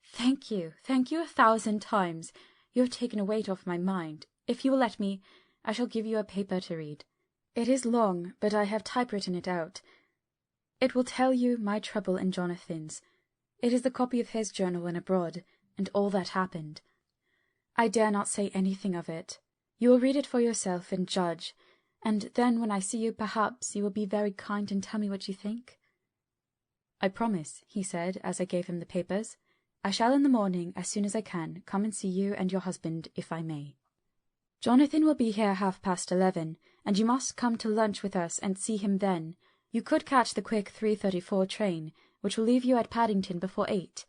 A: Thank you 1,000 times. You have taken a weight off my mind. If you will let me, I shall give you a paper to read. It is long, but I have typewritten it out. It will tell you my trouble and Jonathan's. It is the copy of his journal when abroad, and all that happened. I dare not say anything of it. You will read it for yourself and judge, and then when I see you, perhaps you will be very kind and tell me what you think." "I promise," he said, as I gave him the papers. "I shall in the morning, as soon as I can, come and see you and your husband, if I may. Jonathan will be here 11:30, and you must come to lunch with us and see him then. You could catch the quick 3:34 train, which will leave you at Paddington before 8.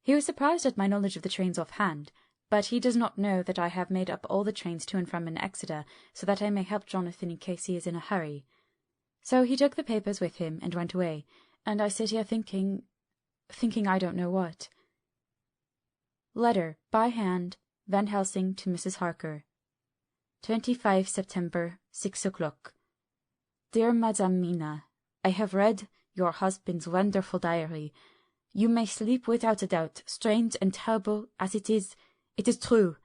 A: He was surprised at my knowledge of the trains offhand, but he does not know that I have made up all the trains to and from in Exeter, so that I may help Jonathan in case he is in a hurry. So he took the papers with him and went away, and I sit here thinking I don't know what. Letter, by hand, Van Helsing to Mrs. Harker. 25 September, 6 o'clock. Dear Madame Mina, I have read your husband's wonderful diary. You may sleep without a doubt, strange and terrible as it is true.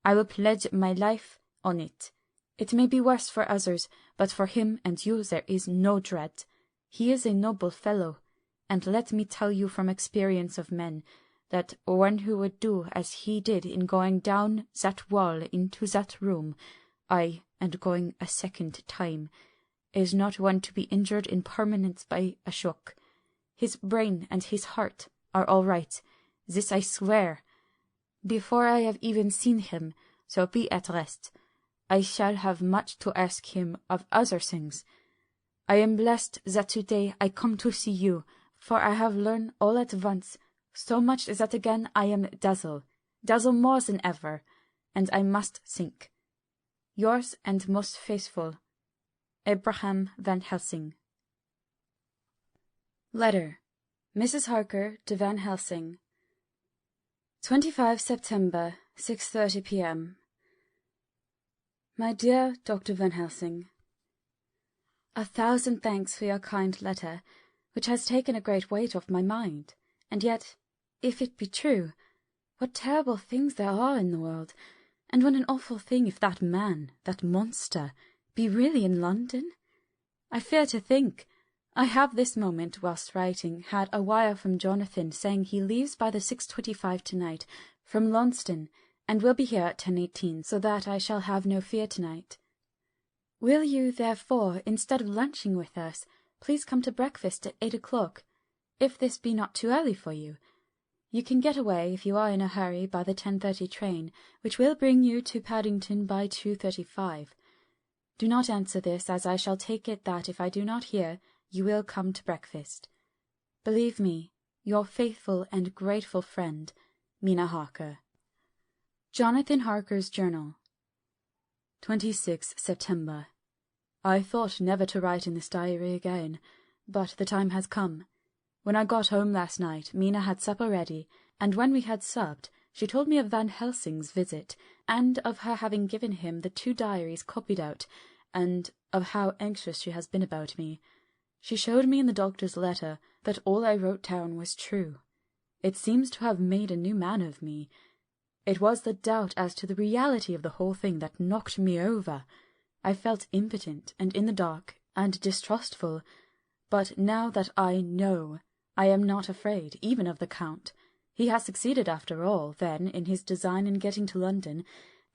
A: I will pledge my life on it. It may be worse for others, but for him and you there is no dread. He is a noble fellow, and let me tell you from experience of men, that one who would do as he did in going down that wall into that room, ay, and going a second time, is not one to be injured in permanence by a shock. His brain and his heart are all right, this I swear. Before I have even seen him, so be at rest. I shall have much to ask him of other things. I am blessed that today I come to see you, for I have learned all at once, so much that again I am dazzled more than ever, and I must think. Yours and most faithful, Abraham Van Helsing. Letter, Mrs. Harker to Van Helsing. 25 September, 6:30 p.m. My dear Dr. Van Helsing, 1,000 thanks for your kind letter, which has taken a great weight off my mind. And yet, if it be true, what terrible things there are in the world, and what an awful thing if that man, that monster, be really in London. I fear to think. I have this moment, whilst writing, had a wire from Jonathan saying he leaves by the 6:25 tonight from Launceston, and will be here at 10:18, so that I shall have no fear tonight. Will you, therefore, instead of lunching with us, please come to breakfast at 8 o'clock, if this be not too early for you? You can get away, if you are in a hurry, by the 10:30 train, which will bring you to Paddington by 2:35. Do not answer this, as I shall take it that if I do not hear, you will come to breakfast. Believe me, your faithful and grateful friend, Mina Harker. Jonathan Harker's Journal. 26 September. I thought never to write in this diary again, but the time has come. When I got home last night, Mina had supper ready, and when we had supped, she told me of Van Helsing's visit, and of her having given him the 2 diaries copied out, and of how anxious she has been about me. She showed me in the doctor's letter that all I wrote down was true. It seems to have made a new man of me. It was the doubt as to the reality of the whole thing that knocked me over. I felt impotent and in the dark and distrustful, but now that I know, I am not afraid, even of the Count. He has succeeded after all, then, in his design in getting to London,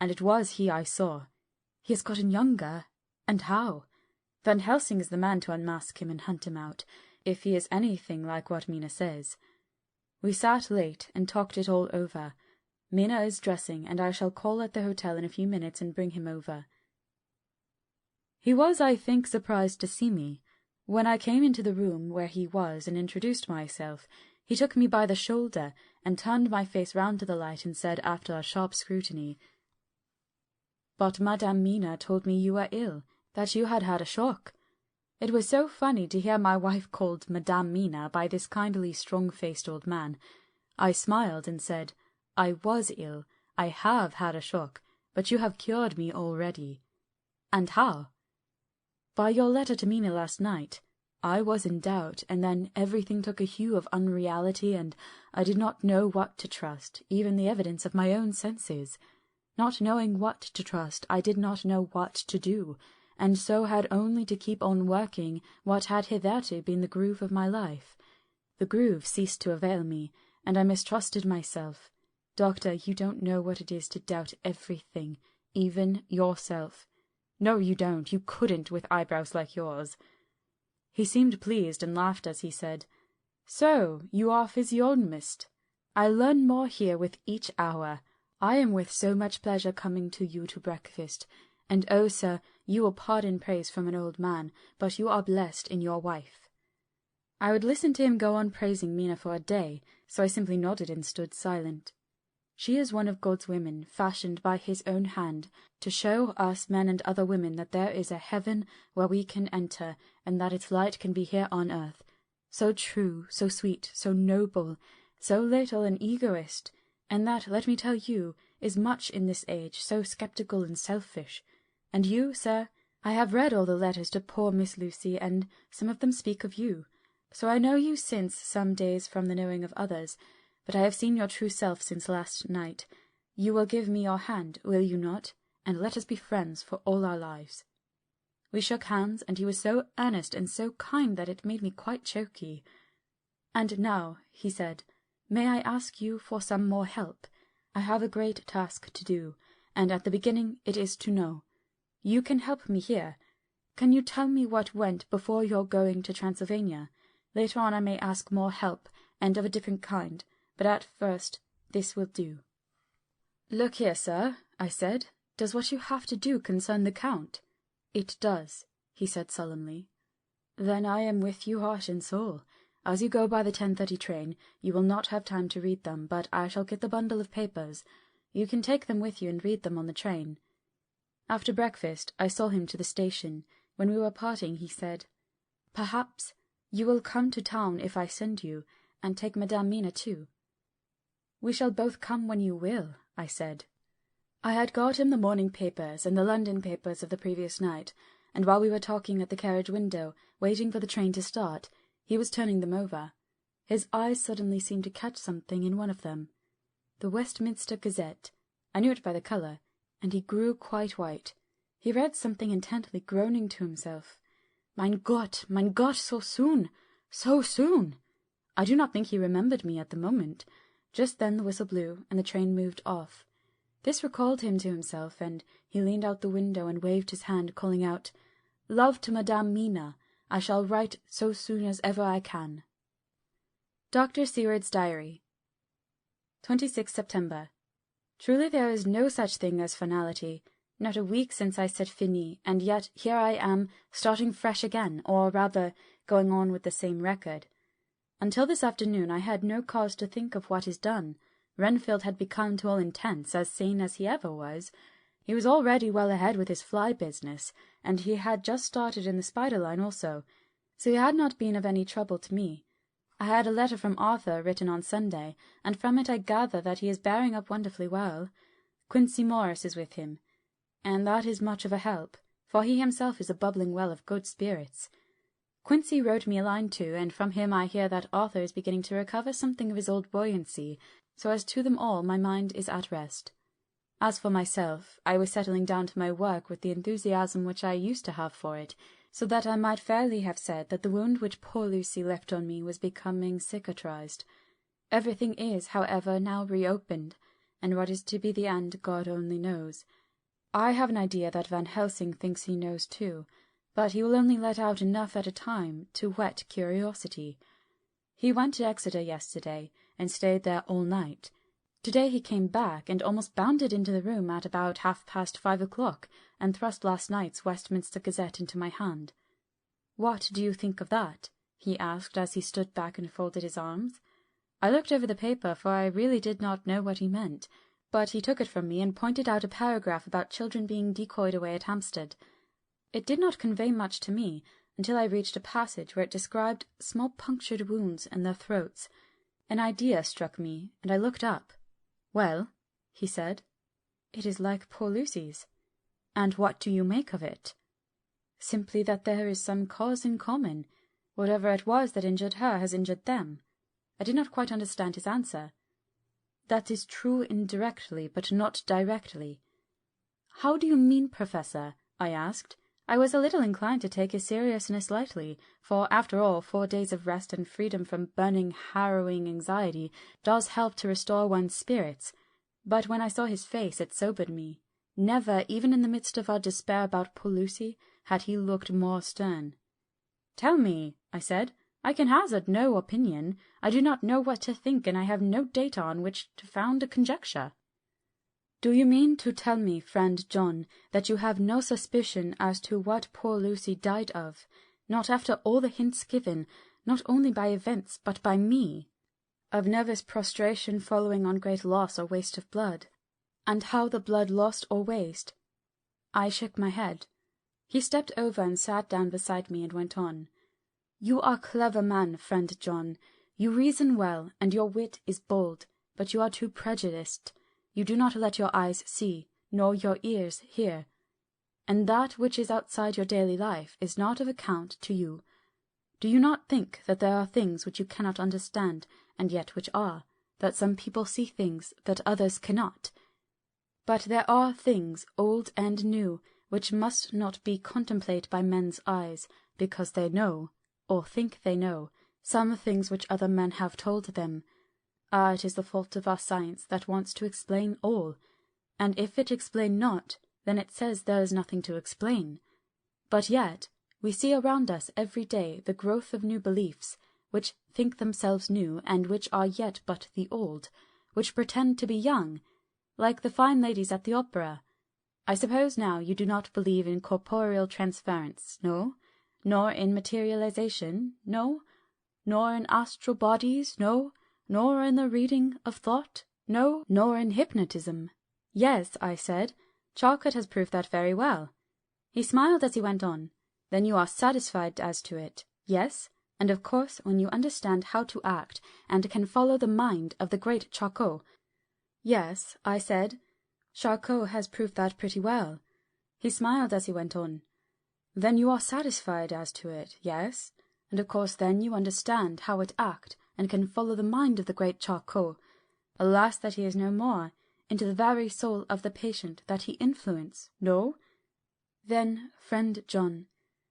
A: and it was he I saw. He has gotten younger, and how? Van Helsing is the man to unmask him and hunt him out, if he is anything like what Mina says. We sat late and talked it all over. Mina is dressing, and I shall call at the hotel in a few minutes and bring him over. He was, I think, surprised to see me. When I came into the room where he was and introduced myself, he took me by the shoulder and turned my face round to the light and said, after a sharp scrutiny, "But Madame Mina told me you were ill, that you had had a shock." It was so funny to hear my wife called Madame Mina by this kindly, strong-faced old man. I smiled and said, "I was ill, I have had a shock, but you have cured me already." "And how?" "By your letter to Mina last night. I was in doubt, and then everything took a hue of unreality, and I did not know what to trust, even the evidence of my own senses. Not knowing what to trust, I did not know what to do, and so had only to keep on working what had hitherto been the groove of my life. The groove ceased to avail me, and I mistrusted myself. Doctor, you don't know what it is to doubt everything, even yourself. No, you don't. You couldn't with eyebrows like yours." He seemed pleased and laughed as he said, "So, you are physiognomist. I learn more here with each hour. I am with so much pleasure coming to you to breakfast. And oh, sir, you will pardon praise from an old man, but you are blessed in your wife." I would listen to him go on praising Mina for a day, so I simply nodded and stood silent. She is one of God's women, fashioned by his own hand, to show us men and other women that there is a heaven where we can enter, and that its light can be here on earth. So true, so sweet, so noble, so little an egoist, and that, let me tell you, is much in this age, so sceptical and selfish. And you, sir, I have read all the letters to poor Miss Lucy, and some of them speak of you. So I know you since some days from the knowing of others, but I have seen your true self since last night. You will give me your hand, will you not? And let us be friends for all our lives." We shook hands, and he was so earnest and so kind that it made me quite choky. "And now," he said, "may I ask you for some more help? I have a great task to do, and at the beginning it is to know. You can help me here. Can you tell me what went before your going to Transylvania? Later on I may ask more help, and of a different kind, but at first this will do." "Look here, sir," I said, "does what you have to do concern the Count?" "It does," he said solemnly. "Then I am with you heart and soul. As you go by the 10:30 train, you will not have time to read them, but I shall get the bundle of papers. You can take them with you and read them on the train." After breakfast I saw him to the station. When we were parting he said, "Perhaps you will come to town if I send you, and take Madame Mina too." "We shall both come when you will," I said. I had got him the morning papers and the London papers of the previous night, and while we were talking at the carriage window, waiting for the train to start, he was turning them over. His eyes suddenly seemed to catch something in one of them. The Westminster Gazette. I knew it by the colour, and he grew quite white. He read something intently, groaning to himself. Mein Gott, so soon! So soon! I do not think he remembered me at the moment. Just then the whistle blew, and the train moved off. This recalled him to himself, and he leaned out the window and waved his hand, calling out, "Love to Madame Mina. I shall write so soon as ever I can." Dr. Seward's Diary, 26 September. Truly there is no such thing as finality. Not a week since I said fini, and yet here I am, starting fresh again, or rather going on with the same record. Until this afternoon I had no cause to think of what is done. Renfield had become to all intents as sane as he ever was. He was already well ahead with his fly business, and he had just started in the spider line also. So he had not been of any trouble to me. I had a letter from Arthur written on Sunday, and from it I gather that he is bearing up wonderfully well. Quincey Morris is with him, and that is much of a help, for he himself is a bubbling well of good spirits. Quincey wrote me a line too, and from him I hear that Arthur is beginning to recover something of his old buoyancy, so as to them all my mind is at rest. As for myself, I was settling down to my work with the enthusiasm which I used to have for it, so that I might fairly have said that the wound which poor Lucy left on me was becoming cicatrized. Everything is, however, now reopened, and what is to be the end God only knows. I have an idea that Van Helsing thinks he knows too, but he will only let out enough at a time to whet curiosity. He went to Exeter yesterday, and stayed there all night. Today he came back, and almost bounded into the room at about 5:30 o'clock, and thrust last night's Westminster Gazette into my hand. "What do you think of that?" he asked as he stood back and folded his arms. I looked over the paper, for I really did not know what he meant, but he took it from me and pointed out a paragraph about children being decoyed away at Hampstead. It did not convey much to me until I reached a passage where it described small punctured wounds in their throats. An idea struck me, and I looked up. "Well," he said. "It is like poor Lucy's." "And what do you make of it?" "Simply that there is some cause in common. Whatever it was that injured her has injured them." I did not quite understand his answer. "That is true indirectly, but not directly." "How do you mean, Professor?" I asked. I was a little inclined to take his seriousness lightly, for, after all, 4 days of rest and freedom from burning, harrowing anxiety does help to restore one's spirits. But when I saw his face, it sobered me. Never, even in the midst of our despair about poor Lucy, had he looked more stern. "Tell me," I said. "I can hazard no opinion. I do not know what to think, and I have no data on which to found a conjecture." "Do you mean to tell me, friend John, that you have no suspicion as to what poor Lucy died of, not after all the hints given, not only by events, but by me? Of nervous prostration following on great loss or waste of blood, and how the blood lost or waste?" I shook my head. He stepped over and sat down beside me and went on. "You are a clever man, friend John. You reason well, and your wit is bold, but you are too prejudiced. You do not let your eyes see, nor your ears hear, and that which is outside your daily life is not of account to you. Do you not think that there are things which you cannot understand, and yet which are, that some people see things that others cannot? But there are things, old and new, which must not be contemplated by men's eyes, because they know, or think they know, some things which other men have told them. Ah, it is the fault of our science that wants to explain all, and if it explain not, then it says there is nothing to explain. But yet we see around us every day the growth of new beliefs, which think themselves new, and which are yet but the old, which pretend to be young, like the fine ladies at the opera. I suppose now you do not believe in corporeal transference, no? Nor in materialization, no? Nor in astral bodies, no? Nor in the reading of thought, no? Nor in hypnotism? Yes, I said. Chocolate has proved that very well. He smiled as he went on. Then you are satisfied as to it? Yes? And of course when you understand how to act, and can follow the mind of the great Charcot. Yes, I said. Charcot has proved that pretty well. He smiled as he went on. Then you are satisfied as to it, yes? And of course then you understand how it act, and can follow the mind of the great Charcot. Alas that he is no more, into the very soul of the patient that he influence, no? Then, friend John,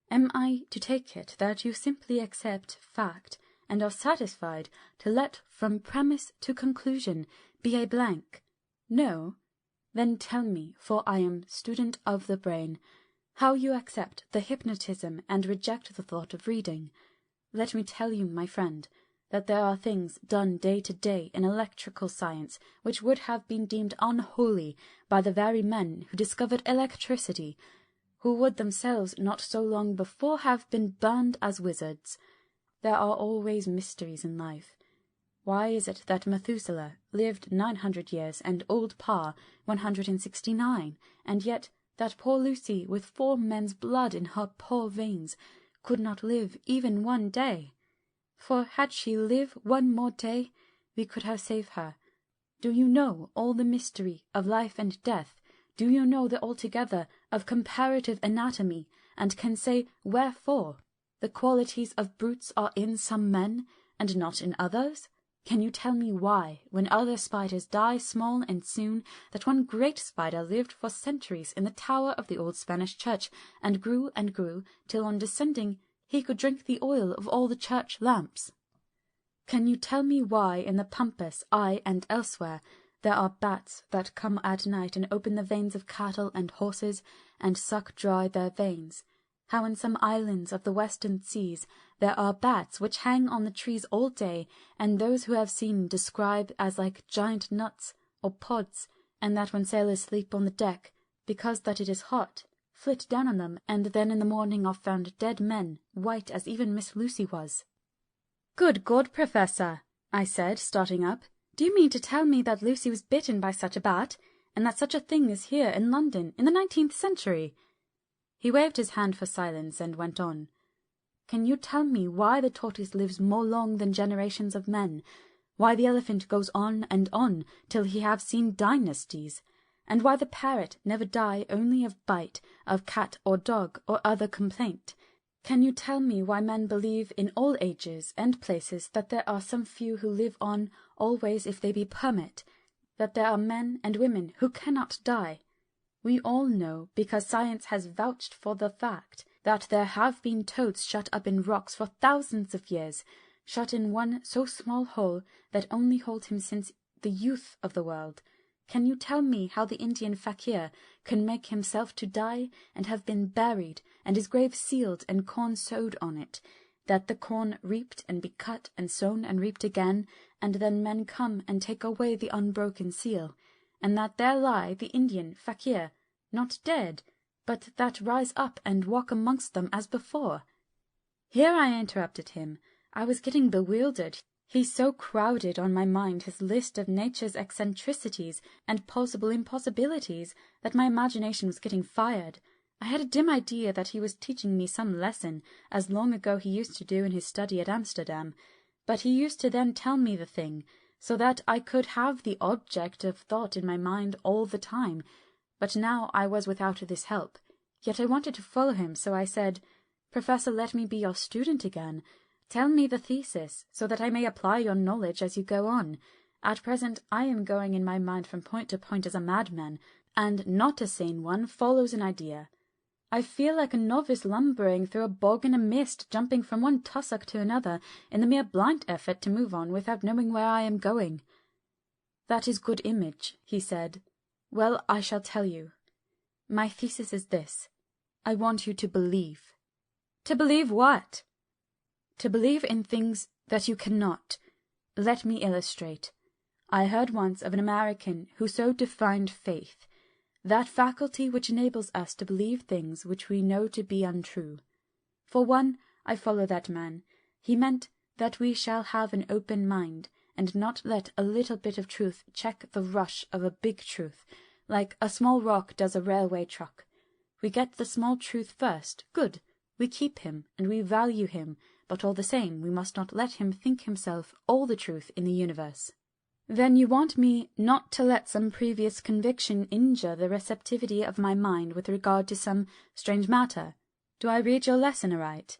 A: am I to take it that you simply accept fact, and are satisfied to let from premise to conclusion be a blank? No? Then tell me, for I am student of the brain, how you accept the hypnotism and reject the thought of reading. Let me tell you, my friend, that there are things done day to day in electrical science which would have been deemed unholy by the very men who discovered electricity, who would themselves not so long before have been burned as wizards. There are always mysteries in life. Why is it that Methuselah lived 900 years and old Pa 169, and yet that poor Lucy, with 4 men's blood in her poor veins, could not live even one day. For had she lived one more day, we could have saved her. Do you know all the mystery of life and death? Do you know the altogether of comparative anatomy, and can say wherefore the qualities of brutes are in some men, and not in others? Can you tell me why, when other spiders die small and soon, that one great spider lived for centuries in the tower of the old Spanish church, and grew, till on descending he could drink the oil of all the church lamps? Can you tell me why in the pampas, aye, and elsewhere, there are bats that come at night and open the veins of cattle and horses, and suck dry their veins? How in some islands of the western seas there are bats which hang on the trees all day, and those who have seen describe as like giant nuts or pods, and that when sailors sleep on the deck, because that it is hot, flit down on them, and then in the morning are found dead men, white as even Miss Lucy was.
B: "Good God, Professor," I said, starting up, "do you mean to tell me that Lucy was bitten by such a bat, and that such a thing is here in London in the 19th century?" He waved his hand for silence and went on. "Can you tell me why the tortoise lives more long than generations of men, why the elephant goes on and on till he have seen dynasties, and why the parrot never die only of bite of cat or dog or other complaint? Can you tell me why men believe in all ages and places that there are some few who live on always if they be permit, that there are men and women who cannot die? We all know, because science has vouched for the fact, that there have been toads shut up in rocks for thousands of years, shut in one so small hole that only holds him since the youth of the world. Can you tell me how the Indian fakir can make himself to die, and have been buried, and his grave sealed and corn sowed on it, that the corn reaped and be cut and sown and reaped again, and then men come and take away the unbroken seal, and that there lie the Indian fakir, not dead, but that rise up and walk amongst them as before?" Here I interrupted him. I was getting bewildered. He so crowded on my mind his list of nature's eccentricities and possible impossibilities that my imagination was getting fired. I had a dim idea that he was teaching me some lesson, as long ago he used to do in his study at Amsterdam, but he used to then tell me the thing, so that I could have the object of thought in my mind all the time. But now I was without this help. Yet I wanted to follow him, so I said, "Professor, let me be your student again. Tell me the thesis, so that I may apply your knowledge as you go on. At present I am going in my mind from point to point as a madman, and not a sane one follows an idea. I feel like a novice lumbering through a bog in a mist, jumping from one tussock to another, in the mere blind effort to move on without knowing where I am going." "That is good image," he said. "Well, I shall tell you. My thesis is this. I want you to believe." "To believe what?" "To believe in things that you cannot. Let me illustrate. I heard once of an American who so defined faith, that faculty which enables us to believe things which we know to be untrue. For one, I follow that man. He meant that we shall have an open mind, and not let a little bit of truth check the rush of a big truth, like a small rock does a railway truck. We get the small truth first, good. We keep him, and we value him, but all the same we must not let him think himself all the truth in the universe." "Then you want me not to let some previous conviction injure the receptivity of my mind with regard to some strange matter. Do I read your lesson aright?"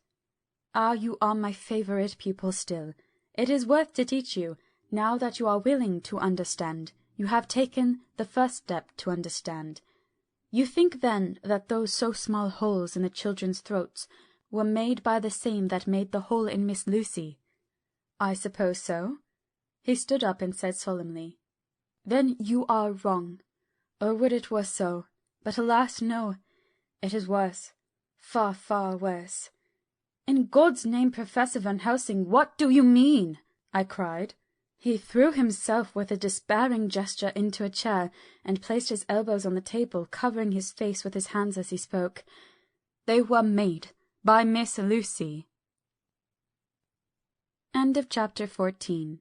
B: "Ah, you are my favourite pupil still. It is worth to teach you. Now that you are willing to understand, you have taken the first step to understand. You think, then, that those so small holes in the children's throats were made by the same that made the hole in Miss Lucy?" "I suppose so." He stood up and said solemnly, "Then you are wrong. Oh, would it were so! But alas, no. It is worse. Far, far worse." "In God's name, Professor Van Helsing, what do you mean?" I cried. He threw himself with a despairing gesture into a chair, and placed his elbows on the table, covering his face with his hands as he spoke. "They were made by Miss Lucy." End of chapter 14.